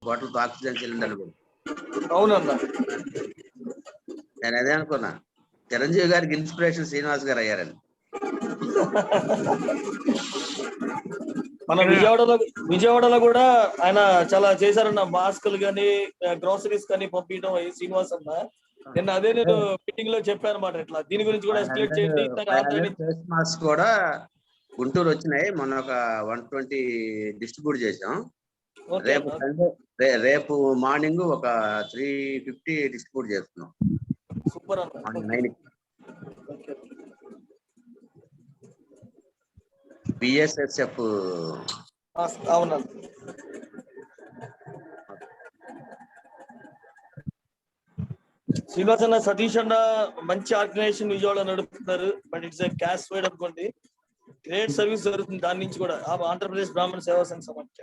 Bottle oxygen cylinder. అవునన్నా, నేను అదే అనుకున్నా, చిరంజీవి గారికి ఇన్స్పిరేషన్ శ్రీనివాస్ గారు అయ్యారని. మన విజయవాడలో కూడా ఆయన చాలా చేశారన్న, మాస్కులు కానీ గ్రోసరీస్ కానీ పంపించడం శ్రీనివాస్ అన్న. నిన్న అదే నేను మీటింగ్ లో చెప్పాను అనమాట, ఇట్లా దీని గురించి కూడా ఎస్టిమేట్ చేయండి. ఫేస్ మాస్క్ కూడా గుంటూరు వచ్చినాయి, మొన్న ఒక 120 డిస్ట్రిబ్యూట్ చేసాం. రేపు మార్నింగ్ ఒక 350 డిస్ట్రిబ్యూట్ చేస్తున్నాం. సూపర్ అన్న. బిఎస్ఎస్ఎఫ్. అవునా శ్రీనివాస్ అన్న, సతీష్ అన్న మంచి ఆర్గనైజేషన్ విజయవాడ నడుపుతున్నారు. బట్ ఇట్స్ క్యాష్ వైడ్ అనుకోండి, గ్రేట్ సర్వీస్ జరుగుతుంది దాని నుంచి కూడా. ఆంధ్రప్రదేశ్ బ్రాహ్మణ సేవా సంఘ సమాఖ్య.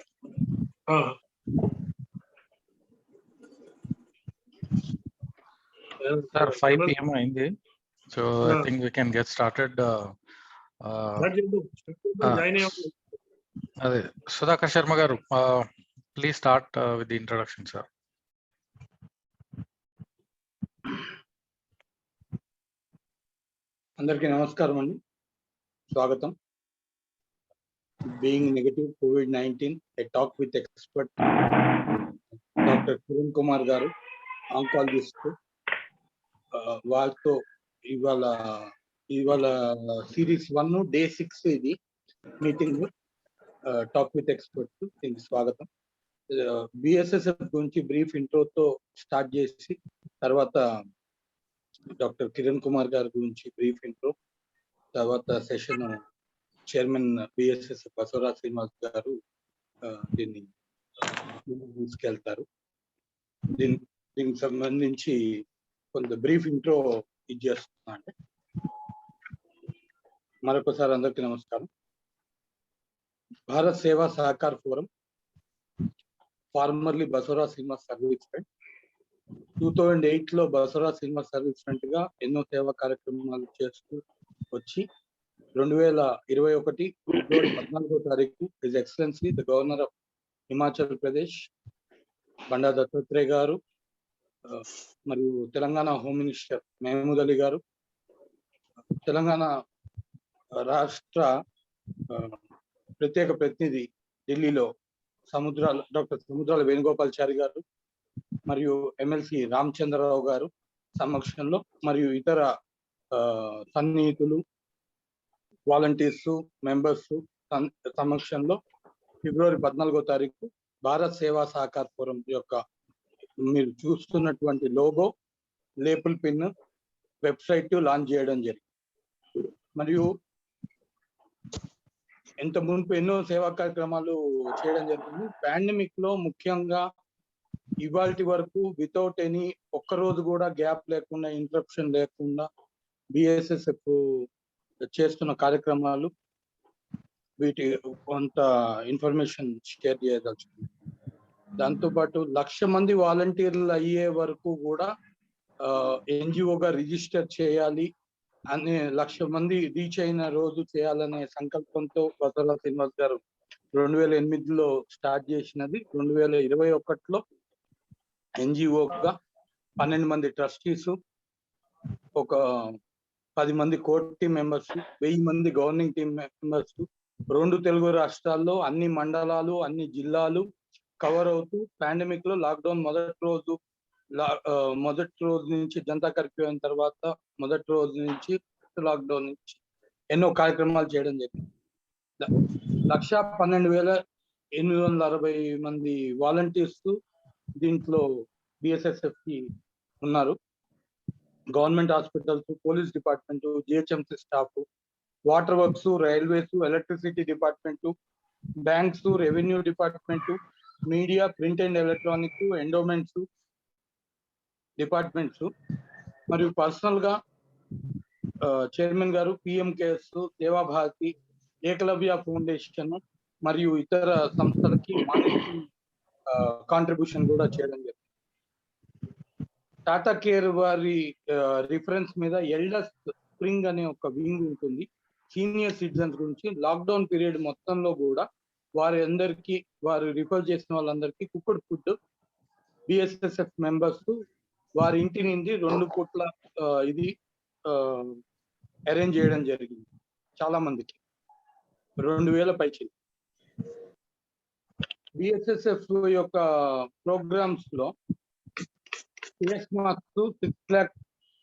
Sir, 5 PM అయింది. So I think we can get started. అదే సుధాకర్ శర్మ గారు, please start with the introduction sir. అందరికీ నమస్కారం అండి, స్వాగతం. Being negative COVID-19, a talk with expert doctor Kiran Kumar గారు, ఆంకాలజిస్ట్. వాళ్ళతో ఇవాళ సిరీస్ 1 డే 6 ఇది మీటింగ్, టాక్ విత్ ఎక్స్పర్ట్. దీనికి స్వాగతం. బిఎస్ఎస్ఎఫ్ గురించి బ్రీఫ్ ఇంట్రోతో స్టార్ట్ చేసి, తర్వాత డాక్టర్ కిరణ్ కుమార్ గారి గురించి బ్రీఫ్ ఇంట్రో, తర్వాత session chairman BSSF Basavaraj Srinivas గారు దీన్ని తీసుకెళ్తారు. దీనికి సంబంధించి కొంత బ్రీఫ్ ఇంట్రో ఇచ్చేస్తున్నా. అంటే మరొకసారి అందరికీ నమస్కారం. భారత్ సేవా Sahakar forum, formerly Basavaraj Srinivas service front, 2008 లో బసవరాజ్ శ్రీనివాస్ సర్వీస్ ఫ్రంట్ గా ఎన్నో సేవా కార్యక్రమాలు చేస్తూ వచ్చి 2021 ఫిబ్రవరి 14వ తారీఖు his excellency the governor of Himachal Pradesh Banda Dattatreya garu మరియు తెలంగాణ హోమ్ మినిస్టర్ మహమూద్ అలీ గారు, తెలంగాణ రాష్ట్ర ప్రత్యేక ప్రతినిధి ఢిల్లీలో డాక్టర్ సముద్రాల వేణుగోపాల్చారి గారు మరియు ఎమ్మెల్సీ రామచంద్రరావు గారు సమక్షంలో, మరియు ఇతర సన్నిహితులు, వాలంటీర్స్, మెంబర్స్ సమక్షంలో ఫిబ్రవరి 14వ తారీఖు భారత్ సేవా సహకార్ ఫోరం యొక్క మీరు చూస్తున్నటువంటి logo, label pin, website launch చేయడం జరిగింది. మరియు ఎంత మునుపు ఎన్నో సేవా కార్యక్రమాలు చేయడం జరిగింది. పాండమిక్ లో ముఖ్యంగా ఇవాల్టి వరకు వితౌట్ ఎనీ ఒక్కరోజు కూడా గ్యాప్ లేకుండా, ఇంటరప్షన్ లేకుండా బిఎస్ఎస్ఎఫ్ చేస్తున్న కార్యక్రమాలు, వీటి కొంత ఇన్ఫర్మేషన్ షేర్ చేయదలుచుకుంది. దాంతోపాటు 1,00,000 మంది వాలంటీర్లు అయ్యే వరకు కూడా ఎన్జిఓగా రిజిస్టర్ చేయాలి అనే, 1,00,000 మంది రీచ్ అయిన రోజు చేయాలనే సంకల్పంతో బసవరాజ్ శ్రీనివాస్ గారు 2008లో స్టార్ట్ చేసినది. 2021లో ఎన్జిఓగా 12 మంది ట్రస్టీస్, ఒక 10 మంది కోర్ టీమ్ మెంబర్స్, 1000 మంది గవర్నింగ్ టీమ్ మెంబర్స్, 2 తెలుగు రాష్ట్రాల్లో అన్ని మండలాలు, అన్ని జిల్లాలు కవర్ అవుతూ పాండమిక్ లో లాక్డౌన్ మొదటి రోజు నుంచి, జనతా కర్ఫ్యూ అయిన తర్వాత మొదటి రోజు నుంచి లాక్డౌన్ నుంచి ఎన్నో కార్యక్రమాలు చేయడం జరిగింది. 1,12,860 మంది వాలంటీర్స్ దీంట్లో బిఎస్ఎస్ఎఫ్ కి ఉన్నారు. Government hospitals, police department, GHMC staff, water works, railways, electricity department, banks, revenue department, media, print and electronic, endowments departments, మరియు పర్సనల్ గా చైర్మన్ గారు పిఎంకేఎస్, సేవా భారతి, ఏకలవ్య ఫౌండేషన్ మరియు ఇతర సంస్థలకి మానిటరింగ్ కాంట్రిబ్యూషన్ కూడా చేయడం జరిగింది. టాటా కేర్ వారి రిఫరెన్స్ మీద ఎల్డర్స్ స్ప్రింగ్ అనే ఒక వింగ్ ఉంటుంది సీనియర్ సిటిజన్స్ గురించి. లాక్డౌన్ పీరియడ్ మొత్తంలో కూడా వారు రిఫర్ చేసిన వాళ్ళందరికీ కుక్డ్ ఫుడ్ BSSF మెంబర్స్ వారి ఇంటి నుండి 2 పూట్ల ఇది అరేంజ్ చేయడం జరిగింది చాలా మందికి 2000 పైచి. BSSF యొక్క ప్రోగ్రామ్స్ లో face mask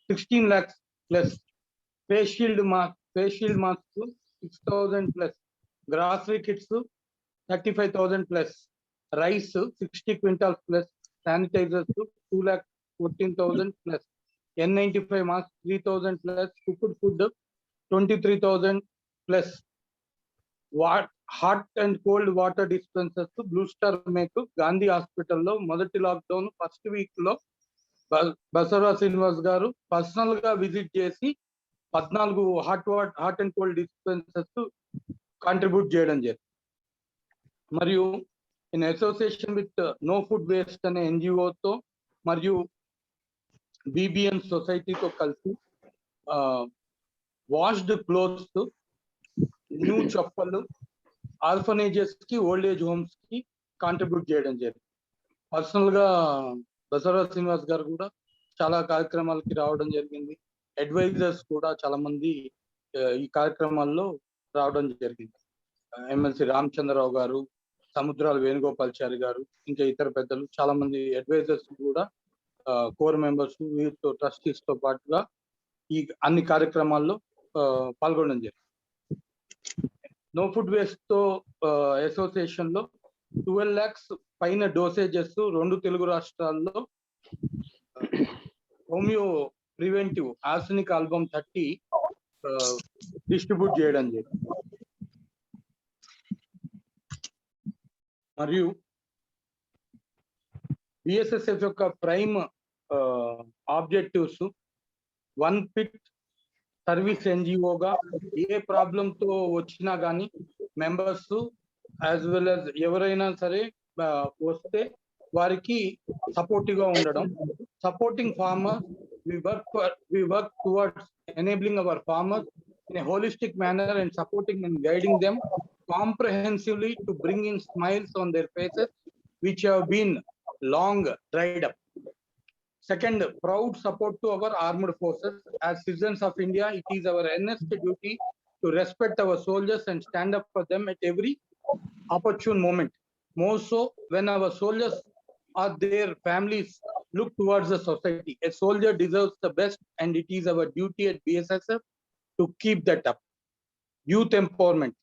16 lakhs plus, face shield mask 6,000 plus, grocery kits 35,000 plus, rice 60 quintals plus, sanitizers 2,14,000 plus, N95 mask 3,000 plus, cooked food 23,000 plus, hot and cold water dispensers Blue Star make Gandhi హాస్పిటల్లో మొదటి lockdown first week లో బసవరాజ్ శ్రీనివాస్ గారు personal గా visit చేసి 14 hot and cold dispensers contribute చేయడం జరిగింది. మరియు in association with no food waste అనే NGOతో మరియు BBN సొసైటీతో కలిసి వాష్డ్ క్లోత్స్, న్యూ చెప్పలు ఆర్ఫనేజెస్ కి, ఓల్డ్ ఏజ్ హోమ్స్ కి కాంట్రిబ్యూట్ చేయడం జరిగింది. పర్సనల్ గా బసవరాజ్ శ్రీనివాస్ గారు కూడా చాలా కార్యక్రమాలకి రావడం జరిగింది. అడ్వైజర్స్ కూడా చాలా మంది ఈ కార్యక్రమాల్లో రావడం జరిగింది. ఎమ్మెల్సీ రామచంద్రరావు గారు, సముద్రాల వేణుగోపాల్చారి గారు, ఇంకా ఇతర పెద్దలు చాలా మంది అడ్వైజర్స్ కూడా కోర్ మెంబర్స్, వీరితో ట్రస్టీస్ తో పాటుగా ఈ అన్ని కార్యక్రమాల్లో పాల్గొనడం జరిగింది. నో ఫుడ్ వేస్ట్ తో అసోసియేషన్ లో 12 lakhs పైన డోసేజెస్ 2 తెలుగు రాష్ట్రాల్లో homeo preventive arsenic album 30 distribute చేయడం జరిగింది. మరియు BSSF యొక్క ప్రైమ్ ఆబ్జెక్టివ్స్ 1 పిట్ సర్వీస్ NGOగా ఏ ప్రాబ్లం తో వచ్చినా కానీ మెంబర్స్ యాజ్ వెల్ యాజ్ ఎవరైనా సరే వస్తే వారికి సపోర్టివ్ గా ఉండడం, supporting farmers, we work towards enabling our farmers in a holistic manner and supporting and guiding them comprehensively to bring in smiles on their faces which have been long dried up. Second, proud support to our armed forces. As citizens of India, it is our earnest duty to respect our soldiers and stand up for them at every opportune moment. More so when our soldiers or their families look towards the society. A soldier deserves the best and it is our duty at BSSF to keep that up. Youth empowerment.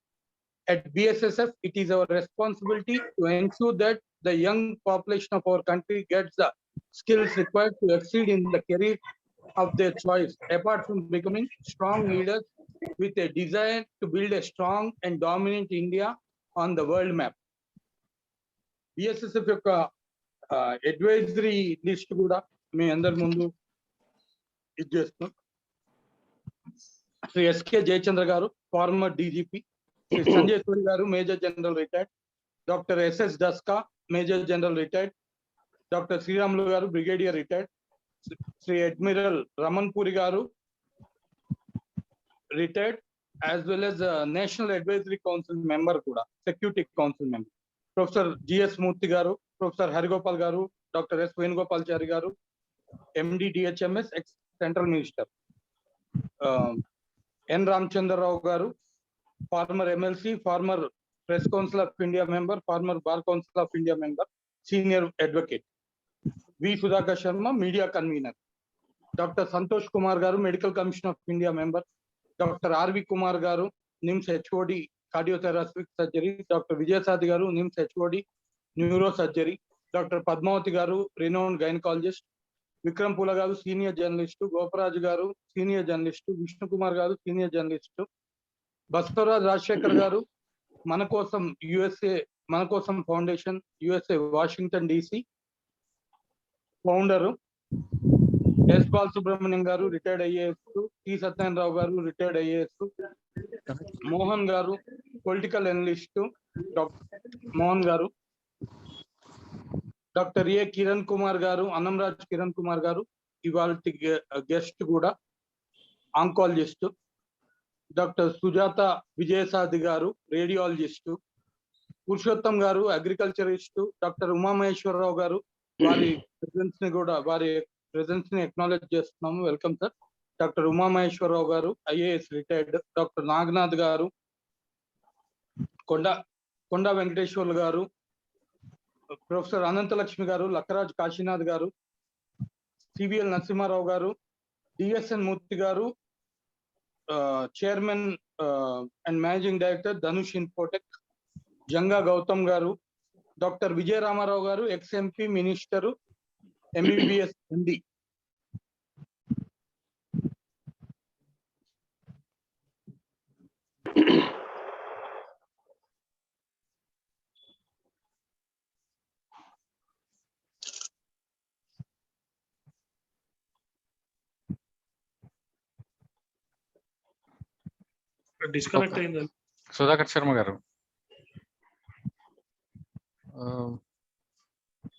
At BSSF, it is our responsibility to ensure that the young population of our country gets the skills required to exceed in the career of their choice, apart from becoming strong leaders with a desire to build a strong and dominant India on the world map. BSSF యొక్క advisory list కూడా మీ అందరి ముందు ఇది చేస్తున్నాం. Shri SK Jayachandra garu, former DGP, Shri Sanjay Suri garu, major general retired, doctor SS Daska, major general retired, doctor Sriramulu garu, brigadier retired, Shri admiral Raman Puri garu, retired, as well as national advisory council member కూడా, security council member, professor GS Murthy garu, professor Harigopal గారు, doctor S Venugopalachari garu, MD DHMS, ex central minister, N Ramachandrarao garu, former MLC, former press council of India member, former bar council of India member, senior advocate, V Sudhakar Sharma, media convener, doctor Santosh Kumar garu, medical commission of India member, doctor RV Kumar garu, NIMS HOD cardiothoracic surgery, doctor Vijayasadi garu, NIMS HOD neuro surgery, doctor Padmavathi garu, renowned gynaecologist, Vikram పూల గారు, senior journalist, Goparaju గారు, senior journalist, Vishnu Kumar గారు, senior journalist, Basavaraj Rajasekhar గారు, మన కోసం foundation USA Washington DC founder, S Balasubrahmanyam గారు, retired IAS, T Satyanarayana Rao గారు, retired IAS, Mohan గారు, పొలిటికల్ అనలిస్టు, డాక్టర్ మోహన్ గారు, డాక్టర్ A కిరణ్ కుమార్ గారు, అన్నంరాజ్ కిరణ్ కుమార్ గారు, ఇవాళ గెస్ట్ కూడా ఆంకాలజిస్ట్, డాక్టర్ సుజాత విజయసాది గారు, రేడియాలజిస్టు, పురుషోత్తం గారు, అగ్రికల్చరిస్టు, డాక్టర్ ఉమామహేశ్వరరావు గారు, వారి ప్రెజెన్స్ ని అక్నాలెడ్జ్ చేస్తున్నాము. Welcome sir. డాక్టర్ ఉమామహేశ్వరరావు గారు, ఐఏఎస్ రిటైర్డ్. డాక్టర్ నాగనాథ్ గారు, కొండా వెంకటేశ్వర్లు గారు, ప్రొఫెసర్ అనంతలక్ష్మి గారు, లక్కరాజ్ కాశీనాథ్ గారు, సివిఎల్ నరసింహారావు గారు, డిఎస్ఎన్ మూర్తి గారు, chairman and managing director Dhanush Infotech, Janga Gautam గారు, డాక్టర్ విజయ రామారావు గారు, ex MP, minister, MBBS MD. Disconnect అయింది. సుధాకర్ శర్మ గారు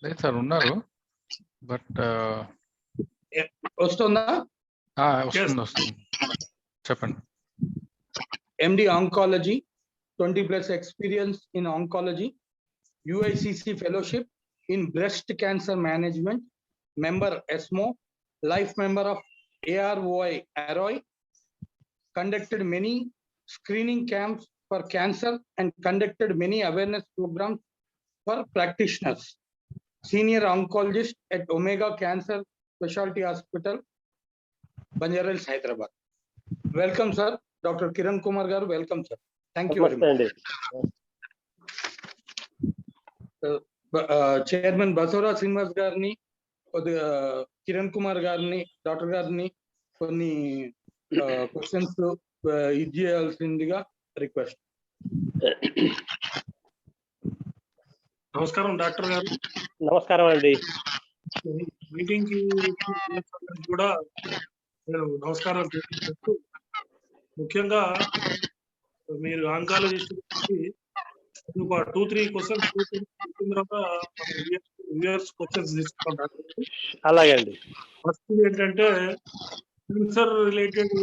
లేదు సార్, ఉన్నారు బట్ వస్తుందా? వస్తుంది చెప్పండి. MD Oncology, 20+ experience in oncology, UICC fellowship in breast cancer management, member ESMO, life member of AROI, conducted many screening camps for cancer and conducted many awareness programs for practitioners. Senior oncologist at Omega Cancer Specialty Hospital, Banjaras, Hyderabad. Welcome, sir. Dr. Kiran Kumar garu, welcome, sir. Thank you very much. Chairman Basavara Srinivas garni, Kiran Kumar garni, Dr. garni, konni questions ఇచ్చేయాల్సిందిగా request. నమస్కారం doctor garu. నమస్కారం అండి. Meeting కి కూడా నేను నమస్కారం తెలుపుతూ, ముఖ్యంగా మీరు ఆంకాలజిస్ట్ ఒక 2-3 క్వశ్చన్స్ క్వశ్చన్స్ తీసుకుంటాం డాక్టర్. అలాగే అండి. ఫస్ట్ ఏంటంటే క్యాన్సర్ రిలేటెడ్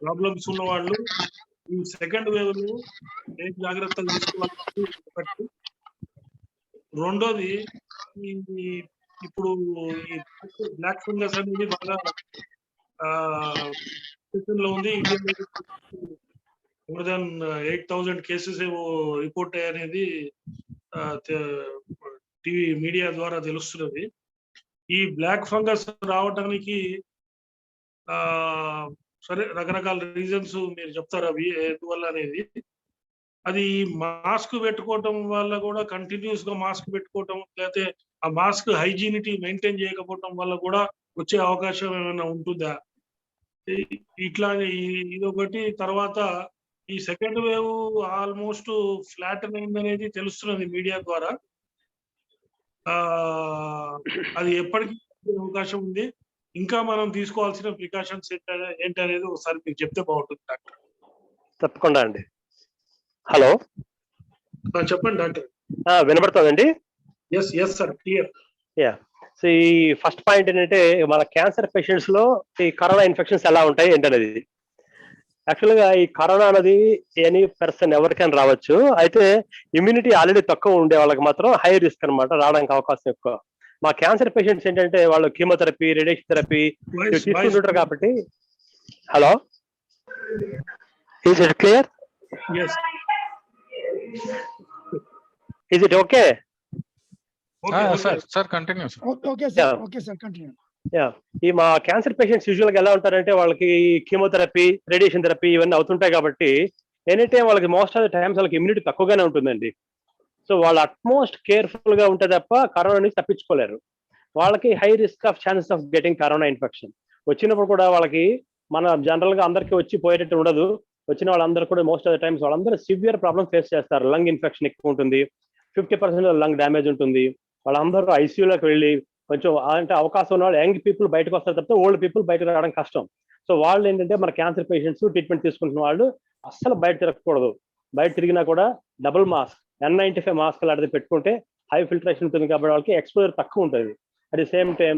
ప్రాబ్లమ్స్ ఉన్న వాళ్ళు ఈ సెకండ్ వేవ్ లో ఏం జాగ్రత్తలు తీసుకోవాలి ఒకటి. రెండోది ఇప్పుడు ఈ బ్లాక్ ఫంగస్ అనేది బాగా లో ఉంది. ఇండియా మోర్ దాన్ 8,000 కేసెస్ ఏవో రిపోర్ట్ అయ్యనేది టీవీ మీడియా ద్వారా తెలుస్తున్నది. ఈ బ్లాక్ ఫంగస్ రావడానికి సరే రకరకాల రీజన్స్ మీరు చెప్తారు, అవి ఎందువల్ల అనేది. అది మాస్క్ పెట్టుకోవటం వల్ల కూడా, కంటిన్యూస్ గా మాస్క్ పెట్టుకోవటం, లేకపోతే ఆ మాస్క్ హైజీనిటీ మెయింటైన్ చేయకపోవటం వల్ల కూడా వచ్చే అవకాశం ఏమైనా ఉంటుందా? ఇట్లా ఇదొకటి. తర్వాత ఈ సెకండ్ వేవ్ ఆల్మోస్ట్ ఫ్లాట్ అయిందనేది తెలుస్తున్నది మీడియా ద్వారా. అది ఎప్పటికీ అవకాశం ఉంది. ఇంకా మనం తీసుకోవాల్సిన ప్రికాషన్స్ ఏంటనేది ఒకసారి మీకు చెప్తే బాగుంటుంది డాక్టర్. తప్పకుండా అండి. హలో, చెప్పండి డాక్టర్. వినబడుతుందండి? Yes sir, clear. Yeah. So ఈ ఫస్ట్ పాయింట్ ఏంటంటే, మన క్యాన్సర్ పేషెంట్స్ లో ఈ కరోనా ఇన్ఫెక్షన్స్ ఎలా ఉంటాయి ఏంటనేది. యాక్చువల్ గా ఈ కరోనా అనేది ఎనీ పర్సన్ ఎవరికైనా రావచ్చు. అయితే ఇమ్యూనిటీ ఆల్రెడీ తక్కువ ఉండే వాళ్ళకి మాత్రం హై రిస్క్ అనమాట, రావడానికి అవకాశం ఎక్కువ. మా క్యాన్సర్ పేషెంట్స్ ఏంటంటే వాళ్ళు కీమోథెరపీ, రేడియేషన్ థెరపీ తీసుకుంటుంటారు కాబట్టి. Hello, is it clear? Is it okay? Sir continue. ఈ మా క్యాన్సర్ పేషెంట్స్ యూజువల్ గా ఎలా ఉంటారంటే, వాళ్ళకి కీమోథెరపీ, రేడియేషన్ థెరపీ ఇవన్నీ అవుతుంటాయి కాబట్టి ఎనీ టైం వాళ్ళకి మోస్ట్ ఆఫ్ ద టైమ్స్ వాళ్ళకి ఇమ్యూనిటీ తక్కువగానే ఉంటుందండి. సో వాళ్ళు అట్మోస్ట్ కేర్ఫుల్ గా ఉంటే తప్ప కరోనా నుంచి తప్పించుకోలేరు. వాళ్ళకి high risk of chances of getting corona infection. వచ్చినప్పుడు కూడా వాళ్ళకి మన జనరల్ గా అందరికీ వచ్చి పోయేటట్టు ఉండదు. వచ్చిన వాళ్ళందరూ కూడా మోస్ట్ ఆఫ్ ద టైమ్స్ వాళ్ళందరూ సివియర్ ప్రాబ్లమ్ ఫేస్ చేస్తారు. లంగ్ ఇన్ఫెక్షన్ ఎక్కువ ఉంటుంది, 50% లంగ్ డ్యామేజ్ ఉంటుంది. వాళ్ళందరూ ఐసీయూలోకి వెళ్ళి కొంచెం అంటే అవకాశం ఉన్న వాళ్ళు యంగ్ పీపుల్ బయటకు వస్తారు తప్ప ఓల్డ్ పీపుల్ బయటకు రావడం కష్టం. సో వాళ్ళు ఏంటంటే మన క్యాన్సర్ పేషెంట్స్ ట్రీట్మెంట్ తీసుకుంటున్న వాళ్ళు అస్సలు బయట తిరగకూడదు. బయట తిరిగినా కూడా డబుల్ మాస్క్, N95 మాస్క్ లాంటిది పెట్టుకుంటే హై ఫిల్టరేషన్ ఉంటుంది కాబట్టి వాళ్ళకి ఎక్స్పోజర్ తక్కువ ఉంటుంది. అట్ ది సేమ్ టైం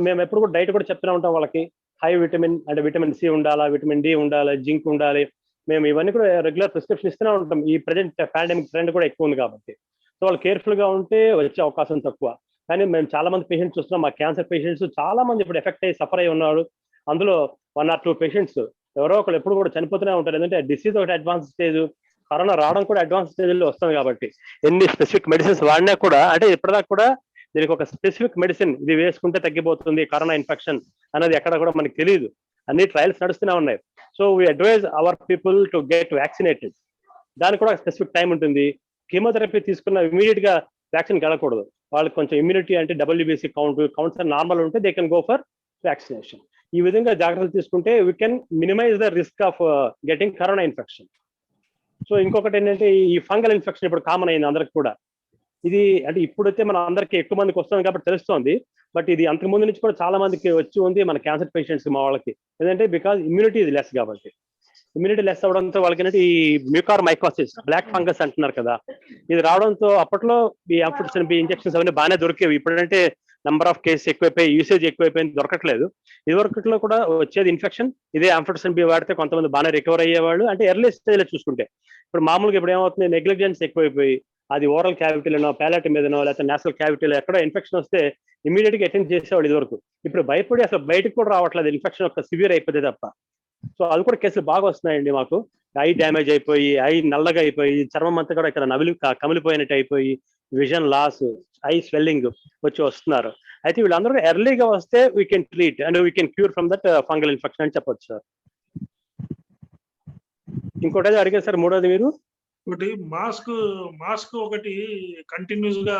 మేము ఎప్పుడు కూడా డైట్ కూడా చెప్తూనే ఉంటాం వాళ్ళకి. హై విటమిన్ అంటే విటమిన్ సి ఉండాలా, విటమిన్ డి ఉండాలి, జింక్ ఉండాలి. మేము ఇవన్నీ కూడా రెగ్యులర్ ప్రిస్క్రిప్షన్ ఇస్తూనే ఉంటాం. ఈ ప్రెజెంట్ పాండమిక్ ట్రెండ్ కూడా ఎక్కువ ఉంది కాబట్టి. సో వాళ్ళు కేర్ఫుల్ గా ఉంటే వచ్చే అవకాశం తక్కువ. కానీ మేము చాలా మంది పేషెంట్స్ చూస్తున్నాం, మా క్యాన్సర్ పేషెంట్స్ చాలా మంది ఇప్పుడు ఎఫెక్ట్ అయ్యి సఫర్ అయ్యి ఉన్నారు. అందులో 1 or 2 పేషెంట్స్ ఎవరో ఒకరు ఎప్పుడు కూడా చనిపోతూనే ఉంటారు. ఎందుకంటే డిసీజ్ ఒకటి అడ్వాన్స్ స్టేజ్, కరోనా రావడం కూడా అడ్వాన్స్ స్టేజ్ లో వస్తుంది కాబట్టి ఎన్ని స్పెసిఫిక్ మెడిసిన్స్ వాడినా కూడా, అంటే ఇప్పటిదాకా కూడా దీనికి ఒక స్పెసిఫిక్ మెడిసిన్ ఇది వేసుకుంటే తగ్గిపోతుంది కరోనా ఇన్ఫెక్షన్ అనేది ఎక్కడ కూడా మనకి తెలియదు. అన్ని ట్రయల్స్ నడుస్తూనే ఉన్నాయి. So we advise our people to get vaccinated. దానికి కూడా స్పెసిఫిక్ టైం ఉంటుంది. కీమోథెరపీ తీసుకున్న ఇమీడియట్ గా వ్యాక్సిన్ వెళ్ళకూడదు. వాళ్ళకి కొంచెం ఇమ్యూనిటీ అంటే WBC కౌంట్స్ నార్మల్ ఉంటే they can go for vaccination. ఈ విధంగా జాగ్రత్తలు తీసుకుంటే we can minimize the risk of getting corona infection. So ఇంకొకటి ఏంటంటే ఈ ఫంగల్ ఇన్ఫెక్షన్ ఇప్పుడు కామన్ అయింది అందరికి కూడా. ఇది అంటే ఇప్పుడైతే మన అందరికి ఎక్కువ మందికి వస్తుంది కాబట్టి తెలుస్తోంది. బట్ ఇది అంతకు ముందు నుంచి కూడా చాలా మందికి వచ్చి ఉంది మన క్యాన్సర్ పేషెంట్స్ మా వాళ్ళకి. ఏంటంటే బికాజ్ ఇమ్యూనిటీ ఇది లెస్ కాబట్టి. ఇమ్యూనిటీ లెస్ అవడంతో వాళ్ళకి ఏంటంటే ఈ మ్యూకార్ మైకోసిస్, బ్లాక్ ఫంగస్ అంటున్నారు కదా, ఇది రావడంతో అప్పట్లో ఈ ఆంఫిటరిన్ బి ఇంజెక్షన్స్ అవన్నీ బాగానే దొరికేవి. ఇప్పుడంటే నెంబర్ ఆఫ్ కేసెస్ ఎక్కువైపోయి, యూసేజ్ ఎక్కువైపోయింది, దొరకట్లేదు. ఇదివరకట్లో కూడా వచ్చేది ఇన్ఫెక్షన్, ఇదే ఆంఫిటరిన్ బి వాడితే కొంతమంది బాగానే రికవర్ అయ్యేవాళ్ళు. అంటే ఎర్లీ స్టేజ్ లో చూసుకుంటే. ఇప్పుడు మామూలుగా ఇప్పుడు ఏమవుతుంది, నెగ్లిజెన్స్ ఎక్కువైపోయి అది ఓరల్ క్యావిటీలోనో ప్యాలెట్ మీదనో లేకపోతే నేషనల్ క్యావిటీలో ఎక్కడో ఇన్ఫెక్షన్ వస్తే ఇమీడియట్ గా అటెండ్ చేసేవాళ్ళు ఇదివరకు. ఇప్పుడు భయపడి అసలు బయటకు కూడా రావట్లేదు, ఇన్ఫెక్షన్ ఒక సివియర్ అయిపోతే తప్ప. సో అది కూడా కేసులు బాగా వస్తున్నాయండి మాకు. ఐ డ్యామేజ్ అయిపోయి, ఐ నల్లగా అయిపోయి, చర్మం అంతా కూడా ఇక్కడ కమిలిపోయినట్టు అయిపోయి, విజన్ లాస్, ఐ స్వెల్లింగ్ వచ్చి వస్తున్నారు. అయితే వీళ్ళందరూ ఎర్లీగా వస్తే we can treat and we can cure from that fungal infection అని చెప్పొచ్చు సార్. ఇంకోటి అడిగారు సార్, మూడోది మీరు ఒకటి మాస్క్ ఒకటి కంటిన్యూస్ గా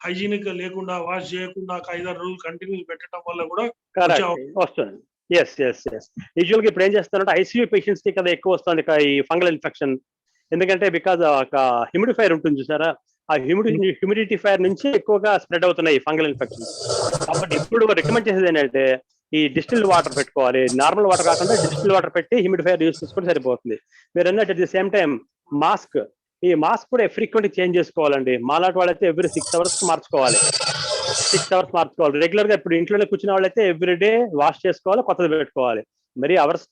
హైజీనిక్ గా లేకుండా వాష్ చేయకుండా 5-6 రోజులు కంటిన్యూస్ పెట్టడం వల్ల కూడా వస్తుంది. ఎస్ యూజువల్ గా ఇప్పుడు ఏం చేస్తారంటే ICU పేషెంట్స్ కి కదా ఎక్కువ వస్తుంది ఈ ఫంగల్ ఇన్ఫెక్షన్. ఎందుకంటే బికాజ్ ఒక హ్యూమిడిఫైర్ ఉంటుంది చూసారా, ఆ హ్యూమిడిఫైర్ నుంచి ఎక్కువగా స్ప్రెడ్ అవుతున్నాయి ఈ ఫంగల్ ఇన్ఫెక్షన్. కాబట్టి ఇప్పుడు రికమెండ్ చేసేది ఏంటంటే ఈ డిస్టిల్డ్ వాటర్ పెట్టుకోవాలి. నార్మల్ వాటర్ కాకుండా డిస్టిల్డ్ వాటర్ పెట్టి హ్యూమిడిఫైర్ యూస్ చేసుకుంటే సరిపోతుంది. మీరు అన్నట్టు at the same time mask, ఈ మాస్క్ కూడా ఫ్రీక్వెంట్ చేంజ్ చేసుకోవాలండి. మాలాంటి వాళ్ళైతే ఎవ్రీ 6 hours మార్చుకోవాలి. 6 hours మార్చుకోవాలి రెగ్యులర్ గా. ఇప్పుడు ఇంట్లోనే కూర్చున్న వాళ్ళైతే ఎవ్రీ డే వాష్ చేసుకోవాలి, కొత్తది పెట్టుకోవాలి. మరి అవర్స్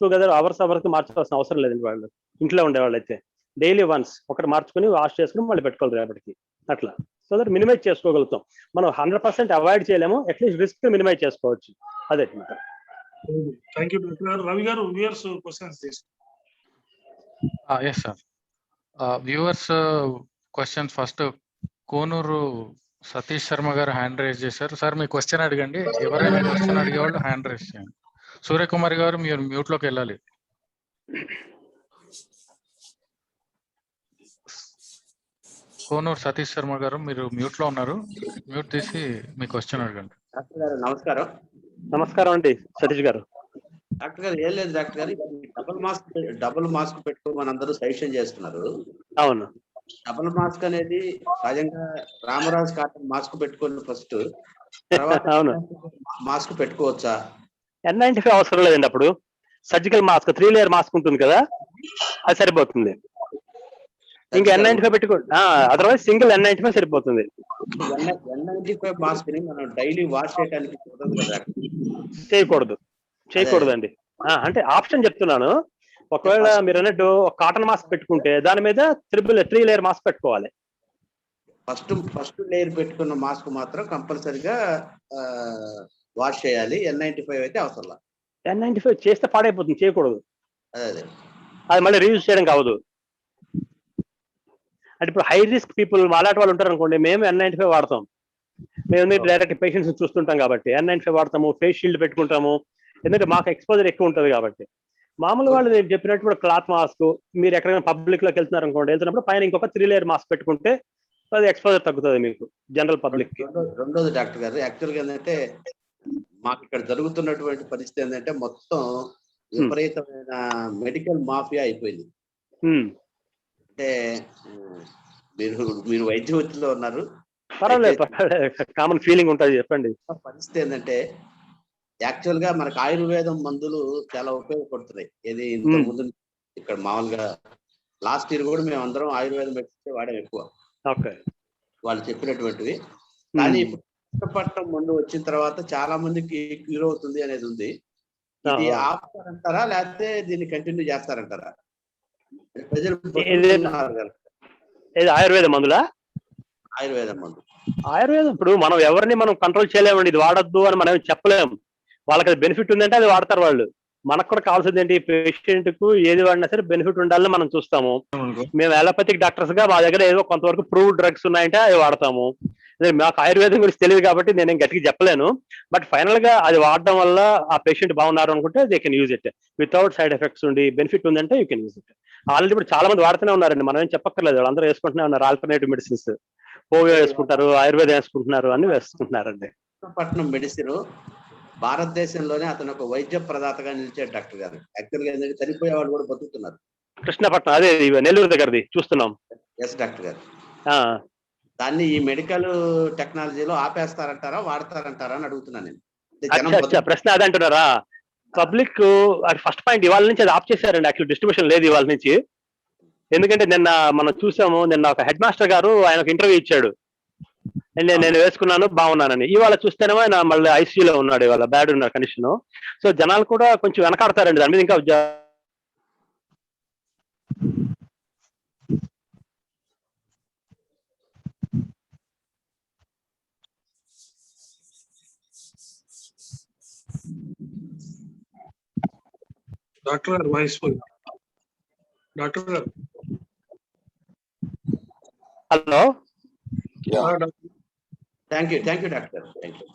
మార్చుకోవాల్సిన అవసరం లేదండి. వాళ్ళు ఇంట్లో ఉండే వాళ్ళైతే డైలీ వన్స్ ఒకటి మార్చుకుని వాష్ చేసుకుని మళ్ళీ పెట్టుకోవాలి రేపటికి. అట్లా సో దట్ మినిమైజ్ చేసుకోగలుగుతాం. మనం 100% అవాయిడ్ చేయలేము, అట్లీస్ట్ రిస్క్ మినిమైజ్ చేసుకోవచ్చు. అదే. Thank you doctor. Ravi garu viewers questions yes sir. Viewers questions first Konuru Satish Sharma garu hand raise చేశారు. సార్ మీ క్వశ్చన్ అడగండి. ఎవరైనా క్వశ్చన్ అడిగేవాళ్ళు హ్యాండ్ రైజ్ చేయండి. సూర్యకుమారి గారు మీరు మ్యూట్ లోకి వెళ్ళాలి. కోనూరు సతీష్ శర్మ గారు మీరు మ్యూట్ లో ఉన్నారు, మ్యూట్ తీసి మీ క్వశ్చన్ అడగండి. డాక్టర్ గారు నమస్కారం. నమస్కారం అండి సతీష్ గారు. డాక్టర్ గారు ఏం లేదు డాక్టర్ గారు, డబుల్ మాస్క్ పెట్టుకోమని అందరూ సజెషన్ చేస్తున్నారు. అవును. డబుల్ మాస్క్ అనేది సహజంగా రామరాజు కాటన్ మాస్క్ పెట్టుకోండి ఫస్ట్, తర్వాత అవును. మాస్క్ పెట్టుకోవచ్చా? N95 అవసరం లేదండి. అప్పుడు సర్జికల్ మాస్క్ 3 లేయర్ మాస్క్ ఉంటుంది కదా, అది సరిపోతుంది. ఇంకా N95 పెట్టుకోండి, అదర్వైజ్ సింగిల్ N95 సరిపోతుంది. N95 మాస్క్ ని మనం డైలీ వాష్ చేయడానికి చేయకూడదండి. అంటే ఆప్షన్ చెప్తున్నాను. ఒకవేళ మీరు అన్నట్టు కాటన్ మాస్క్ పెట్టుకుంటే దాని మీద 3 లేయర్ మాస్క్ పెట్టుకోవాలి. ఫస్ట్ లేయర్ పెట్టుకున్న మాస్క్ మాత్రం కంపల్సరిగా వాష్ చేయాలి. N95 అయితే అవసరం. N95 చేస్తే పాడైపోతుంది, చేయకూడదు. అదే అది మళ్ళీ రీయూజ్ చేయడం కావదు. అంటే ఇప్పుడు హై రిస్క్ పీపుల్ అలాంటి వాళ్ళు ఉంటారు అనుకోండి, మేము N95 వాడతాం. మేము డైరెక్ట్ పేషెంట్స్ చూస్తుంటాం కాబట్టి N95 వాడతాము, ఫేస్ షీల్డ్ పెట్టుకుంటాము. ఎందుకంటే మాకు ఎక్స్పోజర్ ఎక్కువ ఉంటుంది కాబట్టి. మామూలు వాళ్ళు నేను చెప్పినట్టు క్లాత్ మాస్క్, మీరు ఎక్కడైనా పబ్లిక్ లోకి వెళ్తున్నారు అనుకోండి, వెళ్తున్నప్పుడు పైన ఇంకొక 3 లేయర్ మాస్క్ పెట్టుకుంటే అది ఎక్స్పోజర్ తగ్గుతుంది మీకు జనరల్ పబ్లిక్ కి. రెండోది డాక్టర్ గారు, యాక్చువల్గా ఏంటంటే మాకు ఇక్కడ జరుగుతున్నటువంటి పరిస్థితి ఏంటంటే మొత్తం విపరీతమైన మెడికల్ మాఫియా అయిపోయింది. అంటే మీరు వైద్య వృత్తిలో ఉన్నారు, పర్వాలేదు, కామన్ ఫీలింగ్ ఉంటుంది, చెప్పండి. పరిస్థితి ఏంటంటే యాక్చువల్ గా మనకు ఆయుర్వేదం మందులు చాలా ఉపయోగపడుతున్నాయి. ఏది ఇంత ముందు ఇక్కడ మామూలుగా లాస్ట్ ఇయర్ కూడా మేము అందరం ఆయుర్వేదం మెడిసిన్ వాడాం ఎక్కువ, వాళ్ళు చెప్పినటువంటివి. కానీ ఇప్పుడు కష్టపడటం మందు వచ్చిన తర్వాత చాలా మందికి క్యూర్ అవుతుంది అనేది ఉంది. ఇది ఆపుతారంటారా లేకపోతే దీన్ని కంటిన్యూ చేస్తారంటారా? ప్రజలు ఆయుర్వేద మందులా? ఆయుర్వేదం మందు. ఆయుర్వేదం ఇప్పుడు మనం ఎవరిని మనం కంట్రోల్ చేయలేమండి, ఇది వాడొద్దు అని మనం చెప్పలేము. వాళ్ళకి అది బెనిఫిట్ ఉందంటే అది వాడతారు వాళ్ళు. మనకు కూడా కావాల్సింది ఏంటి, పేషెంట్ కు ఏది వాడినా సరే బెనిఫిట్ ఉండాలని మనం చూస్తాము. మేము అలోపతిక్ డాక్టర్స్ గా మా దగ్గర ఏదో కొంతవరకు ప్రూవ్ డ్రగ్స్ ఉన్నాయంటే అవి వాడతాము. మాకు ఆయుర్వేదం గురించి తెలియదు కాబట్టి నేను గట్టిగా చెప్పలేను. బట్ ఫైనల్ గా అది వాడడం వల్ల ఆ పేషెంట్ బాగున్నారు అనుకుంటే they can use it without side effects ఉండి బెనిఫిట్ ఉందంటే you can use it. Already ఇప్పుడు చాలా మంది వాడుతూనే ఉన్నారండి, మనం ఏం చెప్పక్కర్లేదు, వాళ్ళందరూ వేసుకుంటూనే ఉన్నారు ఆల్టర్నేటివ్ మెడిసిన్స్. హోమియో వేసుకుంటారు, ఆయుర్వేదం వేసుకుంటున్నారు, అన్ని వేసుకుంటున్నారండి. కృష్ణపట్నం మెడిసిన్ భారతదేశంలోనే అతను ఒక వైద్య ప్రదాతగా నిలిచాడు డాక్టర్ గారు. యాక్చువల్ గా ఏంటంటే చనిపోయే వాళ్ళు కూడా బతుకుతున్నారు. కృష్ణపట్నం అదే నెల్లూరు దగ్గరది చూస్తున్నాం. ఎస్ డాక్టర్ గారు. దాన్ని ఈ మెడికల్ టెక్నాలజీలో ఆపేస్తారంటారా వాడతారంటారా అని అడుగుతున్నాను నేను. ప్రశ్న అదే అంటున్నారా? పబ్లిక్ ఫస్ట్ పాయింట్ ఇవాళ నుంచి అది ఆఫ్ చేశారండి. యాక్చువల్ డిస్ట్రిబ్యూషన్ లేదు ఇవాళ నుంచి. ఎందుకంటే నిన్న మనం చూసాము, నిన్న ఒక హెడ్ మాస్టర్ గారు ఆయన ఒక ఇంటర్వ్యూ ఇచ్చాడు, నేను వేసుకున్నాను బాగున్నానని. ఇవాళ చూస్తేనేమో ఆయన మళ్ళీ ఐసీయూలో ఉన్నాడు, ఇవాళ బ్యాడ్ ఉన్న కండిషన్. సో జనాలు కూడా కొంచెం వెనకాడతారండి దాని మీద. ఇంకా డాక్టర్ గారు వాయిస్ డాక్టర్ గారు. Hello, thank you doctor. Thank you.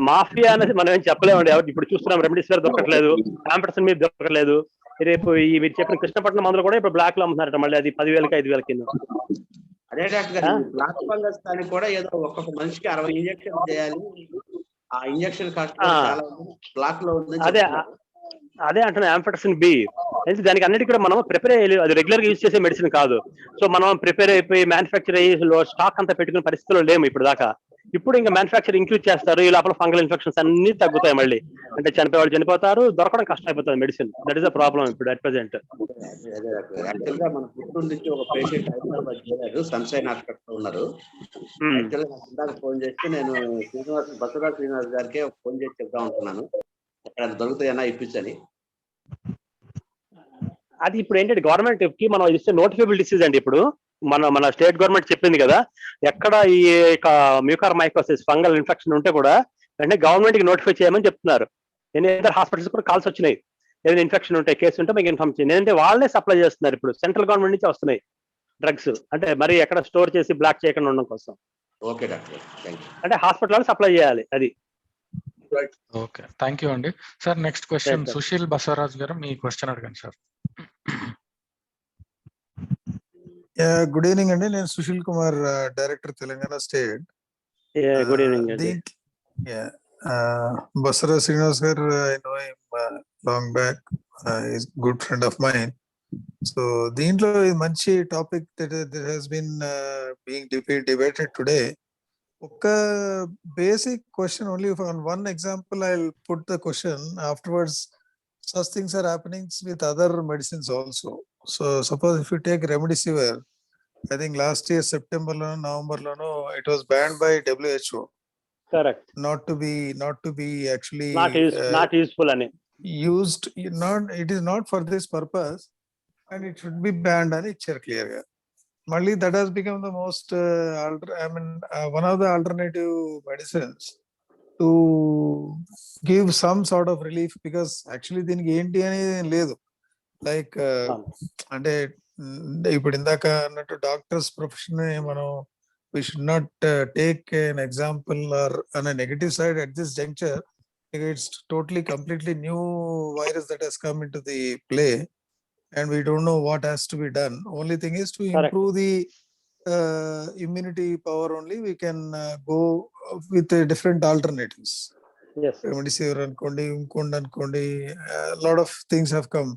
Mafia అనేది మనం ఏం చెప్పలేమండి. ఇప్పుడు చూస్తున్నాం రెమ్డెసివిర్ దొరకట్లేదు, యాంపర్సన్ మీద దొరకట్లేదు. రేపు మీరు చెప్పిన కృష్ణపట్నం మందులు కూడా ఇప్పుడు బ్లాక్ లో అమ్ముతున్నారట, మళ్ళీ అది 10,000 5,000 కింద. అదే డాక్టర్ గారు, బ్లాక్ ఫంగస్ దానికి కూడా ఏదో ఒక్కొక్క మనిషికి 60 ఇంజక్షన్ చేయాలి, ఆ ఇంజక్షన్ కాస్ట్ చాలా బ్లాక్ లో ఉంది. అదే అంటున్నా, యాంఫెటసిన్ బి. దానికి అన్నిటి కూడా మనం ప్రిపేర్ అయ్యి, అది రెగ్యులర్ గా యూజ్ చేసే మెడిసిన్ కాదు. సో మనం ప్రిపేర్ అయిపోయి మ్యానుఫ్యాక్చర్ అయ్యి స్టాక్ అంతా పెట్టుకునే పరిస్థితిలో లేము ఇప్పుడు దాకా. ఇప్పుడు ఇంకా మ్యానుఫ్యాక్చర్ ఇంక్రీజ్ చేస్తారు, ఈ లోపల ఫంగల్ ఇన్ఫెక్షన్స్ అన్ని తగ్గుతాయి మళ్ళీ. అంటే చనిపోయే వాళ్ళు చనిపోతారు, దొరకడం కష్టం అయిపోతుంది medicine. That is the problem ఇప్పుడు అట్ ప్రెసెంట్. యాక్చువల్ గా మన పుత్తూరు నుంచి ఒక పేషెంట్ హైదరాబాద్ చేరారు, సన్షైన్ హాస్పిటల్ ఉన్నారు. యాక్చువల్ గా నాకు ఫోన్ చేస్తే నేను బసవరాజ్ శ్రీనివాస్ గారికి ఫోన్ చేసి చెప్తా ఉంటున్నాను, అక్కడ దొరుకుతాయన్నా ఇప్పించని. అది ఇప్పుడు ఏంటంటే గవర్నమెంట్ కి మనం ఇస్తే నోటిఫైబుల్ డిసీజ్ అండి. ఇప్పుడు మన స్టేట్ గవర్నమెంట్ చెప్పింది కదా, ఎక్కడ ఈ మ్యూకార్మైకోసిస్ ఫంగల్ ఇన్ఫెక్షన్ ఉంటే కూడా వెంటనే గవర్నమెంట్ కి నోటిఫై చేయమని చెప్తున్నారు. ఎన్ని హాస్పిటల్స్ కూడా కాల్స్ వచ్చినాయి, ఏదైనా ఇన్ఫెక్షన్ ఉంటే కేసు ఉంటే మీకు ఇన్ఫార్మ్ చేయండి. ఏంటంటే వాళ్ళే సప్లై చేస్తున్నారు ఇప్పుడు, సెంట్రల్ గవర్నమెంట్ నుంచి వస్తున్నాయి డ్రగ్స్. అంటే మరి ఎక్కడ స్టోర్ చేసి బ్లాక్ చేయకుండా ఉండడం కోసం. ఓకే డాక్టర్, అంటే హాస్పిటల్ సప్లై చేయాలి అది. ఓకే, థ్యాంక్ యూ అండి. Sir next question Sushil Basavaraj garu, మీ క్వశ్చన్ అడగండి సార్. గుడ్ ఈవినింగ్ అండి, నేను Sushil Kumar, director Telangana state. Good evening. Basavaraj Srinivas garu, I know him long back, is good friend of mine. So దీంట్లో మంచి topic that has been being debated today. ఒక basic question only on one example I'll put the question. Afterwards such things are happening with other medicines also. So suppose if you take remdesivir, I think last year September lo November lo it was banned by WHO. Correct. Not to be actually not useful ani used, it is not for this purpose and it should be banned ani ichcharu clear ga. Mali that has become the most one of the alternative medicines to give some sort of relief, because actually దీనికి ఏంటి అనేది లేదు. Like అంటే ఇప్పుడు ఇందాక అన్నట్టు doctors profession మనం we should not take an example or on a negative side at this juncture. It's totally completely new virus that has come into the play and we don't know what has to be done. Only thing is to improve the immunity power only. We can go with different alternatives. Yes. Remdesivir ankondi, inkondi ankondi, a lot of things have come.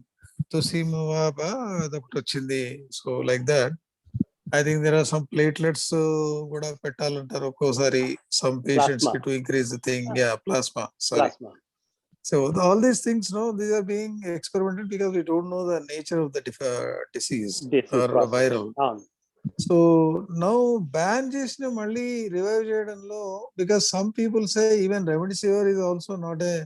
Tocilizumab adokati ochindi. So like that, I think there are some platelets kuda pettalantaru okosari some patients to increase the thing. Yeah, plasma. Sorry. Plasma. So all these things, these are being experimented because we don't know the nature of the disease or viral. So now ban chesina malli revive cheyadanlo, because some people say even remdesivir is also not a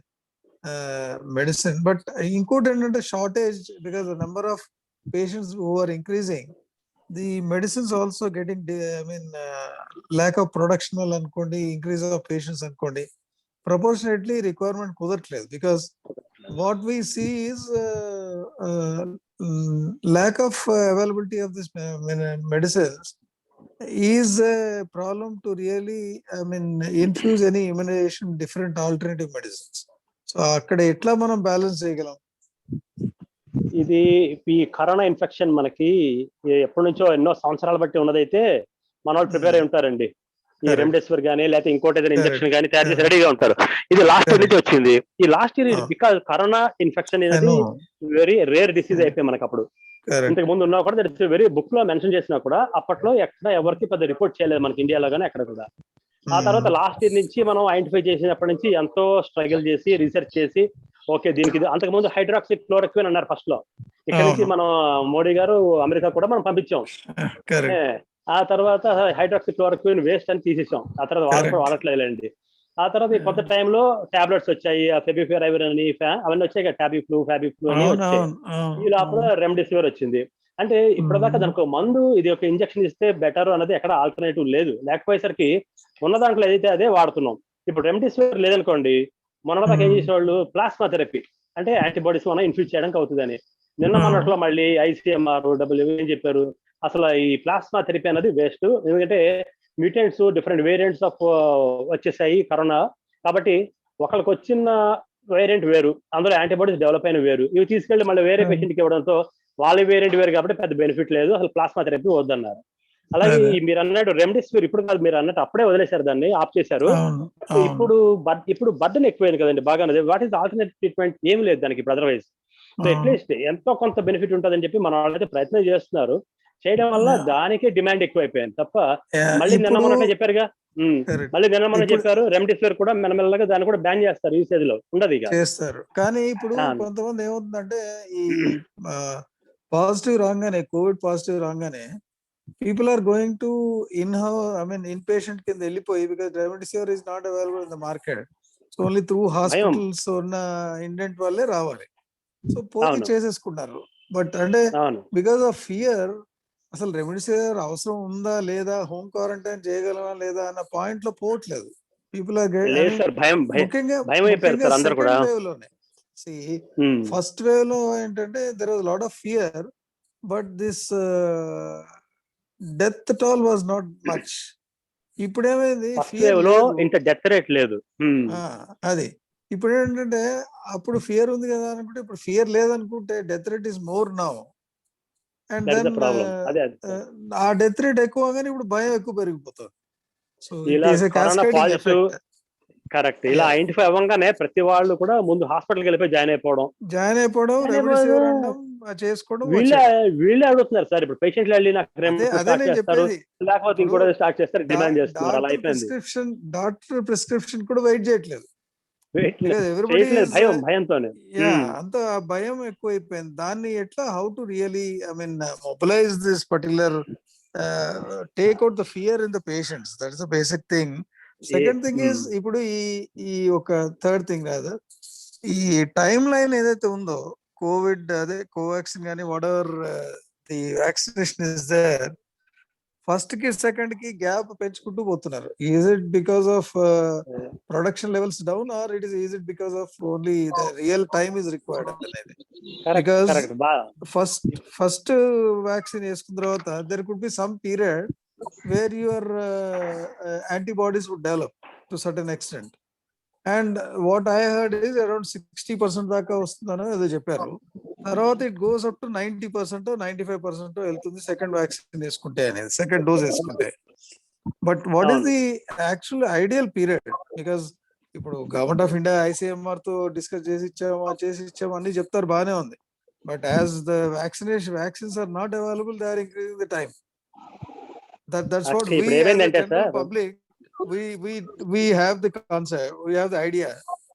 medicine, but included in the shortage because the number of patients who are increasing, the medicines also getting, lack of production వల్ల అనుకోండి, increase of patients అనుకోండి, proportionately requirement కుదరట్లేదు, because what we see is lack of availability of this medicines is a problem to really, infuse any immunization, different alternative medicines. So అక్కడ ఎట్లా మనం balance చేయగలం? ఇది ఈ కరోనా ఇన్ఫెక్షన్ మనకి ఎప్పటి నుంచో ఎన్నో సంవత్సరాల బట్టి ఉన్నదైతే మన వాళ్ళు ప్రిపేర్ అయి ఉంటారండి. ఈ Correct. రెమ్డెసివిర్ కానీ లేకపోతే ఇంకోటి ఏదైనా Correct. ఇంజెక్షన్ కానీ తయారు చేసి Correct. రెడీగా ఉంటారు. ఇది లాస్ట్ ఇయర్ నుంచి వచ్చింది. ఈ last year Ah. Because corona infection I అనేది know. వెరీ రేర్ డిసీజ్ అయిపోయి మనకు అప్పుడు. Correct. ఇంతకు ముందు ఉన్నా కూడా వెరీ బుక్ లో మెన్షన్ చేసినా కూడా అప్పట్లో ఎక్కడ ఎవరికి పెద్ద రిపోర్ట్ చేయలేదు మనకి ఇండియాలో కానీ ఎక్కడ కూడా. ఆ తర్వాత లాస్ట్ ఇయర్ నుంచి మనం ఐడెంటిఫై చేసినప్పటి నుంచి ఎంతో స్ట్రగుల్ చేసి రీసెర్చ్ చేసి ఓకే దీనికి అంతకు ముందు హైడ్రాక్సీ క్లోరోక్విన్ అన్నారు ఫస్ట్ లో. ఇక్కడ నుంచి మనం మోడీ గారు అమెరికా కూడా మనం పంపించాం. Correct. ఆ తర్వాత హైడ్రాక్సీ క్లోరోక్విన్ వేస్ట్ అని తీసేసాం. ఆ తర్వాత వాళ్ళు కూడా Correct. వాడట్లేదులేండి. ఆ తర్వాత ఈ కొత్త టైంలో టాబ్లెట్స్ వచ్చాయి, ఫెబిఫిరైవిర్ అని అవన్నీ వచ్చాయి కదా, ఫ్యాబిఫ్లూ అని వచ్చాయి. ఈ లోపల రెమ్డెసివిర్ వచ్చింది. అంటే ఇప్పటిదాకా దానికి మందు ఇది ఒక ఇంజెక్షన్ ఇస్తే బెటర్ అన్నది ఎక్కడ ఆల్టర్నేటివ్ లేదు. లేకపోయేసరికి ఉన్న దాంట్లో ఏదైతే అదే వాడుతున్నాం. ఇప్పుడు రెమ్డెసివిర్ లేదనుకోండి, మొన్నదాకా ఏం చేసేవాళ్ళు ప్లాస్మా థెరపీ అంటే యాంటీబాడీస్ మనం ఇన్ఫ్యూజ్ చేయడానికి అవుతుందని. నిన్న మొన్నట్లో మళ్ళీ ICMR ఏం చెప్పారు, అసలు ఈ ప్లాస్మా థెరపీ అనేది వేస్ట్, ఎందుకంటే మ్యూటెంట్స్ డిఫరెంట్ వేరియంట్స్ ఆఫ్ వచ్చేసాయి కరోనా. కాబట్టి ఒకరికి వచ్చిన వేరియంట్ వేరు, అందులో యాంటీబాడీస్ డెవలప్ అయిన వేరు, ఇవి తీసుకెళ్లి మళ్ళీ వేరే పేషెంట్కి ఇవ్వడంతో వాళ్ళ వేరియంట్ వేరు కాబట్టి పెద్ద బెనిఫిట్ లేదు, అసలు ప్లాస్మా థెరపీ వద్దన్నారు. అలాగే మీరు అన్నట్టు రెమ్డెసివిర్ ఇప్పుడు కాదు, మీరు అన్నట్టు అప్పుడే వదిలేశారు, దాన్ని ఆఫ్ చేశారు. ఇప్పుడు బర్డెన్ ఎక్కువైంది కదండి బాగా. What is alternate treatment? ఏం లేదు దానికి ఇప్పుడు అదర్వైజ్. సో అట్లీస్ట్ ఎంతో కొంత బెనిఫిట్ ఉంటుందని చెప్పి మన వాళ్ళైతే ప్రయత్నం చేస్తున్నారు. చేయడం వల్ల దానికే డిమాండ్ ఎక్కువ అయిపోయింది తప్ప మళ్ళీ నిన్న మొన్న చెప్పారుగా, మళ్ళీ నిన్న మొన్న చెప్పారు రెమ్డెసివిర్ కూడా మెల్లమెల్లగా దాన్ని కూడా బ్యాన్ చేస్తారు, యూసేజ్ లో ఉండదు ఇక చేస్తారు. కానీ ఇప్పుడు కొంతమంది ఏమవుతుందంటే ఈ పాజిటివ్ రాగానే, కోవిడ్ పాజిటివ్ రాగానే people are going to inpatient కింద వెళ్ళిపోయి, because remdesivir is not available in the market, so only through hospitals ఉన్న ఇండెంట్ వల్లే రావాలి, సో పోయి చేసేసుకున్నారు. బట్ అంటే బికాస్ ఆఫ్ ఫియర్ అసలు రెమ్డెసివిర్ అవసరం ఉందా లేదా, హోమ్ క్వారంటైన్ చేయగలమా లేదా అన్న పాయింట్ లో పోవట్లేదు. పీపుల్ ఆర్ ముఖ్యంగా సెకండ్ వేవ్ లోనే. ఫస్ట్ వేవ్ లో ఏంటంటే there was lot of fear, but this death toll was not much. ఇప్పుడు ఏమైంది, డెత్ రేట్ లేదు. అది ఇప్పుడు ఏంటంటే అప్పుడు ఫియర్ ఉంది కదా అనుకుంటే ఇప్పుడు ఫియర్ లేదనుకుంటే death rate is more now. And then ఆ డెత్ రేట్ ఎక్కువ కానీ ఇప్పుడు భయం ఎక్కువ పెరిగిపోతుంది. So correct. ఇలా ఐడెంటిఫై అవ్వగానే ప్రతి వాళ్ళు కూడా ముందు హాస్పిటల్కి వెళ్ళిపోయి జాయిన్ అయిపోవడం చేసుకోవడం. వీళ్ళే అడుగుతున్నారు సార్, ఇప్పుడు పేషెంట్లు వెళ్ళి నాకు లేకపోతే ఇంకోటి స్టార్ట్ చేస్తారు, డిమాండ్ చేస్తున్నారు. అలా అయిపోయింది. డాక్టర్ ప్రిస్క్రిప్షన్ కూడా వెయిట్ చేయట్లేదు, భయంతోనే. అంత భయం ఎక్కువైపోయింది. దాన్ని ఎట్లా how to really mobilize this particular, take out the fear in the patients, that is the basic thing. Second thing is ఇప్పుడు ఈ ఒక థర్డ్ థింగ్ కాదు, ఈ టైం లైన్ ఏదైతే ఉందో కోవిడ్, అదే కోవాక్సిన్ కానీ whatever the vaccination is there, first కి సెకండ్ కి గ్యాప్ పెంచుకుంటూ పోతున్నారు. Is it because of production levels down, or is it because of only the real time is required అనేది? బికాస్ ఫస్ట్ వ్యాక్సిన్ వేసుకున్న తర్వాత there could be some period where your antibodies would develop to certain extent, and what I heard is around 60% దాకా వస్తుందనో ఏదో చెప్పారు. తర్వాత it goes up to 90% 95% వెళ్తుంది second vaccine వేసుకుంటే అనేది, సెకండ్ డోస్ వేసుకుంటే. But what is the actual ideal period? Because ఇప్పుడు government of India ICMR తో డిస్కస్ చేసి ఇచ్చాము అన్ని చెప్తారు, బాగానే ఉంది. But as the vaccines are not available, they are increasing the time. That's what we as a general public, we have the concept, we have the idea,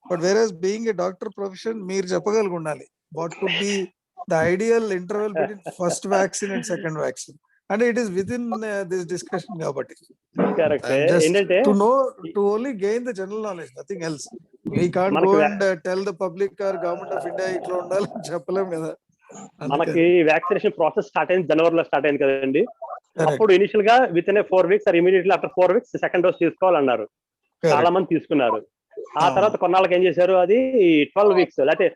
but whereas being a doctor profession, meer cheppagaliగి ఉండాలి what could be the ideal interval between first vaccine and second vaccine, and it is within this discussion kabatti. Correct. To know, to only gain the general knowledge, nothing else. We can't go and tell the public or government of India itla undali cheppalem kada. మనకి vaccination process start అయింది జనవరిలో start అయింది కదండి. Correct. అప్పుడు initial గా within 4 weeks or immediately after 4 weeks second dose తీసుకోవాలన్నారు. చాలా Correct. మంది తీసుకున్నారు. ఆ తర్వాత కొన్నాళ్ళకి ఏం చేశారు, అది 12 weeks లేకపోతే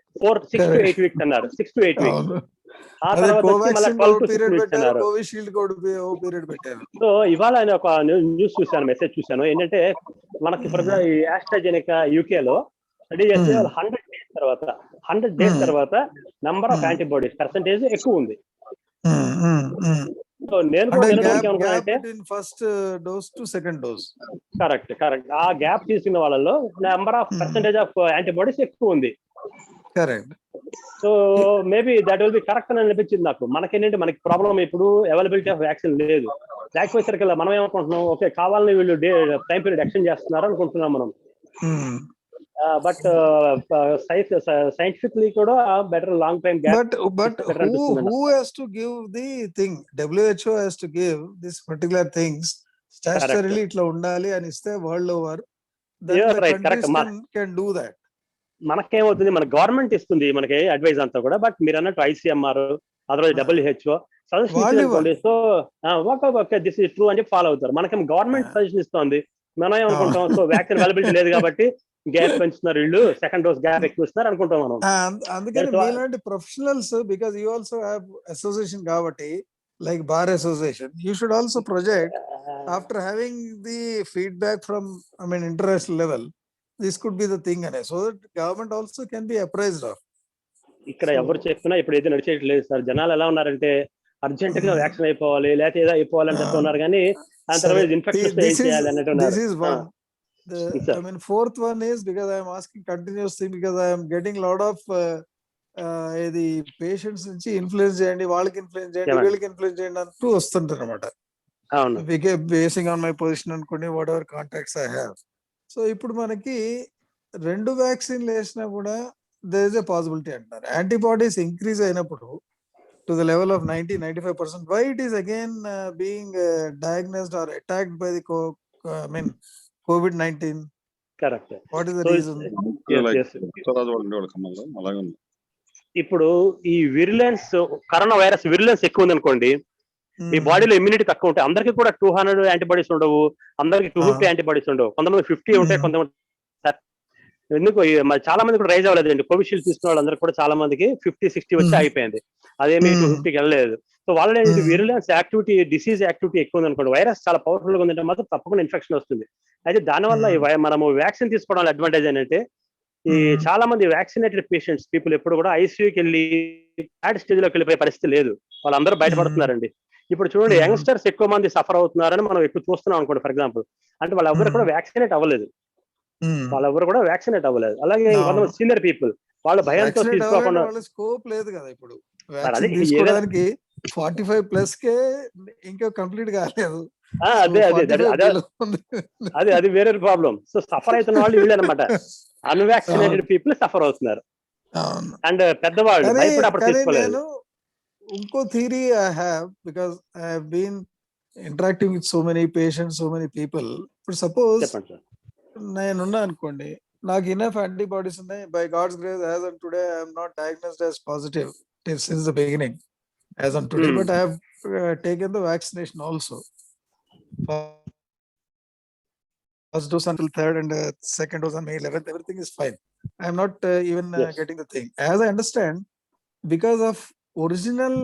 6 to 8 weeks అన్నారు. 6 to 8 weeks. అవును. ఆ అదే తర్వాత వచ్చి మళ్ళీ కోవాక్సిన్ 12 to 6 పీరియడ్ weeks పెట్టారు, అన్నారు. కోవిషీల్డ్ పీరియడ్ పెట్టారు. సో ఇవాళ నేను ఒక న్యూస్ చూశాను, మెసేజ్ చూశాను. ఏంటంటే మనకి ఫర్ ఎగ్జాంపుల్ ఈ ఆస్ట్రాజెనికా యూకేలో రెడీ చేస్తే వాళ్ళు 100 days తర్వాత నంబర్ ఆఫ్ యాంటీబాడీస్ పర్సెంటేజ్ ఎక్కువ ఉంది. సో నేను కూడా ఏమనుకున్నానంటే first dose to second dose. Correct. ఆ గ్యాప్ తీసుకున్న వాళ్ళలో number of percentage of antibodies ఎక్కువ ఉంది. Correct. So maybe that will be correct అని అనిపించింది నాకు. మనకేంటంటే మనకి ప్రాబ్లం ఇప్పుడు అవైలబిలిటీ ఆఫ్ వ్యాక్సిన్ లేదు. లేకపోయేసరికి మనం ఏమనుకుంటున్నాం, ఓకే కావాలని వీళ్ళు టైం పీరియడ్ ఎక్స్టెండ్ చేస్తున్నారు అనుకుంటున్నాం మనం. బట్ సైంటిఫిక్లీ కూడా better long time gap. But who has to give the thing? WHO has to give this particular things statutorily ఇట్లా ఉండాలి అని ఇస్తే world over can do that. మనకేమవుతుంది, మన గవర్నమెంట్ ఇస్తుంది మనకి అడ్వైజ్ అంతా కూడా. బట్ మీరు అన్నట్టు ICMR అదర్వైజ్ WHO సజెషన్ ఇస్తుంది. So okay this is true అని చెప్పి ఫాలో అవుతారు. మనకేమో గవర్నమెంట్ సజెషన్ ఇస్తుంది, మనం ఏమనుకుంటాం, సో వ్యాక్సిన్ అవైలబిలిటీ లేదు కాబట్టి గ్యాప్ పెంచుతున్నారు వీళ్ళు, సెకండ్ డోస్ గ్యాప్ ఎక్కువ ఇస్తున్నారు అనుకుంటాం మనం. అందుకని మీలాంటి professionals, because you also have association కాబట్టి like bar association, you should also project after having the feedback from international level, this could be the thing అనే, so that government also can be apprised of. ఇక్కడ ఎవరు చెప్పినా ఇప్పుడు ఏదో నడిచేయట్లేదు sir. జనాలు ఎలా ఉన్నారంటే అర్జెంట్ గా వ్యాక్సిన్ అయిపోవాలి లేకపోతే ఏదో అయిపోవాలని చెప్తున్నారు, కానీ దాని తర్వాత ఇన్ఫెక్షన్ ఏం చేయాలి అన్నట్టు ఉన్నారు. Fourth one is because I am asking continuously because I am getting lot of ఇది పేషెంట్స్ నుంచి ఇన్ఫ్లుయెన్స్ చేయండి, వాళ్ళకి ఇన్ఫ్లుయెన్స్ చేయండి, వీళ్ళకి ఇన్ఫ్లుయెన్స్ చేయండి అంటూ వస్తుంటారు అనమాట. బేసింగ్ ఆన్ మై పొజిషన్ అనుకోండి, what ever contacts I have. So ఇప్పుడు మనకి 2 వ్యాక్సిన్లు వేసినా కూడా దేర్ ఇస్ ఎ పాసిబిలిటీ అంటున్నారు. యాంటీబాడీస్ ఇంక్రీజ్ అయినప్పుడు to the level of 90-95%, why it is again being diagnosed or attacked by the COVID-19? Correct. What is the reason? ఇప్పుడు ఈ virulence, corona virus virulence ఎక్కువ ఉంది అనుకోండి, ఈ బాడీలో ఇమ్యూనిటీ తక్కువ ఉంటాయి. అందరికి కూడా 200 యాంటీబాడీస్ ఉండవు, అందరికి 250 యాంటీబాడీస్ ఉండవు, కొంతమంది 50 ఉంటాయి, కొంతమంది ఎందుకు చాలా మంది కూడా రైజ్ అవ్వలేదండి. కోవిషీల్డ్ తీసుకున్న వాళ్ళందరూ కూడా చాలా మందికి 50-60 వచ్చి అయిపోయింది, అదేమి 250కి వెళ్ళలేదు. సో వాళ్ళ విరులెన్స్ యాక్టివిటీ, డిసీజ్ యాక్టివిటీ ఎక్కువ ఉంది అనుకోండి, వైరస్ చాలా పవర్ఫుల్ గా ఉందంటే మాత్రం తప్పకుండా ఇన్ఫెక్షన్ వస్తుంది. అయితే దానివల్ల మనము వ్యాక్సిన్ తీసుకోవడం అడ్వాంటేజ్ ఏంటంటే, ఈ చాలా మంది వ్యాక్సినేటెడ్ పేషెంట్స్ పీపుల్ ఎప్పుడు కూడా ఐసీయూకి వెళ్ళి బ్యాడ్ స్టేజ్ లోకి వెళ్ళిపోయే పరిస్థితి లేదు, వాళ్ళందరూ బయటపడుతున్నారండి. ఇప్పుడు చూడండి, యంగ్స్టర్స్ ఎక్కువ మంది సఫర్ అవుతున్నారని మనం ఎక్కువ చూస్తున్నాం అనుకోండి. ఫర్ ఎగ్జాంపుల్ అంటే వాళ్ళెవరు కూడా వ్యాక్సినేట్ అవ్వలేదు, అలాగే కొంతమంది సీనియర్ పీపుల్ వాళ్ళ భయంతో తీసుకోకుండా స్కోప్ లేదు కదా ఇప్పుడు తీసుకోవడానికి. 45+ కే ఇంకా కంప్లీట్ కాలేదు. అది వేరే ప్రాబ్లం. సో సఫర్ అవుతున్న వాళ్ళు వీళ్ళు అనమాట, అన్వాక్సినేటెడ్ పీపుల్ సఫర్ అవుతున్నారు. అండ్ పెద్దవాళ్ళు భయపడి తీసుకోలేదు. ఇంకో theory I have, because I have been interacting with so many patients, so many people. ఇప్పుడు సపోజ్ నేనున్నా అనుకోండి, నాకు ఇనఫ్ యాంటీబాడీస్ ఉన్నాయి, by God's grace as on today I am not diagnosed as positive since the beginning as on today, but I have taken the vaccination also. First dose until 3rd and second dose on May 11th, everything is fine. I am not even getting the thing. As I understand, because of original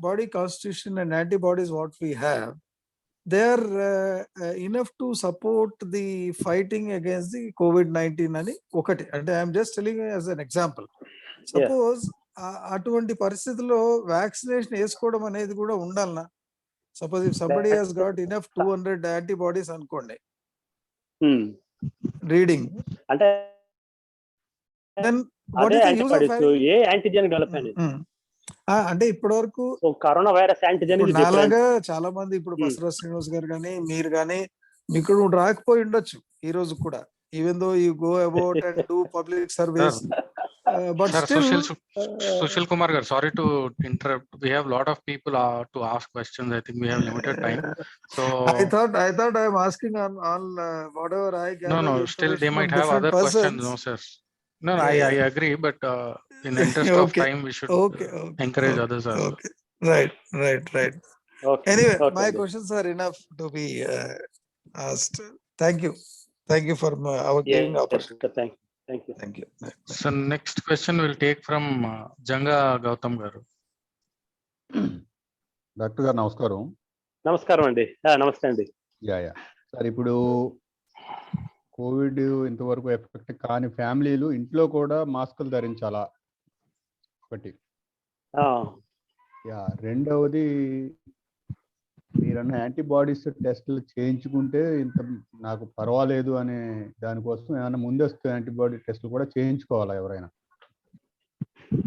body constitution and antibodies what we have, they are enough to support the fighting against the COVID-19 ani okati. And I am just telling you as an example. Suppose అటువంటి పరిస్థితుల్లో vaccination వేసుకోవడం అనేది కూడా ఉండాలనా? Suppose if somebody has got enough 200 antibodies అనుకోండి reading, అంటే then what is the use of A antigen develop అయింది అంటే ఇప్పటి వరకు కరోనా వైరస్ యాంటీజెన్ నాలాగా చాలా మంది, ఇప్పుడు బసవరాజ్ శ్రీనివాస్ గారు కానీ మీరు కానీ మీకు రాకపోయి ఉండొచ్చు ఈ రోజు కూడా, even though you go about and do public service. But Sir, still, Sushil Kumar gar, sorry to interrupt. We have lot of people to ask questions. I think we have limited time. So I thought I am asking on whatever I get. No. Still, they might have other questions. No, sir. No, I agree. But in the interest of Okay. time, we should Okay. encourage others also. Okay. Right. Okay. Anyway, Okay, my అండి. questions are enough to be asked. Thank you for our Yes, giving opportunity. thank you. Thank you. So next question we'll take from Janga Gautam garu. Doctor garu నమస్కారం. నమస్కారం అండి. నమస్తే అండి. Yeah sir, ఇప్పుడు Covid ఇంతవరకు effect కాని ఫ్యామిలీలు ఇంట్లో కూడా మాస్కులు ధరించాలా? ఒకటి. రెండవది, మీరన్న యాంటీబాడీస్ టెస్టులు చేయించుకుంటే ఇంత నాకు పర్వాలేదు అనే దానికోసం ఏమైనా ముందస్తు యాంటీబాడీ టెస్టులు కూడా చేయించుకోవాలా ఎవరైనా?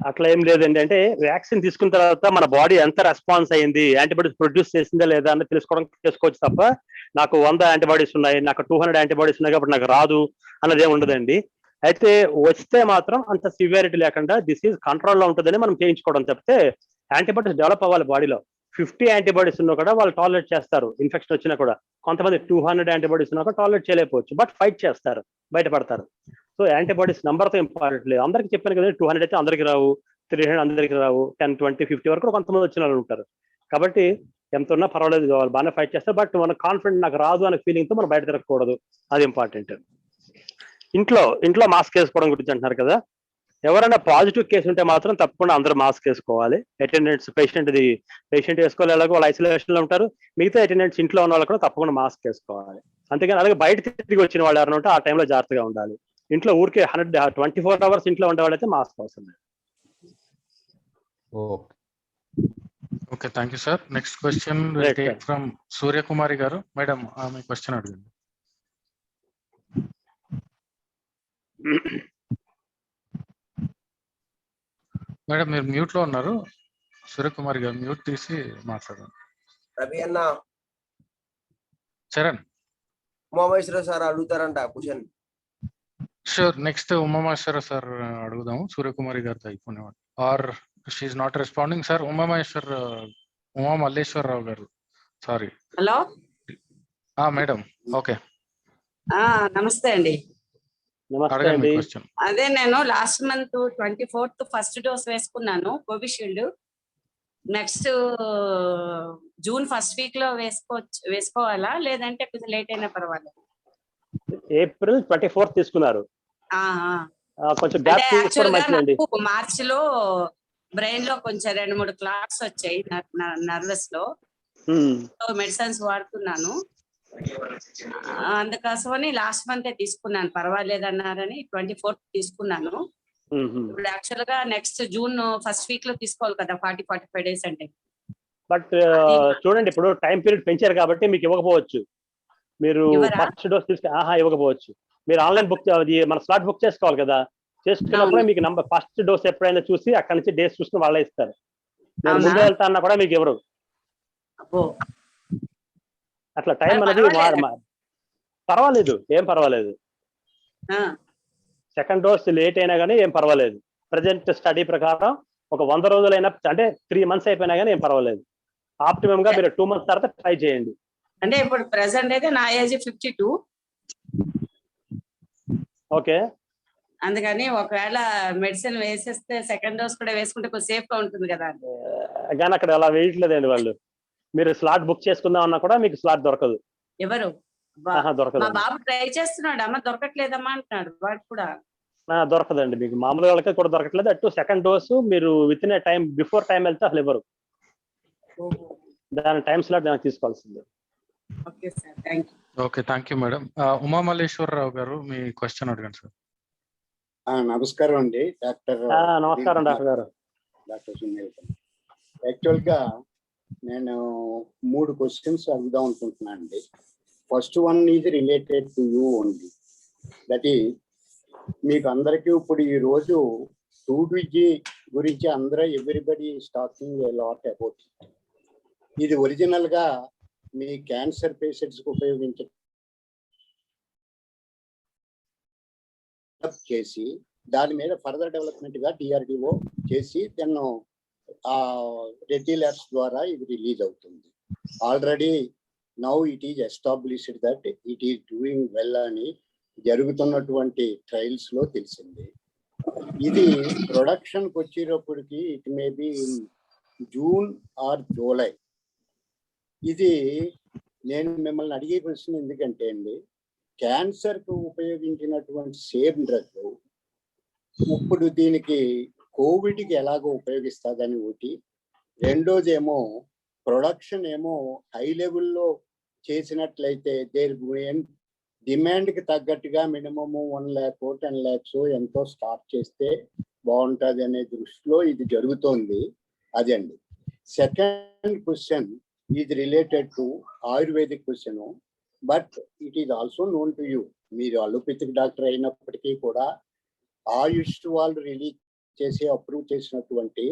అట్లా ఏం లేదండి. అంటే వ్యాక్సిన్ తీసుకున్న తర్వాత మన బాడీ ఎంత రెస్పాన్స్ అయింది, యాంటీబాడీస్ ప్రొడ్యూస్ చేసిందా లేదా అని చేసుకోవచ్చు తప్ప నాకు 100 యాంటీబాడీస్ ఉన్నాయి, నాకు 200 యాంటీబాడీస్ ఉన్నాయి కాబట్టి నాకు రాదు అన్నది ఏమి ఉండదండి. అయితే వస్తే మాత్రం అంత సివియారిటీ లేకుండా డిసీజ్ కంట్రోల్లో ఉంటుందని మనం చేయించుకోవడం తప్పితే యాంటీబాడీస్ డెవలప్ అవ్వాలి బాడీలో. 50 యాంటీబాడీస్ ఉన్నా కూడా వాళ్ళు టాలరేట్ చేస్తారు ఇన్ఫెక్షన్ వచ్చినా కూడా. కొంతమంది 200 యాంటీబాడీస్ ఉన్నా కూడా టాలరేట్ చేయలేకపోవచ్చు, బట్ ఫైట్ చేస్తారు, బయటపడతారు. సో యాంటీబాడీస్ నంబర్తో ఇంపార్టెంట్ లేదు. అందరికి చెప్పాను కదా, 200 అయితే అందరికి రావు, 300 అందరికి రావు, 10, 20, 50 వరకు కొంతమంది వచ్చిన వాళ్ళు ఉంటారు. కాబట్టి ఎంత ఉన్నా పర్వాలేదు, వాళ్ళు బాగానే ఫైట్ చేస్తారు. బట్ మన కాన్ఫిడెంట్ నాకు రాదు అనే ఫీలింగ్తో మనం బయట తిరగకూడదు, అది ఇంపార్టెంట్. ఇంట్లో మాస్క్ వేసుకోవడం గురించి అంటున్నారు కదా, ఎవరైనా పాజిటివ్ కేసు ఉంటే మాత్రం తప్పకుండా అందరూ మాస్క్ వేసుకోవాలి. అటెండెంట్స్ పేషెంట్ వేసుకోవాలి, ఎలాగో వాళ్ళు ఐసోలేషన్ లో ఉంటారు. మిగతా అటెండెంట్స్ ఇంట్లో ఉన్న వాళ్ళు కూడా తప్పకుండా మాస్క్ వేసుకోవాలి. అంతేగాని అలాగే బయట తిరిగి వచ్చిన వాళ్ళు ఎవరైనా ఉంటే ఆ టైంలో జాగ్రత్తగా ఉండాలి. ఇంట్లో ఊరికే 24 hours ఇంట్లో ఉండే వాళ్ళైతే మాస్క్ అవసరం లేదు. Okay, thank you sir. Next question will take from Suryakumari garu. Madam, మీ క్వశ్చన్ అడగండి. మేడం, మీరు మ్యూట్ లో ఉన్నారు. సూర్యకుమారి గారు మ్యూట్ తీసి మాట్లాడండి. రవి అన్న, చరణ్, ఉమామహేశ్వర సార్ అడుగుతారంట question. Sure, next Umamaheswara sir అడుగుదాము. సూర్యకుమారి గారితో అయిపోయినవాడు are she not responding. Sir Uma Malleswararao garu, sorry. Hello madam, okay. నమస్తే అండి. అడగండి క్వశ్చన్. అదే నేను last month 24th first dose వేసుకున్నాను Covishield. Next June first week లో వేసుకోవాలా లేదంటే కొంచెం లేట్ అయినా పర్వాలేదు? April 24th తీసుకున్నారు. కొంచెం గ్యాప్ తీసుకోవడం మంచిదండి. మార్చ్ లో బ్రెయిన్ లో కొంచెం 2-3 క్లాట్స్ వచ్చాయి నర్వస్ లో, మెడిసిన్స్ వాడుతున్నాను. అందుకోసమని లాస్ట్ మంత్ తీసుకున్నాను, పర్వాలేదు అన్నారని 24th తీసుకున్నాను. ఇప్పుడు యాక్చువల్ గా నెక్స్ట్ జూన్ ఫస్ట్ వీక్ లో తీసుకోవాలి కదా, 40-45 days అంటే. బట్ చూడండి, ఇప్పుడు టైం పీరియడ్ పెంచారు కాబట్టి మీకు ఇవ్వకపోవచ్చు. మీరు ఫస్ట్ డోస్ ఇవ్వకపోవచ్చు. మీరు ఆన్లైన్ బుక్, మన స్లాట్ బుక్ చేసుకోవాలి కదా, చేసుకున్నప్పుడే మీకు నంబర్ ఫస్ట్ డోస్ ఎప్పుడైనా చూసి అక్కడ నుంచి డేస్ చూసుకుని వాళ్ళే ఇస్తారు. నేను ముందు వెళ్తా అన్నా కూడా మీకు ఎవరు అట్లా టైం అనేది పర్వాలేదు, ఏం పర్వాలేదు. సెకండ్ డోస్ లేట్ అయినా కానీ ఏం పర్వాలేదు. ప్రజెంట్ స్టడీ ప్రకారం ఒక 100 రోజులైనా, అంటే 3 months అయిపోయినా కానీ ఏం పర్వాలేదు. ఆప్టిమమ్ గా మీరు 2 months తర్వాత ట్రై చేయండి. అంటే ఇప్పుడు ప్రెసెంట్ అయితే నా ఏజ్ 52. ఓకే, అందుకని ఒకవేళ మెడిసిన్ వేసేస్తే సెకండ్ డోస్ కూడా వేసుకుంటే కొంచెం సేఫ్ గా ఉంటుంది కదా. కానీ అక్కడ అలా వేయట్లేదండి వాళ్ళు. మీరు స్లాట్ బుక్ చేసుకుందాం అన్నా కూడా మీకు స్లాట్ దొరకదు. ఎవరు? దొరకదు. మా బాబు ట్రై చేస్తున్నాడు, అమ్మ దొరకట్లేదమ్మా అంటున్నాడు. వాడు కూడా దొరకదండి మీకు, మామూలు వాళ్ళకి కూడా దొరకట్లేదు. అటు సెకండ్ డోస్ మీరు with in time before time వెళ్తే అసలు ఎవరు దాని టైం స్లాట్ దానికి తీసుకోవాల్సిందే. Okay, thank you madam. Uma Malleswararao గారు, మీ క్వశ్చన్ అడగండి సార్. నమస్కారం అండి డాక్టర్. నమస్కారం డాక్టర్ గారు. డాక్టర్ సునీల్. యాక్చువల్ గా నేను 3 questions అడుగుదాం అనుకుంటున్నాను అండి. First one is related to you only. That is, మీకు అందరికీ ఇప్పుడు ఈ రోజు 2G గురించి అందరూ everybody talking a lot about. ఇది ఒరిజినల్ గా మీ క్యాన్సర్ పేషెంట్స్ కు ఉపయోగించే చేసి దాని మీద ఫర్దర్ డెవలప్మెంట్ గా DRDO చేసి దెన్ రెడ్డి ల్యాబ్స్ ద్వారా ఇది రిలీజ్ అవుతుంది. Already now it is established that it is doing well అని జరుగుతున్నటువంటి ట్రయల్స్ లో తెలిసింది. ఇది ప్రొడక్షన్కి వచ్చేటప్పటికి it may be June or July. ఇది నేను మిమ్మల్ని అడిగే ప్రశ్న ఎందుకంటే అండి, క్యాన్సర్కు ఉపయోగించినటువంటి సేమ్ డ్రగ్ ఇప్పుడు దీనికి కోవిడ్కి ఎలాగో ఉపయోగిస్తుందని ఒకటి, రెండోది ఏమో ప్రొడక్షన్ ఏమో హై లెవెల్లో చేసినట్లయితే దేర్ డిమాండ్కి తగ్గట్టుగా మినిమము 1 lakh 10 lakhs ఎంతో స్టార్ట్ చేస్తే బాగుంటుంది అనే దృష్టిలో ఇది జరుగుతోంది. అదండి. Second question is related to ayurvedic question, but it is also known to you. మీరు అలోపతిక్ డాక్టర్ అయినప్పటికీ కూడా ఆయుష్ వాళ్ళు రిలీజ్ చేసి అప్రూవ్ చేసినటువంటి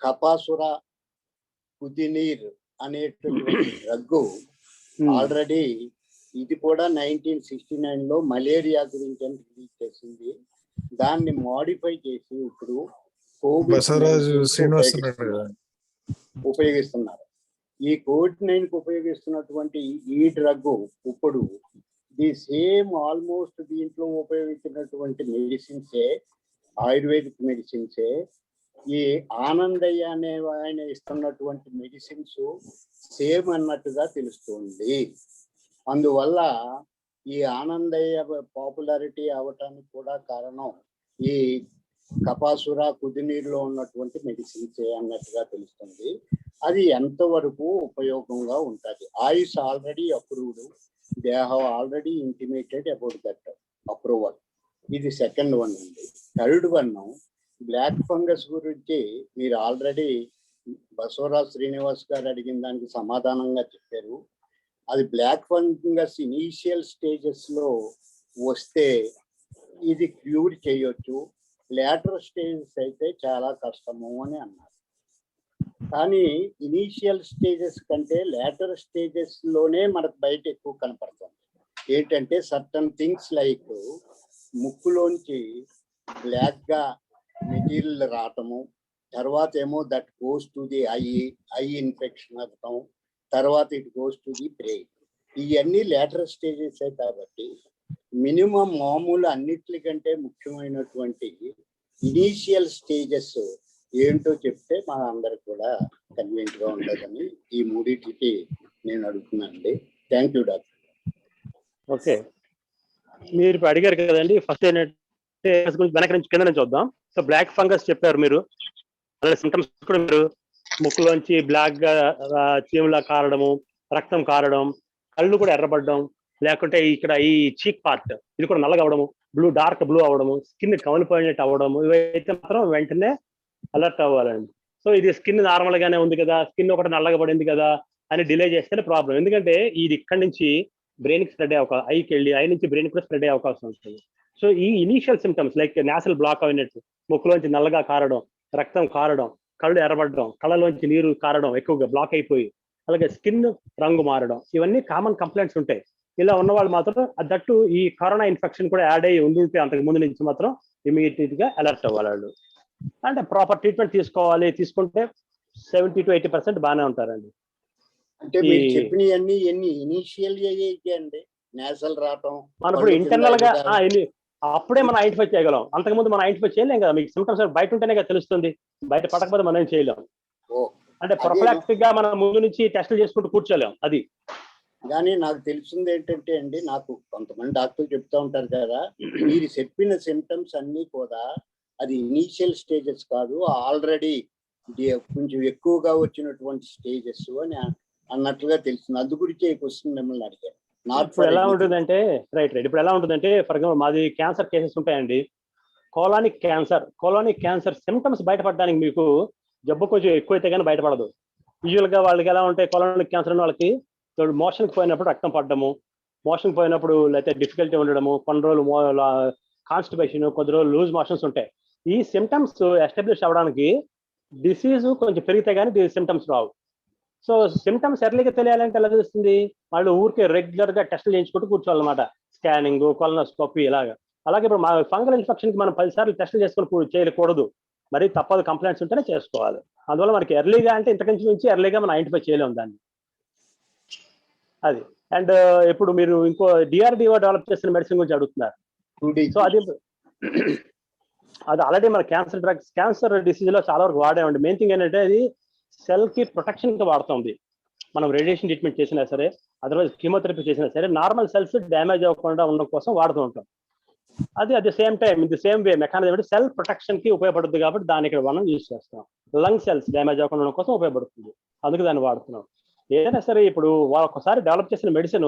కపాసుర కుదినీర్ అనేటటువంటి డ్రగ్ ఆల్రెడీ ఇది కూడా 1969లో మలేరియా గురించి రిలీజ్ చేసింది. దాన్ని మాడిఫై చేసి ఇప్పుడు ఉపయోగిస్తున్నారు. ఈ కోవిడ్-19 ఉపయోగిస్తున్నటువంటి ఈ డ్రగ్ ఇప్పుడు ది సేమ్ ఆల్మోస్ట్ దీంట్లో ఉపయోగించినటువంటి మెడిసిన్సే, ఆయుర్వేదిక్ మెడిసిన్సే, ఈ ఆనందయ్య అనే ఆయన ఇస్తున్నటువంటి మెడిసిన్స్ సేమ్ అన్నట్టుగా తెలుస్తుంది. అందువల్ల ఈ ఆనందయ్య పాపులారిటీ అవటానికి కూడా కారణం ఈ కపాసుర కుదినీరులో ఉన్నటువంటి మెడిసిన్స్ అన్నట్టుగా తెలుస్తుంది. అది ఎంతవరకు ఉపయోగంగా ఉంటుంది? Ayush already approved, they have already intimated about that approval. ఇది సెకండ్ వన్ అండి. థర్డ్ వన్, బ్లాక్ ఫంగస్ గురించి మీరు ఆల్రెడీ బసవరాజ్ శ్రీనివాస్ గారు అడిగిన దానికి సమాధానంగా చెప్పారు. అది బ్లాక్ ఫంగస్ ఇనీషియల్ స్టేజెస్ లో వస్తే ఇది క్యూర్ చేయొచ్చు, లేటర్ స్టేజెస్ అయితే చాలా కష్టము అని అన్నారు. కానీ ఇనీషియల్ స్టేజెస్ కంటే లేటర్ స్టేజెస్ లోనే మనకు బయట ఎక్కువ కనపడుతుంది. ఏంటంటే సర్టన్ థింగ్స్ లైక్ ముక్కులోంచి బ్లాక్ గా మెటీరియల్ రావటము, తర్వాత ఏమో that goes to the eye infection అవ్వటం, తర్వాత it goes to the brain. ఇవన్నీ లేటర్ స్టేజెస్ కాబట్టి మినిమం మామూలు అన్నిటికంటే ముఖ్యమైనటువంటి ఇనీషియల్ స్టేజెస్ ఏంటో చెప్తే మా అందరికి కూడా కన్వీనియంట్ గా ఉంటుందని ఈ మూడింటికి నేను అడుగుతున్నానండి. Thank you doctor. ఓకే, మీరు ఇప్పుడు అడిగారు కదండి. ఫస్ట్ ఏంటంటే వెనక నుంచి కింద నుంచి చూద్దాం. సో బ్లాక్ ఫంగస్ చెప్పారు మీరు, అలాగే సింటమ్స్ కూడా మీరు ముక్కులోంచి బ్లాక్ గా చీమలా కారడము, రక్తం కారడం, కళ్ళు కూడా ఎర్రబడడం, లేకుంటే ఇక్కడ ఈ చీక్ పార్ట్ ఇది కూడా నల్లగా అవడము, డార్క్ బ్లూ అవడము, స్కిన్ కమిలిపోయినట్టు అవ్వడము, ఇవైతే మాత్రం వెంటనే అలర్ట్ అవ్వాలండి. సో ఇది స్కిన్ నార్మల్ గానే ఉంది కదా, స్కిన్ ఒకటి నల్లగా పడింది కదా అని డిలే చేస్తేనే ప్రాబ్లం. ఎందుకంటే ఇది ఇక్కడి నుంచి బ్రెయిన్ కి స్ప్రెడ్ అయ్యే అవకాశం, ఐకి వెళ్ళి ఐ నుంచి బ్రెయిన్ కూడా స్ప్రెడ్ అయ్యే అవకాశం ఉంటుంది. సో ఈ initial symptoms like nasal block అయినట్టు, ముక్కులోంచి నల్లగా కారడం, రక్తం కారడం, కళ్ళు ఎర్రబడడం, కళ్ళలోంచి నీరు కారడం ఎక్కువగా బ్లాక్ అయిపోయి, అలాగే స్కిన్ రంగు మారడం, ఇవన్నీ కామన్ కంప్లైంట్స్ ఉంటాయి. ఇలా ఉన్న వాళ్ళు మాత్రం దట్టు ఈ కరోనా ఇన్ఫెక్షన్ కూడా యాడ్ అయ్యి ఉండుంటే అంతకు ముందు నుంచి మాత్రం ఇమీడియట్ గా అలర్ట్ అవ్వాలి వాళ్ళు. అంటే ప్రాపర్ ట్రీట్మెంట్ తీసుకోవాలి. తీసుకుంటే 70 to 80% బాగానే ఉంటారండి. అంటే మీరు చెప్పినవన్నీ ఎన్ని ఇనిషియల్ అండి? నేసల్ రావటం, మనం ఇప్పుడు ఇంటర్నల్ గా అప్పుడే మనం ఐడెంటిఫై చేయగలం. అంతకుముందు మనం ఐడెంటిఫై చేయలేం కదా. మీకు సిమ్టమ్స్ బయట ఉంటేనే కదా తెలుస్తుంది, బయట పడకపోతే మనం ఏం చేయలేం. అంటే ప్రొఫిలాక్టిక్ గా మనం ముందు నుంచి టెస్టులు చేసుకుంటూ కూర్చోలేం. అది కానీ నాకు తెలిసింది ఏంటంటే అండి, నాకు కొంతమంది డాక్టర్లు చెప్తా ఉంటారు కదా, మీరు చెప్పిన సిమ్టమ్స్ అన్ని కూడా అది ఇనీషియల్ స్టేజెస్ కాదు, ఆల్రెడీ కొంచెం ఎక్కువగా వచ్చినటువంటి స్టేజెస్ అని అన్నట్లుగా తెలిసింది. అందు గురించి ఈ క్వశ్చన్ మిమ్మల్ని అడిగాను. ఇప్పుడు ఎలా ఉంటుందంటే ఇప్పుడు ఎలా ఉంటుందంటే, ఫర్ ఎగ్జాంపుల్ మాది క్యాన్సర్ కేసెస్ ఉంటాయండి. కోలానిక్ క్యాన్సర్ సిమ్టమ్స్ బయటపడడానికి మీకు జబ్బు కొంచెం ఎక్కువైతే కానీ బయటపడదు. యూజువల్ గా వాళ్ళకి ఎలా ఉంటాయి, కోలానిక్ క్యాన్సర్ ఉన్న వాళ్ళకి మోషన్కి పోయినప్పుడు రక్తం పడడము, మోషన్ పోయినప్పుడు లేకపోతే డిఫికల్టీ ఉండడము, కొన్ని రోజులు కాన్స్టిపేషన్, కొద్ది రోజులు లూజ్ మోషన్స్ ఉంటాయి. ఈ సిమ్టమ్స్ ఎస్టాబ్లిష్ అవ్వడానికి డిసీజ్ కొంచెం పెరిగితే కానీ సిమ్టమ్స్ రావు. సో సిమ్టమ్స్ ఎర్లీగా తెలియాలంటే ఎలా తెలుస్తుంది? వాళ్ళు ఊరికే రెగ్యులర్ గా టెస్టులు చేయించుకుంటూ కూర్చోవాలన్నమాట. స్కానింగ్, కొలనోస్కోపీ ఇలాగా. అలాగే ఇప్పుడు మా ఫంగల్ ఇన్ఫెక్షన్ కి మనం 10 సార్లు టెస్టులు చేసుకుని చేయకూడదు, మరి తప్పదు, కంప్లైంట్స్ ఉంటేనే చేసుకోవాలి. అందువల్ల మనకి ఎర్లీగా అంటే ఇంతకంచి నుంచి ఎర్లీగా మనం ఐడెంటిఫై చేయలేము దాన్ని. అది. అండ్ ఇప్పుడు మీరు ఇంకో DRDO డెవలప్ చేసిన మెడిసిన్ గురించి అడుగుతున్నారు. సో అది అది ఆల్రెడీ మన క్యాన్సర్ డ్రగ్స్, క్యాన్సర్ డిసీజ్ లో చాలా వరకు వాడామండి. మెయిన్ థింగ్ ఏంటంటే అది సెల్ కి ప్రొటెక్షన్ కి వాడుతుంది. మనం రేడియేషన్ ట్రీట్మెంట్ చేసినా సరే, అదర్వైజ్ కీమోథెరపీ చేసినా సరే, నార్మల్ సెల్స్ డ్యామేజ్ అవ్వకుండా ఉండడం కోసం వాడుతూ ఉంటాం. అది at the same time in the same way mechanism అంటే సెల్ ప్రొటెక్షన్ కి ఉపయోగపడుతుంది కాబట్టి దాన్ని ఇక్కడ మనం యూజ్ చేస్తాం. లంగ్ సెల్స్ డ్యామేజ్ అవ్వకుండా ఉండడం కోసం ఉపయోగపడుతుంది, అందుకే దాన్ని వాడుతున్నాం. ఏదైనా సరే ఇప్పుడు ఒకసారి డెవలప్ చేసిన మెడిసిన్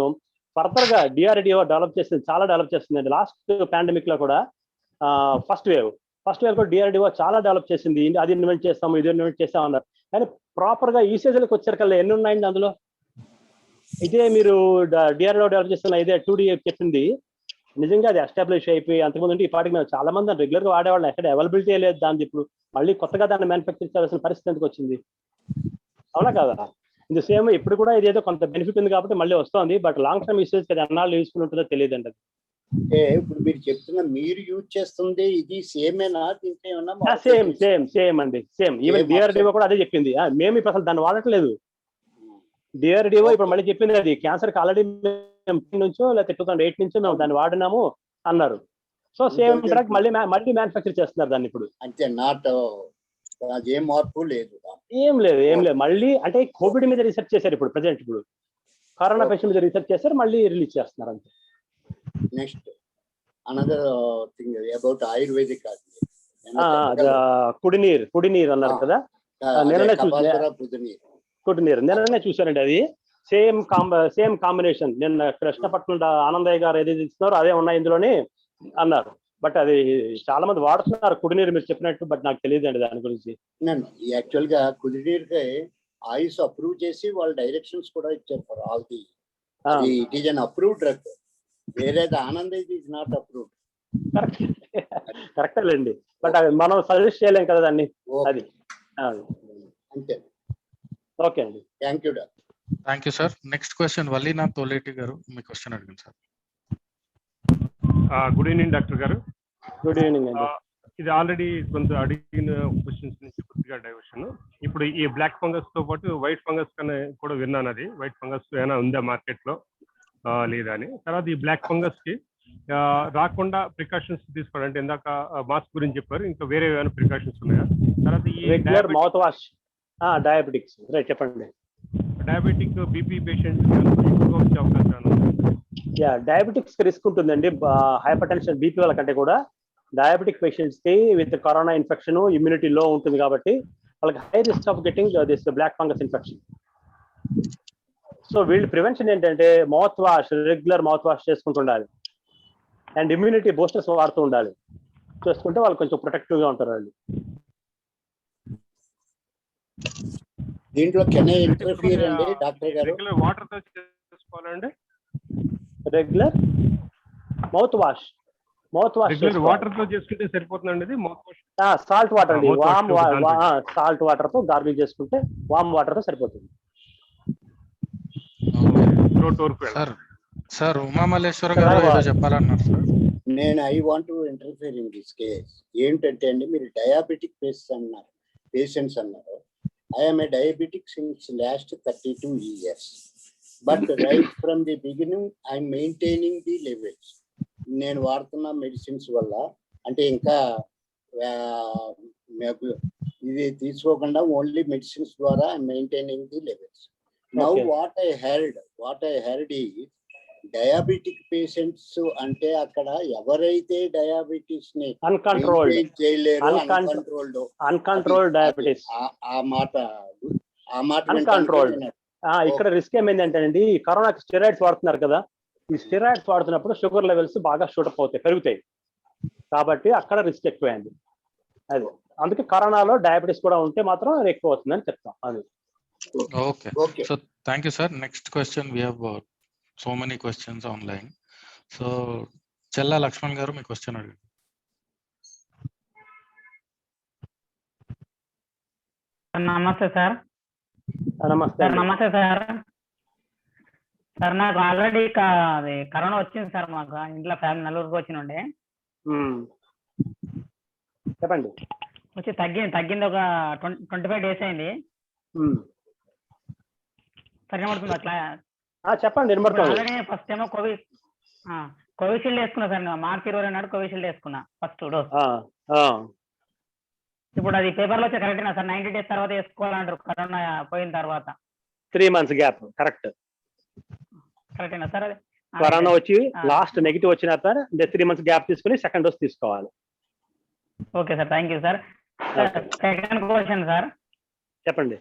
ఫర్దర్ గా DRDO డెవలప్ చేసింది, చాలా డెవలప్ చేసిందండి. లాస్ట్ పాండమిక్ లో కూడా ఫస్ట్ వేవ్ కూడా DRDO చాలా డెవలప్ చేసింది. అది ఇన్వెంట్ చేస్తాము, ఇది ఇన్వెంట్ చేస్తాం అన్నారు. కానీ ప్రాపర్ గా యూసేజ్లకు వచ్చారు ఎన్ని ఉన్నాయండి అందులో? ఇదే మీరు DRDO డెవలప్ చేస్తున్న ఇదే 2D చెప్పింది నిజంగా అది ఎస్టాబ్లిష్ అయిపోయి అంతకుముందు ఈ పాటికి మేము చాలా మంది రెగ్యులర్ గా వాడేవాళ్ళం. ఎక్కడ అవైలబిలిటీ లేదు దాన్ని. ఇప్పుడు మళ్ళీ కొత్తగా దాన్ని మ్యానుఫ్యాక్చర్ చేయాల్సిన పరిస్థితి ఎందుకు వచ్చింది? అవునా కదా? ఇది సేమ్ ఇప్పుడు కూడా ఇదేదో కొంత బెనిఫిట్ ఉంది కాబట్టి మళ్ళీ వస్తుంది. బట్ లాంగ్ టర్మ్ యూసేజ్ కదా అన్నాళ్ళు యూస్ఫుల్ ఉంటుందో తెలియదు అండి. అంటే ఇప్పుడు మీరు చెప్తున్న మీరు యూజ్ చేస్తుంది ఇది సేమేనా? దీంట్లో ఏమన్నా సేమ్ అండి, సేమ్. ఈవెన్ DRDO కూడా అదే చెప్పింది. మేము ఇప్పుడు అసలు దాన్ని వాడట్లేదు. DRDO ఇప్పుడు మళ్ళీ చెప్పింది అది క్యాన్సర్ కి ఆల్రెడీ నుంచో లేకపోతే 2008 నుంచో మేము దాన్ని వాడినాము అన్నారు. సో సేమ్ డ్రగ్ మళ్ళీ మ్యానుఫ్యాక్చర్ చేస్తున్నారు దాన్ని ఇప్పుడు. అంతే, నాట్ ఏం మార్పు లేదు, ఏం లేదు. మళ్ళీ అంటే కోవిడ్ మీద రీసెర్చ్ చేశారు ఇప్పుడు ప్రెసెంట్. ఇప్పుడు కరోనా పేషెంట్ మీద రీసెర్చ్ చేశారు, మళ్ళీ రిలీజ్ చేస్తున్నారు అంతే. Next another thing about ayurvedic kudineer అన్నారు కదా, నిన్ననే చూశానండి. అది సేమ్ కాంబినేషన్. నిన్న కృష్ణపట్నం ఆనందయ్య గారు ఏదైతే ఇస్తున్నారో అదే ఉన్నాయి ఇందులోనే అన్నారు. బట్ అది చాలా మంది వాడుతున్నారు కుడినీరు మీరు చెప్పినట్టు. బట్ నాకు తెలియదు అండి దాని గురించి. యాక్చువల్ గా కుడినీరుకి ఆయుష్ అప్రూవ్ చేసి వాళ్ళు డైరెక్షన్స్ కూడా ఇచ్చారు for all the. It is an approved drug, వేరే Anand is not approved. Correct అండి, బట్ అది మనం సజెస్ట్ చేయలేం కదా దాన్ని. అది అంతే. ఓకే అండి, thank you. Thank you sir. Next question Vallinath Toleti garu, మీ క్వశ్చన్ అడగండి sir. Good evening doctor garu. Good evening అండి. ఇది ఆల్రెడీ కొంత అడిగిన క్వశ్చన్స్ నుంచి కొద్దిగా డైవర్షన్. ఇప్పుడు ఈ బ్లాక్ ఫంగస్ తో పాటు వైట్ ఫంగస్ కన్నా కూడా విన్నాను. అది వైట్ ఫంగస్ ఏమైనా ఉందా మార్కెట్ లో లేదా అని. తర్వాత ఈ బ్లాక్ ఫంగస్ కి రాకుండా ప్రికాషన్స్ తీసుకోవాలి అంటే ఇందాక మాస్క్ గురించి చెప్పారు, ఇంకా వేరే ఏమైనా ప్రికాషన్స్ ఉన్నాయా? తర్వాత ఈ రెగ్యులర్ మౌత్ వాష్, డయాబెటిక్స్ చెప్పండి. డయాబెటిక్ బీపీ పేషెంట్స్ ఎక్కువగా వచ్చే అవకాశం ఉంది. డయాబెటిక్స్ కి రిస్క్ ఉంటుందండి. హైపర్ టెన్షన్ బీపీ వాళ్ళ కంటే కూడా డయాబెటిక్ పేషెంట్స్ కి విత్ కరోనా ఇన్ఫెక్షన్ ఇమ్యూనిటీ లో ఉంటుంది కాబట్టి వాళ్ళకి high risk of getting this black fungus infection. So వీళ్ళు ప్రివెన్షన్ ఏంటంటే mouth wash, regular mouth wash చేసుకుంటుండాలి అండ్ ఇమ్యూనిటీ బూస్టర్స్ వాడుతూ ఉండాలి. చేసుకుంటే వాళ్ళు కొంచెం ప్రొటెక్టివ్ గా ఉంటారు వాళ్ళు. దీంట్లో కెన్ ఐ ఇంటర్ఫియర్ అండి డాక్టర్ గారు? వాటర్ తో చేసుకోవాలండి. రెగ్యులర్ మౌత్ వాష్ వాటర్ తో చేసుకుంటే సరిపోతుందండి. ఇది మౌత్ వాష్ సాల్ట్ వాటర్ అండి, సాల్ట్ వాటర్ తో గార్గిల్ చేసుకుంటే వామ్ వాటర్ తో సరిపోతుంది. సార్ ఉమామల్లేశ్వర గారు ఏదో చెప్పాలన్నారు సార్. నేను I want to interfere in this case. ఏంటంటే అండి మీరు డయాబెటిక్ పేషెంట్స్ అన్నారు. I am a diabetic since last 32 years. But right from the beginning, I'm maintaining the levels. నేను వాడుతున్న మెడిసిన్స్ వల్ల అంటే ఇంకా ఇది తీసుకోకుండా ఓన్లీ మెడిసిన్స్ ద్వారా I'm maintaining the levels. Now what I heard ఈ డయాబెటిక్ పేషెంట్స్ అంటే అక్కడ ఎవరైతే డయాబెటీస్ ని చేయలేరు, అన్కంట్రోల్డ్ డయాబెటీస్, ఆ మాట ఇక్కడ రిస్క్ ఏమైందంటే అండి కరోనా స్టెరాయిడ్స్ వాడుతున్నారు కదా, ఈ స్టెరాయిడ్స్ వాడుతున్నప్పుడు షుగర్ లెవెల్స్ బాగా షూటప్ అవుతాయి, పెరుగుతాయి. కాబట్టి అక్కడ రిస్క్ ఎక్కువైంది. అది అందుకే కరోనాలో డయాబెటీస్ కూడా ఉంటే మాత్రం ఎక్కువ అవుతుందని చెప్తాం. అది okay. So thank you sir. Next question we have so many questions online. So Chella Lakshman garu మీ క్వశ్చన్ అడగండి. నమస్తే సార్. నమస్తే సార్. సార్ నాకు ఆల్రెడీ అది కరోనా వచ్చింది సార్. మాకు ఇంట్లో ఫ్యామిలీ నలుగురికి వచ్చినుండే. చెప్పండి. వచ్చి తగ్గింది ఒక 25 days అయింది. సరిపడుతుంది అట్లా? చెప్పండి. ఫస్ట్ ఏమో కోవిషీల్డ్ వేసుకున్నా సార్. మార్చి 20 నాడు కోవిషీల్డ్ వేసుకున్నా ఫస్ట్ డోస్. ఇప్పుడు అది పేపర్ లో వచ్చి కరెక్టేనా సార్? 90 days తర్వాత వేసుకోవాలంటారు కరోనా పోయిన తర్వాత. 3 months గ్యాప్ కరెక్ట్. కరెక్టేనా సార్ అది? కరోనా వచ్చి లాస్ట్ నెగిటివ్ వచ్చిన తర్వాత 3 months గ్యాప్ తీసుకుని సెకండ్ డోస్ తీసుకోవాలి. Okay sir, thank you sir. Second question sir, చెప్పండి.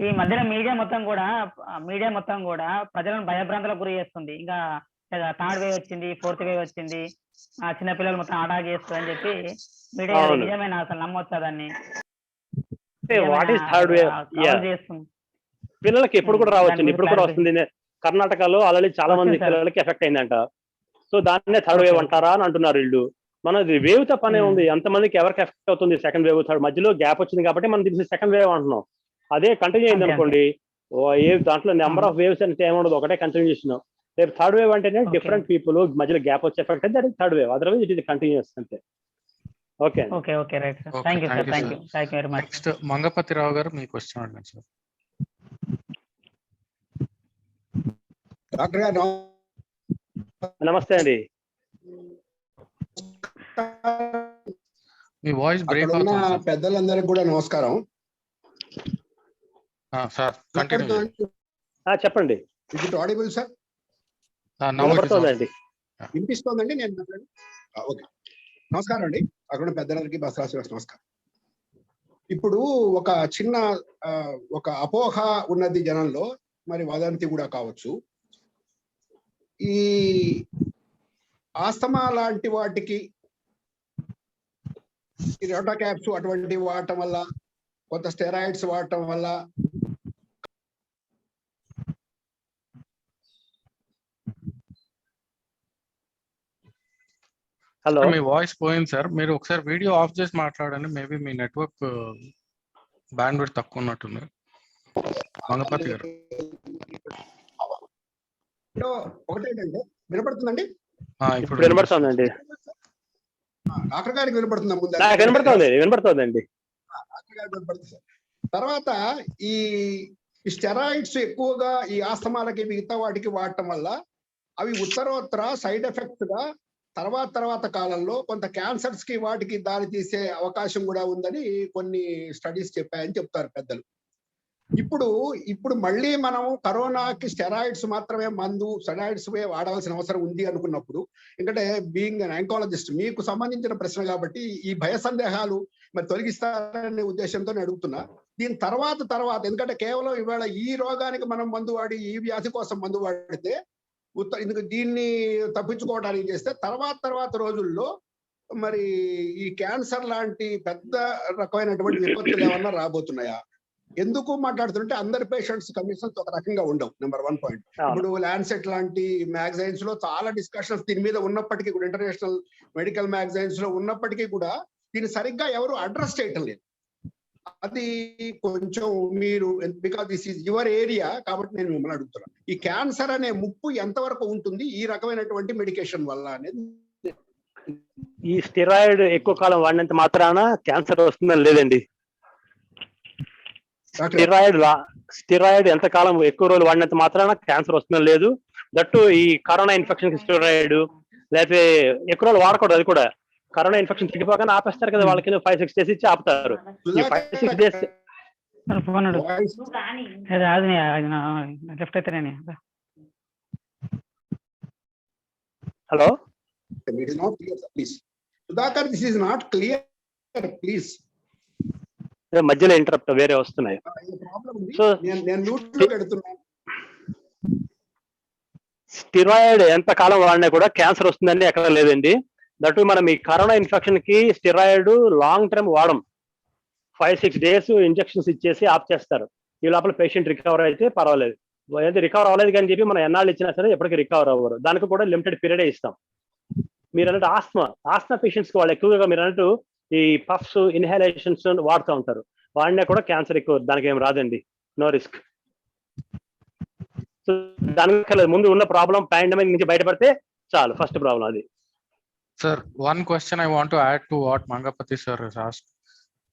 ఈ మధ్యన మీడియా మొత్తం కూడా ప్రజలను భయభ్రాంతులకు గురి చేస్తుంది. ఇంకా థర్డ్ వేవ్ వచ్చింది, ఫోర్త్ వేవ్ వచ్చింది, చిన్నపిల్లలు మొత్తం అటాక్ చేస్తుంది అని చెప్పి మీడియా నిజమైన అసలు నమ్మొచ్చా దాన్ని? What is third wave? పిల్లలకి ఎప్పుడు కూడా రావచ్చు, ఇప్పుడు కూడా వస్తుంది. కర్ణాటకలో ఆల్రెడీ చాలా మంది పిల్లలకి ఎఫెక్ట్ అయిందంట. సో దాన్నే థర్డ్ వేవ్ అంటారా అని అంటున్నారు వీళ్ళు. మనది వేవ్ తో పనే ఉంది, ఎంతమందికి ఎవరికి ఎఫెక్ట్ అవుతుంది సెకండ్ వేవ్ థర్డ్ మధ్యలో గ్యాప్ వచ్చింది కాబట్టి మనం దీన్ని సెకండ్ వేవ్ అంటున్నాం. అదే కంటిన్యూ అయింది అనుకోండి, దాంట్లో నెంబర్ ఆఫ్ వేవ్స్ అంటే ఏముండదు, ఒకటే కంటిన్యూషన్. రేపు థర్డ్ వేవ్ అంటేనే డిఫరెంట్ పీపుల్ మధ్యలో గ్యాప్ వచ్చే ఎఫెక్ట్ అంటే అది third wave, otherwise it is continues అంతే. Okay okay right sir, thank you sir, thank you very much. Next Mangapathirao garu మీ క్వశ్చన్ అడగండి సార్. డాక్టర్ గారు నమస్తే అండి. మీ వాయిస్ బ్రేక్ అవుతుంది. పెద్దలందరికీ కూడా నమస్కారం సార్. కంటిన్యూ చెప్పండి. ఇది ఆడిబుల్ సార్? వినిపిస్తోందండి నేను మాట్లాడి? ఓకే, నమస్కారం అండి. అక్కడ పెద్దలందరికీ బసరాశి నమస్కారం. ఇప్పుడు ఒక చిన్న ఒక అపోహ ఉన్నది జనంలో, మరి వదంతి కూడా కావచ్చు. ఈ ఆస్తమా లాంటి వాటికి ఈ రోటా క్యాప్స్ అటువంటి వాడటం వల్ల, కొంత స్టెరాయిడ్స్ వాడటం వల్ల హలో, మీ వాయిస్ పోయింది సార్. మీరు ఒకసారి వీడియో ఆఫ్ చేసి మాట్లాడండి. మేబీ మీ నెట్వర్క్ బ్యాండ్ విడ్త్ తక్కువ ఉన్నట్టుంది. మంగపతి గారు ఒకటేంటంటే, వినపడుతుందండి? ఇప్పుడు వినపడుతుందండి. డాక్టర్ గారికి వినపడుతుందా? ముందు వినపడుతుందండి. తర్వాత ఈ స్టెరాయిడ్స్ ఎక్కువగా ఈ ఆస్తమాలకి మిగతా వాటికి వాడటం వల్ల అవి ఉత్తరోత్తర సైడ్ ఎఫెక్ట్ గా తర్వాత కాలంలో కొంత క్యాన్సర్స్ కి వాటికి దారి తీసే అవకాశం కూడా ఉందని కొన్ని స్టడీస్ చెప్పాయని చెప్తారు పెద్దలు. ఇప్పుడు మళ్ళీ మనం కరోనాకి స్టెరాయిడ్స్ మాత్రమే మందు, స్టెరాయిడ్స్ వాడాల్సిన అవసరం ఉంది అనుకున్నప్పుడు, ఎందుకంటే బీయింగ్ అన్ ఆంకాలజిస్ట్ మీకు సంబంధించిన ప్రశ్న కాబట్టి ఈ భయ సందేహాలు మరి తొలగిస్తారనే ఉద్దేశంతో అడుగుతున్నా. దీని తర్వాత ఎందుకంటే కేవలం ఇవాళ ఈ రోగానికి మనం మందు వాడి, ఈ వ్యాధి కోసం మందు వాడితే దీన్ని తప్పించుకోవడానికి చేస్తే తర్వాత రోజుల్లో మరి ఈ క్యాన్సర్ లాంటి పెద్ద రకమైనటువంటి విపత్తులు ఏమన్నా రాబోతున్నాయా? ఎందుకు మాట్లాడుతుంటే అందరి పేషెంట్స్ కండిషన్స్ ఒక రకంగా ఉండవు. Number 1 point. ఇప్పుడు ల్యాన్సెట్ లాంటి మ్యాగజైన్స్ లో చాలా డిస్కషన్స్ దీని మీద ఉన్నప్పటికీ కూడా, ఇంటర్నేషనల్ మెడికల్ మ్యాగజైన్స్ లో ఉన్నప్పటికీ కూడా దీన్ని సరిగ్గా ఎవరు అడ్రస్ చేయటం లేదు. అది కొంచెం మీరు, because this is your area కాబట్టి నేను మిమ్మల్ని అడుగుతున్నాను, ఈ క్యాన్సర్ అనే ముప్పు ఎంతవరకు ఉంటుంది ఈ రకమైనటువంటి మెడికేషన్ వల్ల అనేది. ఈ స్టెరాయిడ్ ఎక్కువ కాలం వాడినంత మాత్రాన క్యాన్సర్ వస్తుందని లేదండి. స్టెరాయిడ్ ఎంత కాలం ఎక్కువ రోజులు వాడినంత మాత్రాన క్యాన్సర్ వస్తుందని లేదు. దట్టు ఈ కరోనా ఇన్ఫెక్షన్ కి స్టెరాయిడ్ లేకపోతే ఎక్కువ రోజులు వాడకూడదు. అది కూడా కరోనా ఇన్ఫెక్షన్ తగ్గిపోగానే ఆపేస్తారు కదా, వాళ్ళకి 5-6 days ఇచ్చి ఆపుతారు. ఈ 5-6 days hello Sudhakar, this is not clear please. మధ్యలో ఇంటరప్ట్ వేరే వస్తున్నాయి. స్టెరాయిడ్ ఎంత కాలం వాడినా కూడా క్యాన్సర్ వస్తుందని ఎక్కడ లేదండి. దట్టు మనం ఈ కరోనా ఇన్ఫెక్షన్ కి స్టెరాయిడ్ లాంగ్ టర్మ్ వాడం. 5-6 days ఇంజెక్షన్స్ ఇచ్చేసి ఆఫ్ చేస్తారు. ఈ లోపల పేషెంట్ రికవర్ అయితే పర్వాలేదు. అయితే రికవర్ అవ్వలేదు కానీ చెప్పి మనం ఎన్నాళ్ళు ఇచ్చినా సరే ఎప్పటికీ రికవర్ అవ్వరు. దానికి కూడా లిమిటెడ్ పీరియడే ఇస్తాం. మీరు అన్నట్టు ఆస్మా పేషెంట్స్ కి వాళ్ళు ఎక్కువగా మీరు అన్నట్టు ఈ పఫ్స్, ఇన్హలేషన్స్ వాడుతూ ఉంటారు. వాడినా కూడా క్యాన్సర్ ఎక్కువ, దానికి ఏం రాదండి, నో రిస్క్. సో దానికి ముందు ఉన్న ప్రాబ్లం పాండమిక్ నుంచి బయటపడితే చాలు, ఫస్ట్ ప్రాబ్లం అది. Sir, one question I want to add to what Mangapati sir has asked.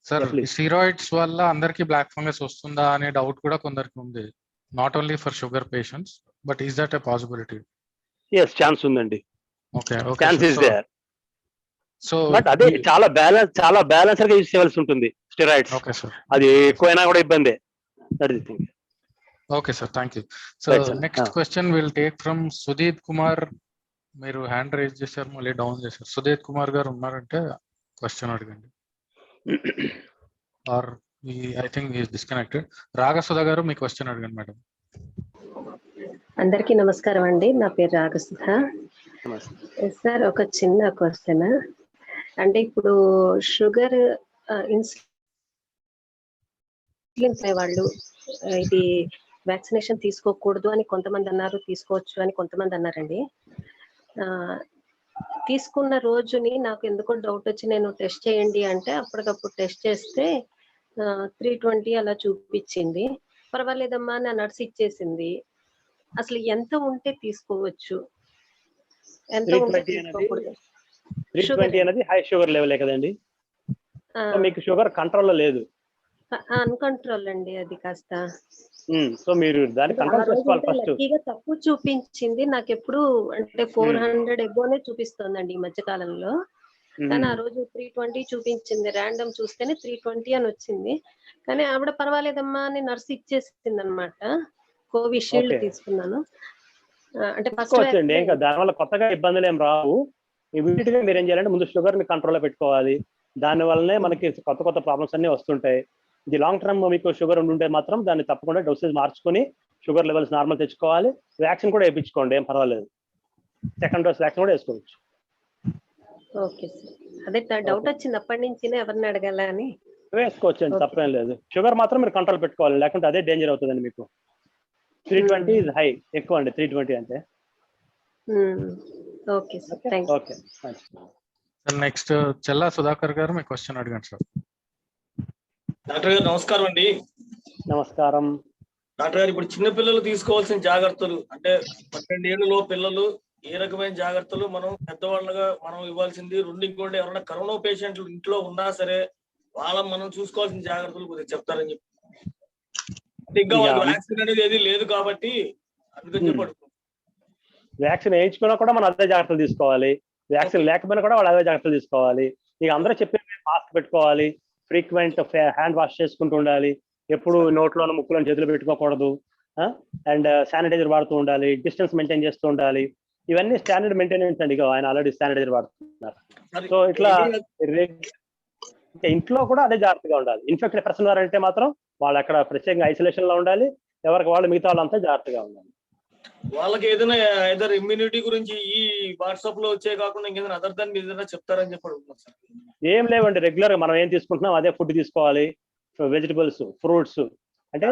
Sir, steroids వల్ల అందరికి బ్లాక్ ఫంగస్ వస్తుందా అనే డౌట్ కూడా కొందరికి ఉంది. Not only for sugar patients, but is that a possibility? yes, chance ఉందండి. Okay. Chance is there. So but అదే చాలా బ్యాలెన్సర్ గా యూజ్ చేయవలసి ఉంటుంది స్టెరాయిడ్స్. ఓకే సార్, అది ఎక్కువైనా కూడా ఇబ్బందే. That is the thing. Okay sir, thank you. So Right, sir. Next question will take from Sudeep Kumar. మీరు హ్యాండ్ రైజ్ చేశారు, మళ్ళీ డౌన్ చేశారు. సుదీప్ కుమార్ గారు ఉన్నారంటే క్వశ్చన్ అడగండి. Or I think is disconnected. Ragasudha garu మీ క్వశ్చన్ అడగండి మేడం. అందరికీ నమస్కారం అండి. నా పేరు రాగసుధ. సార్, ఒక చిన్న క్వశ్చన్. అంటే ఇప్పుడు షుగర్ ఇన్సులిన్ వాళ్ళు ఇది వ్యాక్సినేషన్ తీసుకోకూడదు అని కొంతమంది అన్నారు, తీసుకోవచ్చు అని కొంతమంది అన్నారండి. తీసుకున్న రోజుని నాకు ఎందుకో డౌట్ వచ్చి నేను టెస్ట్ చేయండి అంటే అప్పటికప్పుడు టెస్ట్ చేస్తే 320 అలా చూపించింది. పర్వాలేదమ్మా నా నర్స్ ఇచ్చేసింది. అసలు ఎంత ఉంటే తీసుకోవచ్చు, ఎంత ఉంటే తీసుకోకూడదు? 320 అనేది హై షుగర్ లెవెలే కదండి. మీకు షుగర్ కంట్రోల్లో లేదు. అన్కంట్రోల్ అండి అది కాస్త. సో మీరు దాన్ని కంట్రోల్ చేసుకోవాలి ఫస్ట్. లక్కీగా తక్కువ చూపించింది. నాకు ఎప్పుడు అంటే 400 ఎగోనే చూపిస్తోందండి ఈ మధ్య కాలంలో. కానీ ఆ రోజు 320 చూపించింది. ర్యాండమ్ చూస్తేనే 320 అని వచ్చింది. కానీ ఆవిడ పర్వాలేదమ్మా అని నర్స్ ఇచ్చేసింది అనమాట. కోవిషీల్డ్ తీసుకున్నాను. అంటే ఫస్ట్ దానివల్ల కొత్తగా ఇబ్బందులు ఏం రావు. ఇమీడియట్ గా మీరు ఏం చేయాలంటే ముందు షుగర్ ని కంట్రోల్ లో పెట్టుకోవాలి. దాని వల్లనే మనకి కొత్త ప్రాబ్లమ్స్ అన్ని వస్తుంటాయి. ఇది లాంగ్ టర్మ్ మీకు షుగర్ ఉంటే మాత్రం దాన్ని తప్పకుండా డోసేజ్ మార్చుకొని షుగర్ లెవెల్స్ నార్మల్ తెచ్చుకోవాలి. వ్యాక్సిన్ కూడా వేయించుకోండి, ఏం పర్వాలేదు. సెకండ్ డోస్ వ్యాక్సిన్ కూడా వేసుకోవచ్చు. ఓకే సార్, అదే డౌట్ వచ్చింది అప్పటి నుంచి ఎవరిని అడగాల అని. వేసుకోవచ్చు అండి, తప్పేం లేదు. షుగర్ మాత్రం మీరు కంట్రోల్ పెట్టుకోవాలి, లేకుంటే అదే డేంజర్ అవుతుందండి మీకు. 320 ఇస్ హై, ఎక్కువ అండి 320 అంటే. Okay sir, thank you. Okay, next Chella Sudhakar garu మీ క్వశ్చన్ అడగండి సార్. డాక్టర్ గారు నమస్కారం అండి. నమస్కారం డాక్టర్ గారు, ఇప్పుడు చిన్న పిల్లలు తీసుకోవాల్సిన జాగ్రత్తలు అంటే 12 ఏళ్లలో పిల్లలు ఏ రకమైన జాగ్రత్తలు మనం పెద్దవాళ్ళగా మనం ఇవ్వాల్సింది, రెండు ఇంకోటి ఎవరైనా కరోనా పేషెంట్లు ఇంట్లో ఉన్నా సరే వాళ్ళని మనం చూసుకోవాల్సిన జాగ్రత్తలు కొద్దిగా చెప్తారని చెప్పి. ఇంకా వ్యాక్సిన్ అనేది ఏది లేదు కాబట్టి అందుకని చెప్పండి. వ్యాక్సిన్ వేయించుకున్నా కూడా మనం అదే జాగ్రత్తలు తీసుకోవాలి. వ్యాక్సిన్ లేకపోయినా కూడా వాళ్ళు అదే జాగ్రత్తలు తీసుకోవాలి. ఇక అందరూ చెప్పే మాస్క్ పెట్టుకోవాలి, ఫ్రీక్వెంట్ హ్యాండ్ వాష్ చేసుకుంటూ ఉండాలి, ఎప్పుడు నోట్లోనూ ముక్కులను చేతులు పెట్టుకోకూడదు, అండ్ శానిటైజర్ వాడుతూ ఉండాలి, డిస్టెన్స్ మెయింటైన్ చేస్తూ ఉండాలి. ఇవన్నీ స్టాండర్డ్ మెయింటెనెన్స్ అండి. ఆయన ఆల్రెడీ శానిటైజర్ వాడుతున్నారు. సో ఇట్లా ఇంట్లో కూడా అదే జాగ్రత్తగా ఉండాలి. ఇన్ఫెక్టెడ్ పర్సన్ వారంటే మాత్రం వాళ్ళు అక్కడ ప్రత్యేకంగా ఐసోలేషన్ లో ఉండాలి. ఎవరికి వాళ్ళు మిగతా వాళ్ళంతా జాగ్రత్తగా ఉండాలి. వాళ్ళకి ఏదైనా ఏదైనా ఇమ్యూనిటీ గురించి ఈ వాట్సాప్ లో వచ్చే కాకుండా ఇంకేదైనా అదర్ దాన్ ఏదైనా చెప్తారని చెప్పడం సార్. ఏం లేవండి, రెగ్యులర్ గా మనం ఏం తీసుకుంటున్నాం అదే ఫుడ్ తీసుకోవాలి. వెజిటబుల్స్, ఫ్రూట్స్ అంటే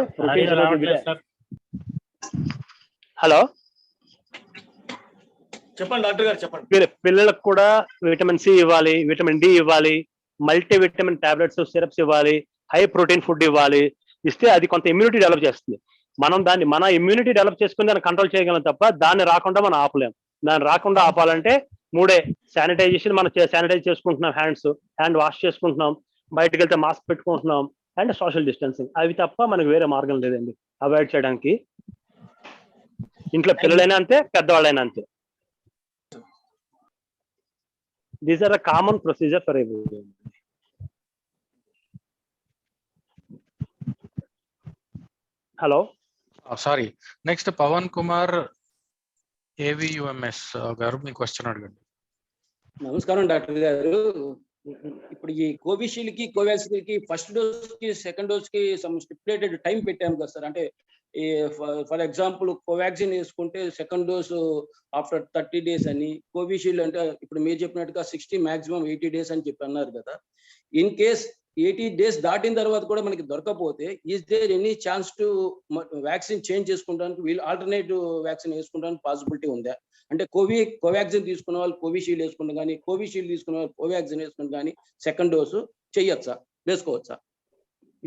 హలో చెప్పండి డాక్టర్ గారు, చెప్పండి. పిల్లలకు కూడా విటమిన్ సి ఇవ్వాలి, విటమిన్ డి ఇవ్వాలి, మల్టీ విటమిన్ టాబ్లెట్స్, సిరప్స్ ఇవ్వాలి, హై ప్రోటీన్ ఫుడ్ ఇవ్వాలి. ఇస్తే అది కొంత ఇమ్యూనిటీ డెవలప్ చేస్తుంది. మనం దాన్ని మన ఇమ్యూనిటీ డెవలప్ చేసుకుని దాన్ని కంట్రోల్ చేయగలం తప్ప దాన్ని రాకుండా మనం ఆపలేం. దాన్ని రాకుండా ఆపాలంటే మూడే: శానిటైజేషన్, మనం శానిటైజ్ చేసుకుంటున్నాం, హ్యాండ్ వాష్ చేసుకుంటున్నాం, బయటకు వెళ్తే మాస్క్ పెట్టుకుంటున్నాం, అండ్ సోషల్ డిస్టెన్సింగ్. అవి తప్ప మనకు వేరే మార్గం లేదండి అవాయిడ్ చేయడానికి. ఇంట్లో పిల్లలైనా అంతే, పెద్దవాళ్ళైనా అంతే. These are the common procedure for everybody. Hello, sorry. Next Pavan Kumar AVUMS garu మీ క్వశ్చన్ అడగండి. నమస్కారం డాక్టర్ గారు. ఇప్పుడు ఈ కోవిషీల్డ్ కి కోవాక్సిన్ కి ఫస్ట్ డోస్ కి సెకండ్ డోస్ కి సమ్ స్టిపులేటెడ్ టైం పెట్టాము కదా సార్. అంటే ఫర్ ఎగ్జాంపుల్ కోవాక్సిన్ వేసుకుంటే సెకండ్ డోస్ ఆఫ్టర్ 30 days అని, కోవిషీల్డ్ అంటే ఇప్పుడు మీరు చెప్పినట్టుగా 60 మాక్సిమం 80 days అని చెప్పి అన్నారు కదా. ఇన్ కేస్ 80 days దాటిన తర్వాత కూడా మనకి దొరకపోతే is there any chance to vaccine change చేసుకోవడానికి, వీళ్ళు ఆల్టర్నేటివ్ వ్యాక్సిన్ వేసుకోవడానికి పాసిబిలిటీ ఉందా? అంటే కోవాక్సిన్ తీసుకున్న వాళ్ళు కోవిషీల్డ్ వేసుకుంటాం కానీ, కోవిషీల్డ్ తీసుకున్న వాళ్ళు కోవాక్సిన్ వేసుకుంటాం కానీ సెకండ్ డోసు చేయొచ్చా, వేసుకోవచ్చా?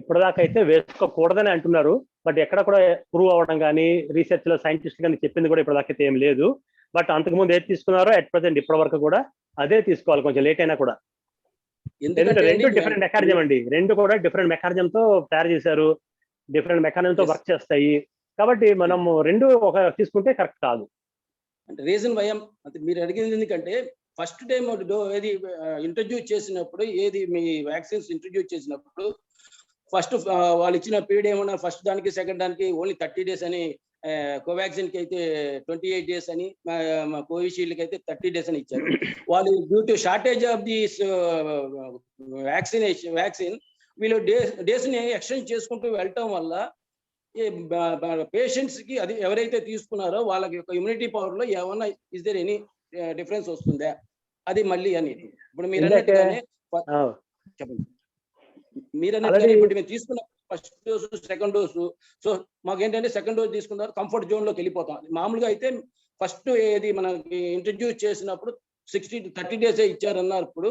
ఇప్పటిదాకా అయితే వేసుకోకూడదని అంటున్నారు. బట్ ఎక్కడ కూడా ప్రూవ్ అవ్వడం కానీ, రీసెర్చ్ లో సైంటిస్ట్ కానీ చెప్పింది కూడా ఇప్పటిదాకా అయితే ఏం లేదు. బట్ అంతకుముందు ఏది తీసుకున్నారో అట్ ప్రెసెంట్ ఇప్పటి వరకు కూడా అదే తీసుకోవాలి, కొంచెం లేట్ అయినా కూడా. ఎందుకంటే రెండు డిఫరెంట్ మెకానిజం అండి, రెండు కూడా డిఫరెంట్ మెకానిజం తో తయారు చేశారు, డిఫరెంట్ మెకానిజం తో వర్క్ చేస్తాయి. కాబట్టి మనం రెండు ఒక తీసుకుంటే కరెక్ట్ కాదు. అంటే రీజన్ భయం అంటే మీరు అడిగింది ఎందుకంటే ఫస్ట్ టైం ఏది ఇంట్రడ్యూస్ చేసినప్పుడు, ఏది మీ వ్యాక్సిన్స్ ఇంట్రడ్యూస్ చేసినప్పుడు ఫస్ట్ వాళ్ళు ఇచ్చిన పీరియడ్ ఏమన్నా ఫస్ట్ దానికి సెకండ్ దానికి ఓన్లీ 30 days అని, కోవాక్సిన్ కి అయితే 28 days అని, కోవిషీల్డ్ కి అయితే 30 days అని ఇచ్చారు. వాళ్ళు due to shortage of this vaccine వీళ్ళు డేస్ ని ఎక్స్టెండ్ చేసుకుంటూ వెళ్ళటం వల్ల పేషెంట్స్ కి అది ఎవరైతే తీసుకున్నారో వాళ్ళకి యొక్క ఇమ్యూనిటీ పవర్ లో ఏమన్నా ఇస్ దేర్ ఎనీ డిఫరెన్స్ వస్తుందా అది మళ్ళీ అనేది. ఇప్పుడు మీరు అన్నట్టుగానే చెప్పండి, మీరు అన్నట్టుగానే ఇప్పుడు మేము తీసుకున్న first dose second dose, so మాకేంటంటే సెకండ్ డోస్ తీసుకున్నారు కంఫర్ట్ జోన్ లోకి వెళ్ళిపోతాం. మామూలుగా అయితే ఫస్ట్ ఏది మనకి ఇంట్రడ్యూస్ చేసినప్పుడు 60 to 30 days ఇచ్చారన్నారు. ఇప్పుడు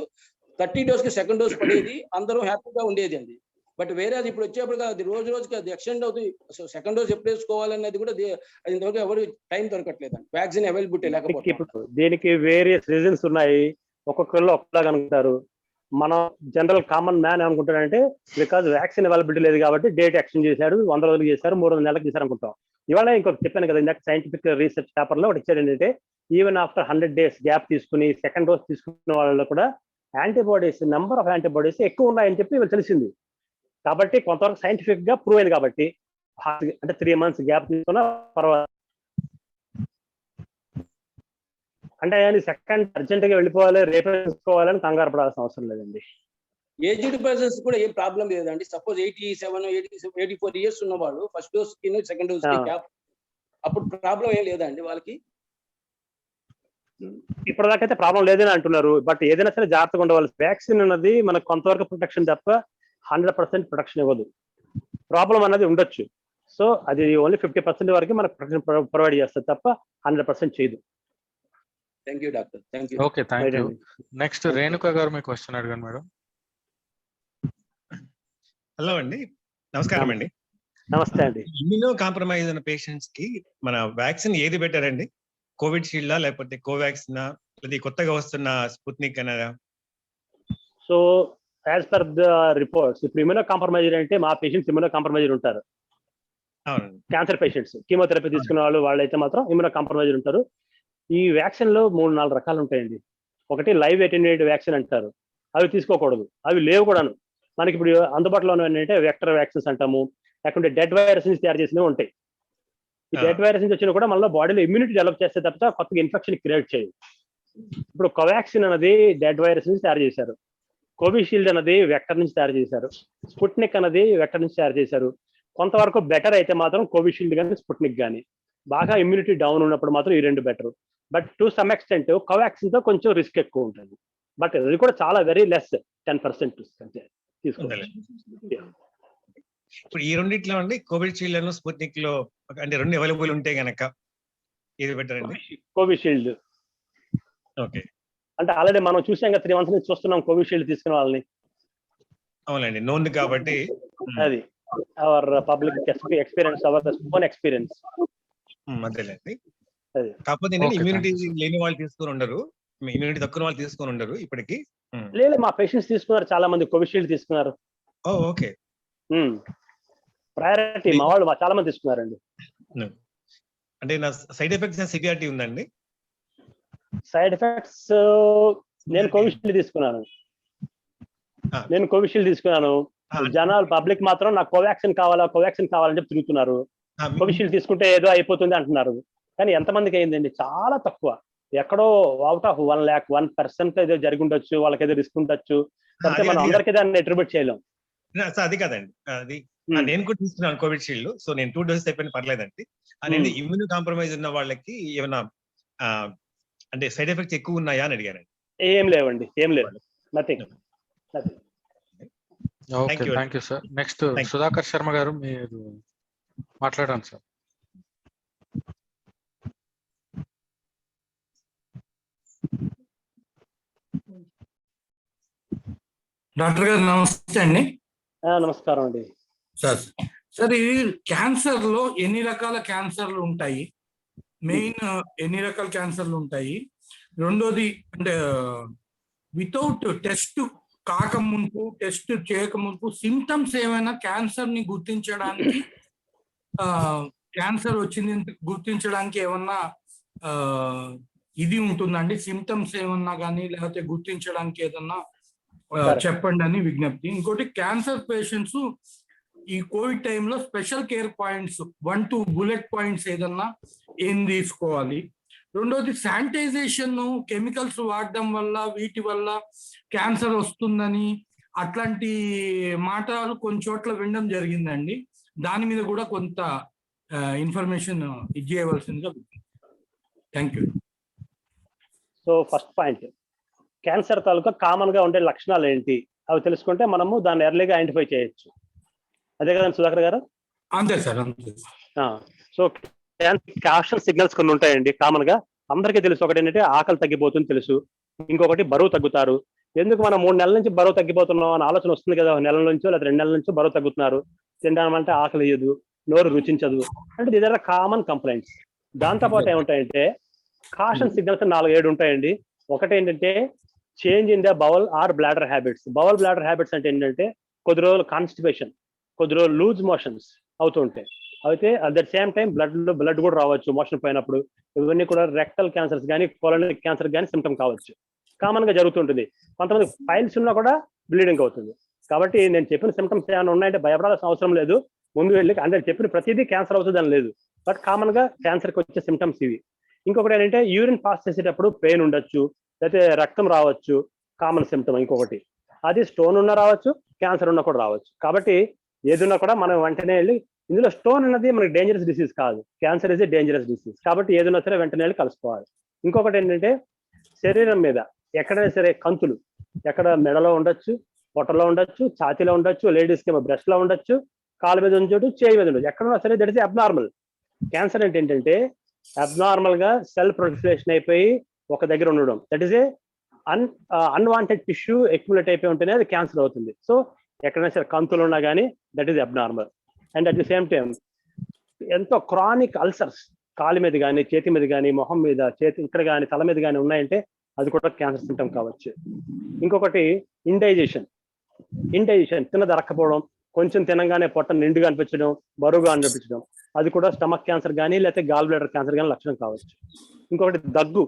30 days కి సెకండ్ డోస్ పడేది, అందరూ హ్యాపీగా ఉండేది అండి. బట్ వేరే అది ఇప్పుడు వచ్చేప్పుడు అది రోజు రోజుకి అది ఎక్స్టెండ్ అవుతుంది. సో సెకండ్ డోస్ ఎప్పుడు వేసుకోవాలన్నది కూడా అది ఇంతవరకు ఎవరు టైం దొరకట్లేదు, వ్యాక్సిన్ అవైలబిలిటీ లేకపోతే. ఇప్పుడు దీనికి వేరియస్ రీజన్స్ ఉన్నాయి, ఒక్కొక్కళ్ళు ఒక్కలాగా అనుకుంటారు. మనం జనరల్ కామన్ మ్యాన్ అనుకుంటాడంటే బికాజ్ వ్యాక్సిన్ అవైలబిలిటీ లేదు కాబట్టి డేట్ ఎక్స్టెండ్ చేశారు, 100 రోజులు చేశారు, 300 నెలలకు చేశారు అనుకుంటాం. ఇవాళ ఇంకొక చెప్పాను కదా ఇందాక సైంటిఫిక్ రీసెర్చ్ పేపర్ లో ఒకటి ఇచ్చాడు ఏంటంటే ఈవెన్ ఆఫ్టర్ 100 days గ్యాప్ తీసుకుని సెకండ్ డోస్ తీసుకున్న వాళ్ళలో కూడా యాంటీబాడీస్, నెంబర్ ఆఫ్ యాంటీబాడీస్ ఎక్కువ ఉన్నాయని చెప్పి వీళ్ళు తెలిసింది. కాబట్టి కొంతవరకు సైంటిఫిక్ గా ప్రూవ్ అయింది. కాబట్టి అంటే 3 months గ్యాప్ తీసుకున్నా పర్వాలేదు. అంటే సెకండ్ అర్జెంట్ గా వెళ్ళిపోవాలి, రేపే తీసుకోవాలని కంగారు పడాల్సిన అవసరం లేదండి. ఏజ్డ్ పర్సన్స్ కూడా ఏం ప్రాబ్లం లేదండి. సపోజ్ 87, 84 years ఉన్నవాళ్ళు ఫస్ట్ డోస్ కి సెకండ్ డోస్ కి గ్యాప్, అప్పుడు ప్రాబ్లం ఏం లేదండి వాళ్ళకి? ఇప్పటిదాకైతే ప్రాబ్లం లేదని అంటున్నారు. బట్ ఏదైనా సరే జాగ్రత్తగా ఉండవాలి. వ్యాక్సిన్ అన్నది మనకు కొంతవరకు ప్రొటెక్షన్ తప్ప 100% ప్రొటెక్షన్ ఇవ్వదు. ప్రాబ్లం అన్నది ఉండొచ్చు. సో అది ఓన్లీ 50% వరకు మనకు ప్రొటెక్షన్ ప్రొవైడ్ చేస్తుంది తప్ప 100% చేయదు. Thank you doctor. Thank you. Okay, thank you. Next Renuka గారు మీ క్వశ్చన్ అడగండి మేడం. హలో అండి, నమస్కారం అండి. నమస్తే అండి. ఇమ్యూనో కాంప్రమైజ్ ఉన్న పేషెంట్స్ కి మన వ్యాక్సిన్ ఏది బెటర్ అండి? కోవిడ్ షీల్డా లేకపోతే కోవాక్సిన్ లేదా కొత్తగా వస్తున్న స్పుత్నిక్ అన్నదా? So as per the reports ఇప్పుడు ఇమ్యూనో కాంప్రమైజర్ అంటే మా పేషెంట్స్ ఇమ్యూనో కాంప్రమైజర్ ఉంటారు. క్యాన్సర్ పేషెంట్స్, కీమోథెరపీ తీసుకున్న వాళ్ళైతే మాత్రం ఇమ్యూనో కాంప్రమైజర్ ఉంటారు. ఈ వ్యాక్సిన్ లో 3-4 రకాలు ఉంటాయండి. ఒకటి లైవ్ అటెన్యూయేట్ వ్యాక్సిన్ అంటారు, అవి తీసుకోకూడదు. అవి లేవు కూడాను. మనకి ఇప్పుడు అందుబాటులో ఏంటంటే వెక్టర్ వ్యాక్సిన్స్ అంటాము, లేకుంటే డెడ్ వైరస్ నుంచి తయారు చేసినవి ఉంటాయి. ఈ డెడ్ వైరస్ నుంచి వచ్చినా కూడా మనలో బాడీలో ఇమ్యూనిటీ డెవలప్ చేస్తే తప్ప కొత్తగా ఇన్ఫెక్షన్ క్రియేట్ చేయదు. ఇప్పుడు కోవాక్సిన్ అనేది డెడ్ వైరస్ నుంచి తయారు చేశారు, కోవిషీల్డ్ అనేది వెక్టర్ నుంచి తయారు చేశారు, స్పుట్నిక్ అనేది వెక్టర్ నుంచి తయారు చేశారు. కొంతవరకు బెటర్ అయితే మాత్రం కోవిషీల్డ్ కానీ స్పుట్నిక్ కానీ. బాగా ఇమ్యూనిటీ డౌన్ ఉన్నప్పుడు మాత్రం ఈ 2 better. But to some extent Covaxin తో కొంచెం రిస్క్ ఎక్కువ ఉంటుంది. బట్ అది కూడా చాలా వెరీ లెస్, 10% తీసుకోవాలి. ఇప్పుడు ఈ రెండిట్లో అండి కోవిషీల్డ్ అండ్ స్పుత్నిక్ లో అంటే 2 అవైలబుల్ ఉంటే గనక ఏది బెటర్ అండి? కోవిషీల్డ్. ఓకే, అంటే ఆల్రెడీ మనం చూసాం కదా 3 months నుంచి చూస్తున్నాం కోవిషీల్డ్ తీసుకున్న వాళ్ళని. అవునండి, నోన్ కాబట్టి అది our public experience, our own experience. అదేలేండి. కాకపోతే ఇమ్యూనిటీ లేని వాళ్ళు తీసుకొని ఉండరు, ఇమ్యూనిటీ తక్కువ వాళ్ళు తీసుకొని ఉండరు ఇప్పటికి. లేదు, మా పేషెంట్స్ తీసుకున్నారు, చాలా మంది కోవిషీల్డ్ తీసుకున్నారు. ఓకే, ప్రయారిటీ మా వాళ్ళు చాలా మంది తీసుకున్నారండి. అంటే నా సైడ్ ఎఫెక్ట్స్ సివియారిటీ ఉందండి? సైడ్ ఎఫెక్ట్స్ నేను కోవిషీల్డ్ తీసుకున్నాను. జనాలు పబ్లిక్ మాత్రం నాకు కోవాక్సిన్ కావాలని చెప్పి తిరుగుతున్నారు. కోవిషీల్డ్ తీసుకుంటే ఏదో అయిపోతుంది అంటున్నారు. కానీ ఎంతమందికి అయిందండి? చాలా తక్కువ. ఎక్కడో అవుట్ ఆఫ్ 1 lakh 1% ఏదో జరిగి ఉండొచ్చు, వాళ్ళకి ఏదో రిస్క్ ఉండొచ్చు. కాబట్టి మనం అందరికీ దాన్ని అట్రిబ్యూట్ చేయలేం. అది కాదండి, అది నేను కూడా తీసుకున్నాను కోవిషీల్డ్. సో నేను 2 doses అయిపోయిన పర్లేదండి. అనేది ఇమ్యూనో కాంప్రమైజ్ ఉన్న వాళ్ళకి ఏమైనా అంటే సైడ్ ఎఫెక్ట్స్ ఎక్కువ ఉన్నాయా అని అడిగానండి. ఏం లేవండి, ఏం లేవు, nothing. Okay, thank you sir. Next Sudhakar Sharma గారు మీరు మాట్లాడండి సార్. డాక్టర్ గారు నమస్తే అండి. నమస్కారం అండి సార్ ఈ క్యాన్సర్ లో ఎన్ని రకాల క్యాన్సర్లు ఉంటాయి? మెయిన్ ఎన్ని రకాల క్యాన్సర్లు ఉంటాయి? రెండోది అంటే వితౌట్ టెస్ట్ కాకముందు, టెస్ట్ చేయకముందు సిమ్టమ్స్ ఏమైనా క్యాన్సర్ ని గుర్తించడానికి, క్యాన్సర్ వచ్చింది గుర్తించడానికి ఏమన్నా ఇది ఉంటుందండి? సిమ్టమ్స్ ఏమన్నా కానీ లేకపోతే గుర్తించడానికి ఏదన్నా Correct. చెప్పండి అని విజ్ఞప్తి. ఇంకోటి క్యాన్సర్ పేషెంట్స్ ఈ కోవిడ్ టైంలో special care points 1-2 bullet points ఏదన్నా ఏం తీసుకోవాలి? రెండోది శానిటైజేషన్, కెమికల్స్ వాడడం వల్ల వీటి వల్ల క్యాన్సర్ వస్తుందని అట్లాంటి మాటలు కొన్ని చోట్ల వినడం జరిగిందండి. దాని మీద కూడా కొంత ఇన్ఫర్మేషన్ ఇచ్చేయవలసిందిగా. Thank you. So first point, cancer తాలూకా కామన్ గా ఉండే లక్షణాలు ఏంటి అవి తెలుసుకుంటే మనము దాన్ని ఎర్లీగా ఐడెంటిఫై చేయొచ్చు. అదే కదండి సుధాకర్ గారు? అంతే సార్, అంతే. సో క్యాషన్ సిగ్నల్స్ కొన్ని ఉంటాయండి కామన్ గా, అందరికీ తెలుసు. ఒకటి ఏంటంటే ఆకలి తగ్గిపోతుంది తెలుసు, ఇంకొకటి బరువు తగ్గుతారు. ఎందుకు మనం 3 నెలల నుంచి బరువు తగ్గిపోతున్నాం అని ఆలోచన వస్తుంది కదా, నెల నుంచో లేదా 2 నెలల నుంచో బరువు తగ్గుతున్నారు, తినడం అంటే ఆకలి వేయదు, నోరు రుచించదు అంటే దీని దగ్గర కామన్ కంప్లైంట్స్. దాంతోపాటు ఏముంటాయంటే కాషన్ సిగ్నల్స్ 4-7 ఉంటాయండి. ఒకటి ఏంటంటే change in the bowel or bladder habits. Bowel bladder habits అంటే ఏంటంటే కొద్ది రోజులు కాన్స్టిపేషన్, కొద్ది రోజులు లూజ్ మోషన్స్ అవుతూ ఉంటాయి. అయితే at the same time blood కూడా రావచ్చు మోషన్ పోయినప్పుడు. ఇవన్నీ కూడా రెక్టల్ క్యాన్సర్స్ కానీ కోలనిక్ క్యాన్సర్ కానీ సిమ్టమ్ కావచ్చు, కామన్ గా జరుగుతుంటుంది. కొంతమంది ఫైల్స్ ఉన్నా కూడా బ్లీడింగ్ అవుతుంది. కాబట్టి నేను చెప్పిన సిమ్టమ్స్ ఏమైనా ఉన్నాయంటే భయపడాల్సిన అవసరం లేదు. ముందు వెళ్ళి అంటే చెప్పిన ప్రతిదీ క్యాన్సర్ అవుతుంది అని లేదు, బట్ కామన్ గా క్యాన్సర్కి వచ్చే సిమ్టమ్స్ ఇవి. ఇంకొకటి ఏంటంటే యూరిన్ పాస్ చేసేటప్పుడు పెయిన్ ఉండొచ్చు, లేకపోతే రక్తం రావచ్చు, కామన్ సిమ్టమ్. ఇంకొకటి అది స్టోన్ ఉన్నా రావచ్చు, క్యాన్సర్ ఉన్నా కూడా రావచ్చు. కాబట్టి ఏదున్నా కూడా మనం వెంటనే వెళ్ళి, ఇందులో స్టోన్ అన్నది మనకి డేంజరస్ డిసీజ్ కాదు, cancer is a dangerous disease. కాబట్టి ఏదైనా సరే వెంటనే వెళ్ళి కలుసుకోవాలి. ఇంకొకటి ఏంటంటే శరీరం మీద ఎక్కడైనా సరే కంతులు, ఎక్కడ మెడలో ఉండొచ్చు, పొట్టలో ఉండొచ్చు, ఛాతీలో ఉండొచ్చు, లేడీస్కి ఏమో బ్రెస్ట్ లో ఉండొచ్చు, కాలు మీద ఉండొచ్చు, చేయి మీద ఉండొచ్చు, ఎక్కడున్నా సరే దట్ ఇస్ అబ్నార్మల్. క్యాన్సర్ అంటే ఏంటంటే అబ్నార్మల్ గా సెల్ ప్రొలిఫరేషన్ అయిపోయి ఒక దగ్గర ఉండడం, that is a unwanted tissue accumulate అయిపోయి ఉంటేనే అది క్యాన్సర్ అవుతుంది. సో ఎక్కడైనా సరే కంతులు ఉన్నా కానీ that is abnormal. And at the same time ఎంతో క్రానిక్ అల్సర్స్ కాలు మీద కానీ, చేతి మీద కానీ, మొహం మీద, చేతి ఇక్కడ కానీ, తల మీద కానీ ఉన్నాయంటే అది కూడా క్యాన్సర్ సిమ్టమ్ కావచ్చు. ఇంకొకటి ఇండైజెషన్. తిన్నది అరక్కపోవడం, కొంచెం తినగానే పొట్ట నిండుగా అనిపించడం, బరువుగా అనిపించడం, అది కూడా స్టమక్ క్యాన్సర్ కానీ లేకపోతే గాల్ బ్లాడర్ క్యాన్సర్ కానీ లక్షణం కావచ్చు. ఇంకొకటి దగ్గు,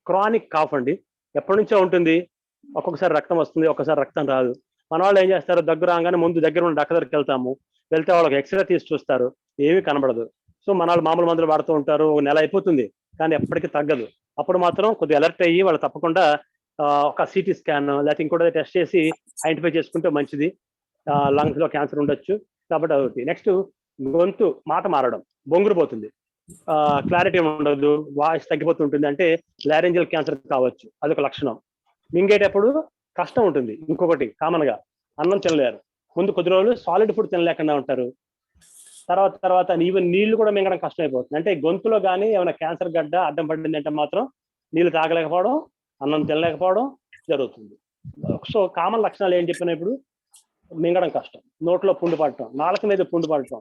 క్రానిక్ కాఫ్ అండి, ఎప్పటి నుంచో ఉంటుంది. ఒక్కొక్కసారి రక్తం వస్తుంది, ఒక్కసారి రక్తం రాదు. మన వాళ్ళు ఏం చేస్తారు, దగ్గు రాగానే ముందు దగ్గర ఉన్న డాక్టర్ దగ్గరికి వెళ్తే వాళ్ళకి ఎక్స్రే తీసి చూస్తారు, ఏమీ కనబడదు. సో మన వాళ్ళు మామూలు మందులు వాడుతూ ఉంటారు, 1 నెల అయిపోతుంది కానీ ఎప్పటికీ తగ్గదు. అప్పుడు మాత్రం కొద్దిగా అలర్ట్ అయ్యి వాళ్ళు తప్పకుండా ఒక సిటీ స్కాన్ లేకపోతే ఇంకోటి టెస్ట్ చేసి ఐడెంటిఫై చేసుకుంటే మంచిది. లంగ్స్ లో క్యాన్సర్ ఉండొచ్చు కాబట్టి అది. నెక్స్ట్ గొంతు మాట మారడం, బొంగురు పోతుంది, క్లారిటీ ఉండదు, వాయిస్ తగ్గిపోతుంటుంది, అంటే లారెంజియల్ క్యాన్సర్ కావచ్చు, అదొక లక్షణం. మింగేటప్పుడు కష్టం ఉంటుంది. ఇంకొకటి కామన్ గా అన్నం తినలేరు, ముందు కొద్ది రోజులు సాలిడ్ ఫుడ్ తినలేకుండా ఉంటారు, తర్వాత ఈవెన్ నీళ్లు కూడా మింగడం కష్టం అయిపోతుంది. అంటే గొంతులో కానీ ఏమైనా క్యాన్సర్ గడ్డ అడ్డం పడింది అంటే మాత్రం నీళ్లు తాగలేకపోవడం, అన్నం తినలేకపోవడం జరుగుతుంది. సో కామన్ లక్షణాలు ఏం చెప్పినా, ఇప్పుడు మింగడం కష్టం, నోట్లో పుండు పడటం, నాలుక మీద పుండు పడటం.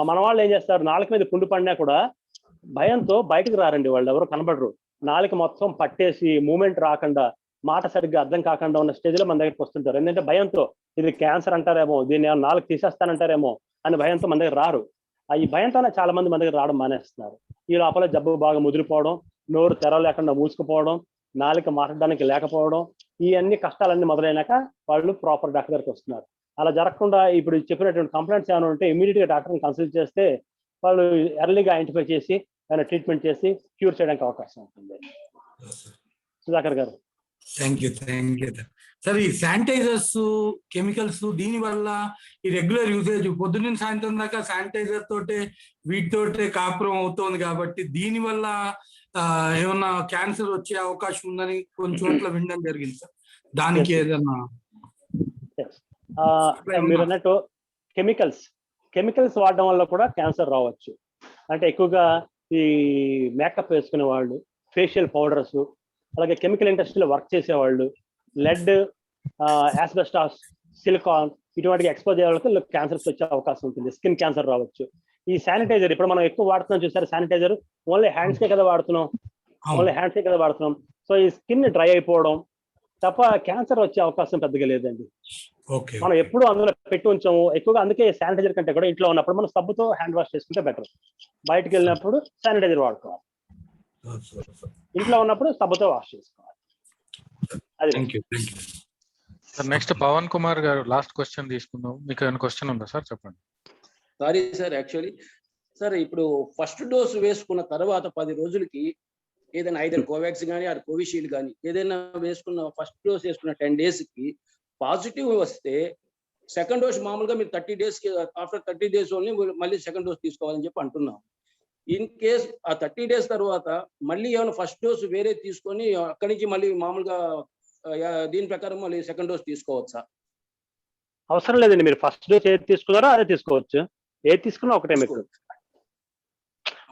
మన వాళ్ళు ఏం చేస్తారు, నాలుక మీద పుండు పడినా కూడా భయంతో బయటకు రారండి, వాళ్ళు ఎవరు కనబడరు. నాలుక మొత్తం పట్టేసి మూమెంట్ రాకుండా, మాట సరిగ్గా అర్థం కాకుండా ఉన్న స్టేజ్ లో మన దగ్గరికి వస్తుంటారు. ఎందుకంటే భయంతో ఇది క్యాన్సర్ అంటారేమో, దీన్ని నాలుగు తీసేస్తానంటారేమో అని భయంతో మన దగ్గర రారు. ఈ భయంతోనే చాలా మంది మన దగ్గర రావడం మానేస్తున్నారు. ఈ లోపల జబ్బు బాగా ముదిరిపోవడం, నోరు తెరవలేకుండా మూసుకుపోవడం, నాలుక మాట్లాడడానికి లేకపోవడం, ఈ అన్ని కష్టాలన్నీ మొదలైనాక వాళ్ళు ప్రాపర్ డాక్టర్ దగ్గరికి వస్తున్నారు. అలా జరగకుండా ఇప్పుడు చెప్పినటువంటి కంప్లైంట్స్ ఏమైనా ఉంటే ఇమీడియట్ గా డాక్టర్ని కన్సల్ట్ చేస్తే వాళ్ళు ఎర్లీగా ఐడెంటిఫై చేసి ఏమైనా ట్రీట్మెంట్ చేసి క్యూర్ చేయడానికి అవకాశం ఉంటుంది. సుధాకర్ గారు. Thank you sir. ఈ శానిటైజర్స్, కెమికల్స్, దీని వల్ల ఈ రెగ్యులర్ యూసేజ్ పొద్దున్న సాయంత్రం దాకా శానిటైజర్ తోటే వీటితోటే కాపురం అవుతోంది కాబట్టి దీని వల్ల ఏమన్నా క్యాన్సర్ వచ్చే అవకాశం ఉందని కొన్ని చోట్ల వినడం జరిగింది సార్. దానికి ఏదన్నా మీరు అన్నట్టు కెమికల్స్ వాడడం వల్ల కూడా క్యాన్సర్ రావచ్చు. అంటే ఎక్కువగా ఈ మేకప్ వేసుకునే వాళ్ళు, ఫేషియల్ పౌడర్స్, అలాగే కెమికల్ ఇండస్ట్రీలో వర్క్ చేసేవాళ్ళు, లెడ్, యాస్బెస్టాస్, సిలికాన్ ఇటువంటికి ఎక్స్పోజ్ అయ్యే వాళ్ళకి క్యాన్సర్స్ వచ్చే అవకాశం ఉంటుంది, స్కిన్ క్యాన్సర్ రావచ్చు. ఈ శానిటైజర్ ఇప్పుడు మనం ఎక్కువ వాడుతున్నాం చూసారు, శానిటైజర్ ఓన్లీ హ్యాండ్స్కే కదా వాడుతున్నాం. సో ఈ స్కిన్ డ్రై అయిపోవడం తప్ప క్యాన్సర్ వచ్చే అవకాశం పెద్దగా లేదండి. మనం ఎప్పుడు అందులో పెట్టి ఉంచాము ఎక్కువగా. అందుకే శానిటైజర్ కంటే కూడా ఇంట్లో ఉన్నప్పుడు మనం సబ్బుతో హ్యాండ్ వాష్ చేసుకుంటే బెటర్. బయటకు వెళ్ళినప్పుడు శానిటైజర్ వాడుకోవాలి. ఇంట్లో ఉన్నప్పుడు సబ్బుతో వాష్ చేసుకోవాలి. అది సార్ నెక్స్ట్ పవన్ కుమార్ గారు లాస్ట్ క్వశ్చన్ తీసుకుందాం. మీకు ఏమైనా క్వశ్చన్ ఉందా సార్? చెప్పండి. సారీ సార్, యాక్చువల్లీ సార్ ఇప్పుడు ఫస్ట్ డోస్ వేసుకున్న తర్వాత 10 రోజులకి ఏదైనా ఐదర్ కోవాక్స్ కానీ ఆర్ కోవిషీల్డ్ కానీ ఏదైనా వేసుకున్న ఫస్ట్ డోస్ వేసుకున్న 10 days కి పాజిటివ్ వస్తే సెకండ్ డోస్ మామూలుగా మీరు 30 days కి ఆఫ్టర్ 30 days ఓన్లీ మళ్ళీ సెకండ్ డోస్ తీసుకోవాలని చెప్పి అంటున్నాం. ఇన్ కేస్ ఆ 30 days తర్వాత మళ్ళీ ఏమైనా ఫస్ట్ డోస్ వేరే తీసుకొని అక్కడి నుంచి మళ్ళీ మామూలుగా దీని ప్రకారం మళ్ళీ సెకండ్ డోస్ తీసుకోవచ్చా? అవసరం లేదండి. మీరు ఫస్ట్ డోస్ ఏది తీసుకున్నారో అదే తీసుకోవచ్చు. ఏది తీసుకున్నా ఒకటే మీకు.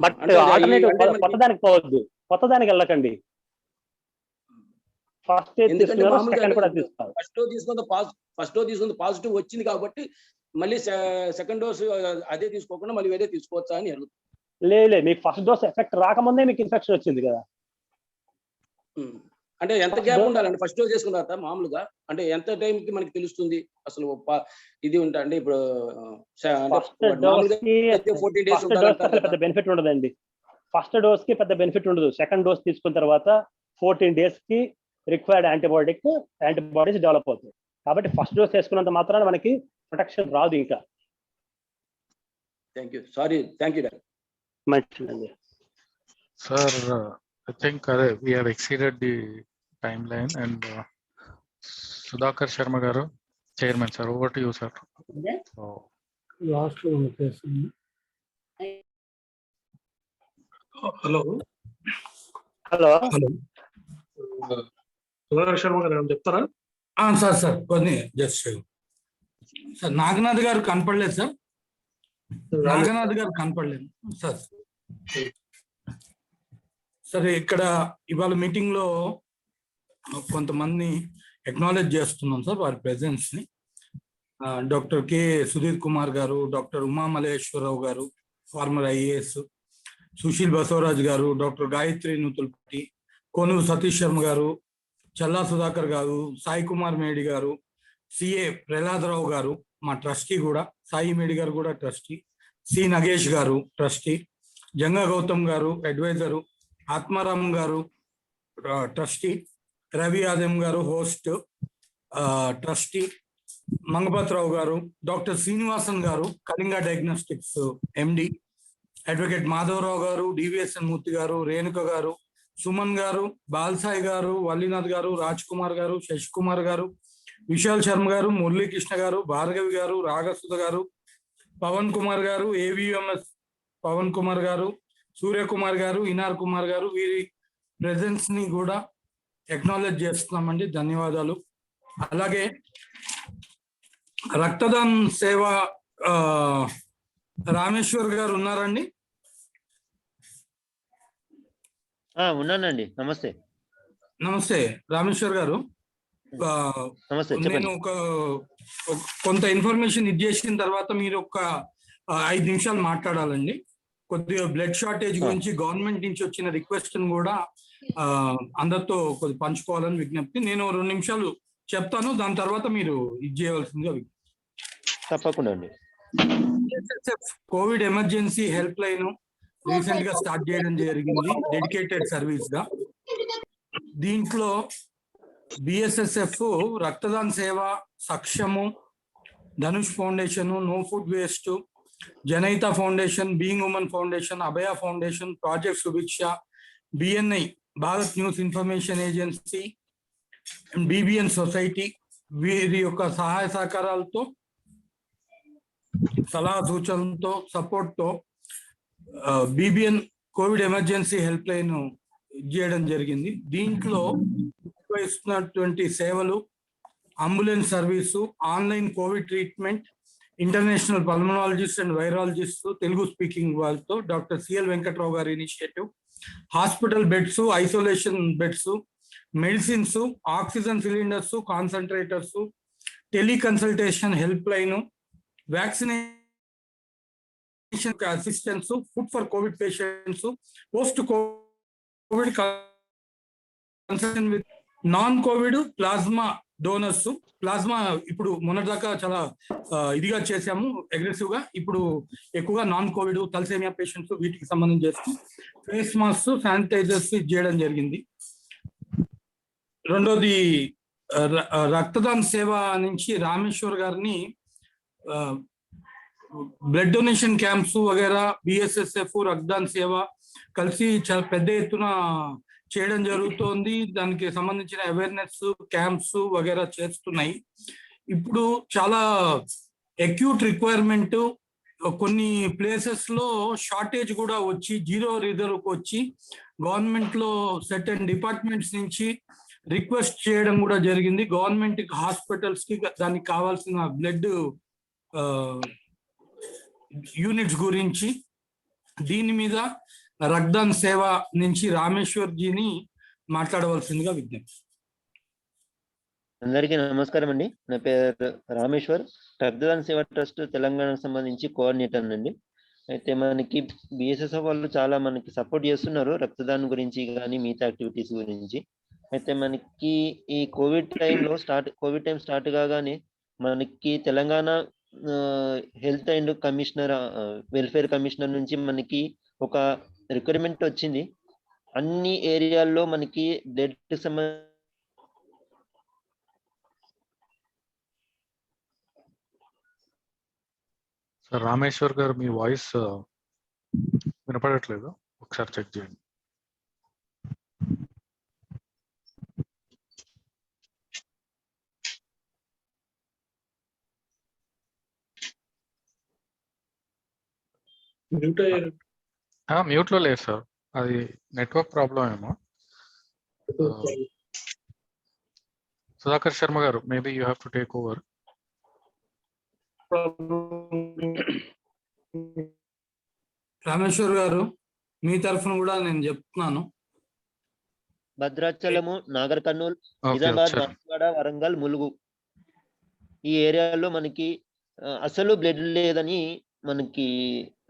బట్ ఆల్టర్నేటివ్ కొత్త దానికి పోవద్దు, కొత్త దానికి వెళ్ళకండి. ఫస్ట్ ఏది తీసుకున్నారో సెకండ్ కూడా తీసుకోవాలి. ఫస్ట్ డోస్ తీసుకున్న పాజిటివ్ వచ్చింది కాబట్టి మళ్ళీ సెకండ్ డోస్ అదే తీసుకోకుండా మళ్ళీ వేరే తీసుకోవచ్చా అని అడుగుతుంది. లేదు, మీకు ఫస్ట్ డోస్ ఎఫెక్ట్ రాకముందే మీకు ఇన్ఫెక్షన్ వచ్చింది కదా. అంటే ఎంత గ్యాప్ ఉండాలండి ఫస్ట్ డోస్ చేసుకున్న తర్వాత మామూలుగా? అంటే ఎంత టైంకి మనకి తెలుస్తుంది అసలు ఇది ఉంటా అంటే ఇప్పుడు 14 days పెద్ద బెనిఫిట్ ఉండదండి. ఫస్ట్ డోస్ కి పెద్ద బెనిఫిట్ ఉండదు. సెకండ్ డోస్ తీసుకున్న తర్వాత 14 days కి రిక్వైర్డ్ యాంటీబాడీస్ డెవలప్ అవుతాయి. కాబట్టి ఫస్ట్ డోస్ వేసుకున్నంత మాత్రాన మనకి ప్రొటెక్షన్ రాదు ఇంకా. Thank you. Sorry, thank you doctor. మంచిదండి sir. I think we have exceeded the timeline and Sudhakar Sharma garu, Chairman sir, over to you sir. Last one question. Hello hello Sudhakar Sharma గారు ఏమైనా చెప్తారా? Sir కొన్ని just sir. Naganath గారు కనపడలేదు sir. Naganath గారు కనపడలేదు sir. సరే, ఇక్కడ ఇవాళ మీటింగ్ లో కొంతమంది అక్నాలెడ్జ్ చేస్తున్నాం సార్ వారి ప్రెజెన్స్ ని. డాక్టర్ కె సుధీర్ కుమార్ గారు, డాక్టర్ ఉమా మల్లేశ్వరరావు గారు, ఫార్మర్ IAS, సుశీల్ బసవరాజ్ గారు, డాక్టర్ గాయత్రి నూతుల్పట్టి, కోనూరు సతీష్ శర్మ గారు, చల్లా సుధాకర్ గారు, సాయి కుమార్ మేడి గారు, CA ప్రహ్లాదరావు గారు మా ట్రస్టీ కూడా, సాయి మేడి గారు కూడా ట్రస్టీ, సి నగేష్ గారు ట్రస్టీ, జంగా గౌతమ్ గారు అడ్వైజరు, ఆత్మారాం గారు ట్రస్టీ, రవి ఆదం గారు హోస్ట్ ట్రస్టీ, మంగపత్రావు గారు, డాక్టర్ శ్రీనివాసన్ గారు Kalinga diagnostics MD, advocate Madhavarao గారు, DVSN మూర్తి గారు, రేణుక గారు, సుమన్ గారు, బాల్సాయి గారు, వల్లీనాథ్ గారు, రాజ్ కుమార్ గారు, శశి కుమార్ గారు, విశాల్ శర్మ గారు, మురళీకృష్ణ గారు, భార్గవి గారు, రాగసుధ గారు, పవన్ కుమార్ గారు, AVMS పవన్ కుమార్ గారు, సూర్యకుమార్ గారు, ఇనార్ కుమార్ గారు, వీరి ప్రెజెన్స్ ని కూడా అక్నాలెడ్జ్ చేస్తున్నామండి. ధన్యవాదాలు. అలాగే రక్తదాన్ సేవ రామేశ్వర్ గారు ఉన్నారండి? ఉన్నానండి. నమస్తే. నమస్తే రామేశ్వర్ గారు. నేను కొంత ఇన్ఫర్మేషన్ ఇచ్చేసిన తర్వాత మీరు ఒక 5 నిమిషాలు మాట్లాడాలండి. కొద్దిగా బ్లడ్ షార్టేజ్ గురించి గవర్నమెంట్ నుంచి వచ్చిన రిక్వెస్ట్ కూడా అందరితో కొద్దిగా పంచుకోవాలని విజ్ఞప్తి. నేను 2 నిమిషాలు చెప్తాను, దాని తర్వాత మీరు ఇది చేయవలసిందిగా తప్పకుండా అండి. Covid emergency help line recent గా స్టార్ట్ చేయడం జరిగింది, డెడికేటెడ్ సర్వీస్ గా. దీంట్లో BSSF, Raktadan Seva, Sakshamu, Dhanush foundation, no food waste, Janahita foundation, being women foundation, Abhaya foundation, project Subhiksha, BNI Bharat news information agency, BBN society వీరి యొక్క సహాయ సహకారాలతో, సలహా సూచనలతో, సపోర్ట్ తో BBN covid emergency help line చేయడం జరిగింది. దీంట్లో నిర్వహిస్తున్నటువంటి సేవలు ambulance service, online covid treatment, international pulmonologist and virologist Telugu speaking వాళ్ళతో, డాక్టర్ CL వెంకట్రావు గారి initiative, hospital beds, isolation beds, medicines, oxygen cylinders, concentrators, teleconsultation help line, vaccination assistance, food for Covid patients, post Covid consultation with non Covid plasma donors plasma ఇప్పుడు మొన్నటిదాకా చాలా ఇదిగా చేసాము, aggressive గా. ఇప్పుడు ఎక్కువగా నాన్ కోవిడ్ తలసేమియా పేషెంట్స్ వీటికి సంబంధించి చేస్తూ ఫేస్ మాస్క్ శానిటైజర్స్ చేయడం జరిగింది. రెండోది రక్తదాన సేవ నుంచి రామేశ్వర్ గారిని బ్లడ్ డొనేషన్ క్యాంప్స్ వగేరా బిఎస్ఎస్ఎఫ్ రక్తదాన సేవ కలిసి చాలా పెద్ద ఎత్తున చేయడం జరుగుతోంది. దానికి సంబంధించిన అవేర్నెస్ క్యాంప్స్ వగేరా చేస్తున్నాయి. ఇప్పుడు చాలా అక్యూట్ రిక్వైర్మెంట్, కొన్ని ప్లేసెస్ లో షార్టేజ్ కూడా వచ్చి జీరో రిజర్వ్ వచ్చి గవర్నమెంట్ లో సర్టెన్ డిపార్ట్మెంట్స్ నుంచి రిక్వెస్ట్ చేయడం కూడా జరిగింది. గవర్నమెంట్ హాస్పిటల్స్ కి దానికి కావాల్సిన బ్లడ్ యూనిట్స్ గురించి. దీని మీద రక్తదాన సేవ నుంచి రామేశ్వర్ జీని మాట్లాడవలసిందిగా విజ్ఞప్తి. అందరికీ నమస్కారం అండి. నా పేరు రామేశ్వర్, రక్తదాన సేవ ట్రస్ట్ తెలంగాణకు సంబంధించి కోఆర్డినేటర్ అండి. అయితే మనకి బిఎస్ఎస్ఎఫ్ వాళ్ళు చాలా మనకి సపోర్ట్ చేస్తున్నారు రక్తదానం గురించి కానీ మిగతా యాక్టివిటీస్ గురించి. అయితే మనకి ఈ కోవిడ్ టైం స్టార్ట్ కాగానే మనకి Telangana health and commissioner welfare commissioner నుంచి మనకి ఒక రిక్వైర్మెంట్ వచ్చింది. అన్ని ఏరియాల్లో మనకి బ్లడ్ సార్ రామేశ్వర్ గారు మీ వాయిస్ వినపడట్లేదు, ఒకసారి చెక్ చేయండి. మ్యూట్ లో లేదు సార్, అది నెట్వర్క్ ప్రాబ్లం ఏమో. సుధాకర్ శర్మ గారు, maybe you have to take over. Rameshwar గారు, మీ తరఫున కూడా నేను చెప్తున్నాను. భద్రాచలము, నాగర్ కర్నూల్, నిజామాబాద్, మధువాడ, వరంగల్, ములుగు ఈ ఏరియాలో మనకి అసలు బ్లడ్ లేదని మనకి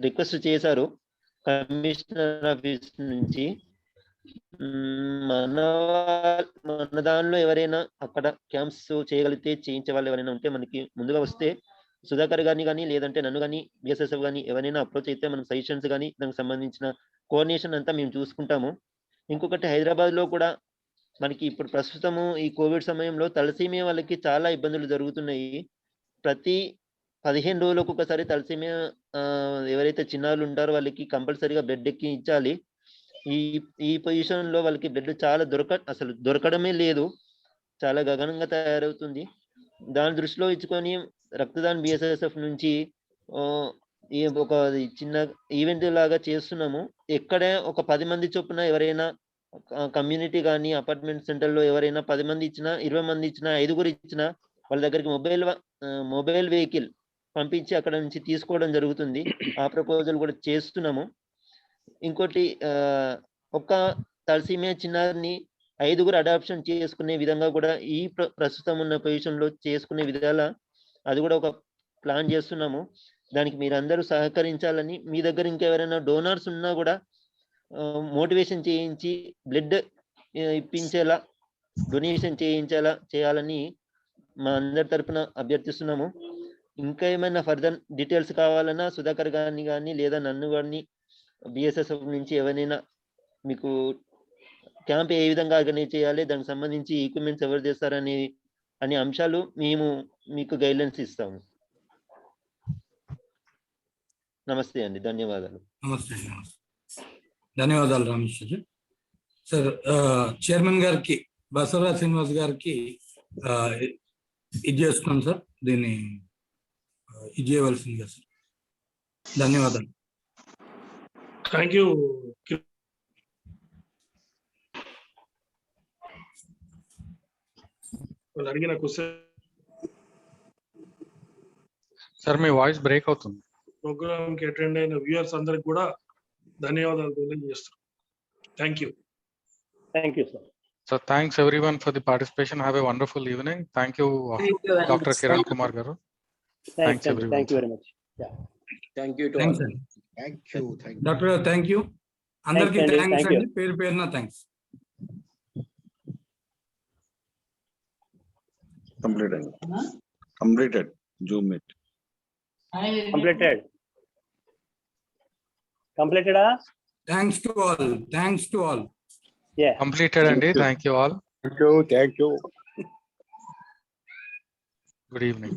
రిక్వెస్ట్ చేశారు కమిషనర్ ఆఫీస్ నుంచి. మన దానిలో ఎవరైనా అక్కడ క్యాంప్స్ చేయగలిగితే చేయించే వాళ్ళు ఎవరైనా ఉంటే మనకి ముందుగా వస్తే సుధాకర్ గారిని కానీ లేదంటే నన్ను కానీ బిఎస్ఎస్ఎఫ్ కానీ ఎవరైనా అప్రోచ్ అయితే మనం సజెషన్స్ కానీ దానికి సంబంధించిన కోఆర్డినేషన్ అంతా మేము చూసుకుంటాము. ఇంకొకటి హైదరాబాద్ లో కూడా మనకి ఇప్పుడు ప్రస్తుతము ఈ కోవిడ్ సమయంలో తలసీమియా వాళ్ళకి చాలా ఇబ్బందులు జరుగుతున్నాయి. ప్రతి 15 రోజులకు ఒకసారి తలసీమియా ఎవరైతే చిన్నారులు ఉంటారో వాళ్ళకి కంపల్సరీగా బ్లడ్ ఎక్కి ఇచ్చాలి. ఈ పొజిషన్ లో వాళ్ళకి బ్లడ్ చాలా అసలు దొరకడమే లేదు, చాలా గగనంగా తయారవుతుంది. దాని దృష్టిలో ఇచ్చుకొని రక్తదాన్ బిఎస్ఎస్ఎఫ్ నుంచి ఒక చిన్న ఈవెంట్ లాగా చేస్తున్నాము. ఎక్కడే ఒక 10 మంది చొప్పున ఎవరైనా కమ్యూనిటీ కానీ అపార్ట్మెంట్ సెంటర్లో ఎవరైనా 10 మంది ఇచ్చినా 20 మంది ఇచ్చినా 5గురు ఇచ్చినా వాళ్ళ దగ్గరికి మొబైల్ వెహికల్ పంపించి అక్కడ నుంచి తీసుకోవడం జరుగుతుంది. ఆ ప్రపోజల్ కూడా చేస్తున్నాము. ఇంకోటి ఒక తలసీమియా చిన్నారిని 5గురు అడాప్షన్ చేసుకునే విధంగా కూడా ఈ ప్రస్తుతం ఉన్న పొజిషన్ లో చేసుకునే విధాల అది కూడా ఒక ప్లాన్ చేస్తున్నాము. దానికి మీరందరూ సహకరించాలని, మీ దగ్గర ఇంకెవరైనా డోనర్స్ ఉన్నా కూడా మోటివేషన్ చేయించి బ్లడ్ ఇప్పించేలా డొనేషన్ చేయాలని మా అందరి తరఫున అభ్యర్థిస్తున్నాము. ఇంకా ఏమైనా ఫర్దర్ డీటెయిల్స్ కావాలన్నా సుధాకర్ గారిని కానీ లేదా నన్ను కానీ బిఎస్ఎస్ఎఫ్ నుంచి ఎవరైనా మీకు క్యాంప్ ఏ విధంగా ఆర్గనైజ్ చేయాలి, దానికి సంబంధించి ఈక్విప్మెంట్స్ ఎవరు చేస్తారనే అంశాలు మేము మీకు గైడ్లైన్స్ ఇస్తాము. నమస్తే అండి, ధన్యవాదాలు. నమస్తే, ధన్యవాదాలు రామేశ్వర్ సార్. చైర్మన్ గారికి బసవరాజ్ శ్రీనివాస్ గారికి ఇది చేస్తున్నాం సార్, దీన్ని ఇది చేయవలసిందిగా సార్. ధన్యవాదాలు. Thank you. వాళ్ళు అడిగిన క్వశ్చన్ సార్ మీ వాయిస్ బ్రేక్ అవుతుంది. ప్రోగ్రామ్ కి అటెండ్ అయిన వ్యూయర్స్ అందరికి కూడా ధన్యవాదాలు తెలియజేస్తున్నాం. Thank you. Thank you sir. So thanks everyone for the participation. Have a wonderful evening. Thank you, Dr. Kiran Kumar garu. Thanks everyone. Thank you very much. Yeah. Thank you to Thanks, all. Thank you. Doctor గారు thank you. అందరికీ thanks అండి, పేరున thanks. Completed. Zoom meet. Completed. Completed? Thanks to all. Thanks to all. Yeah. Completed అండి. Thank you all. Thank you. Good evening.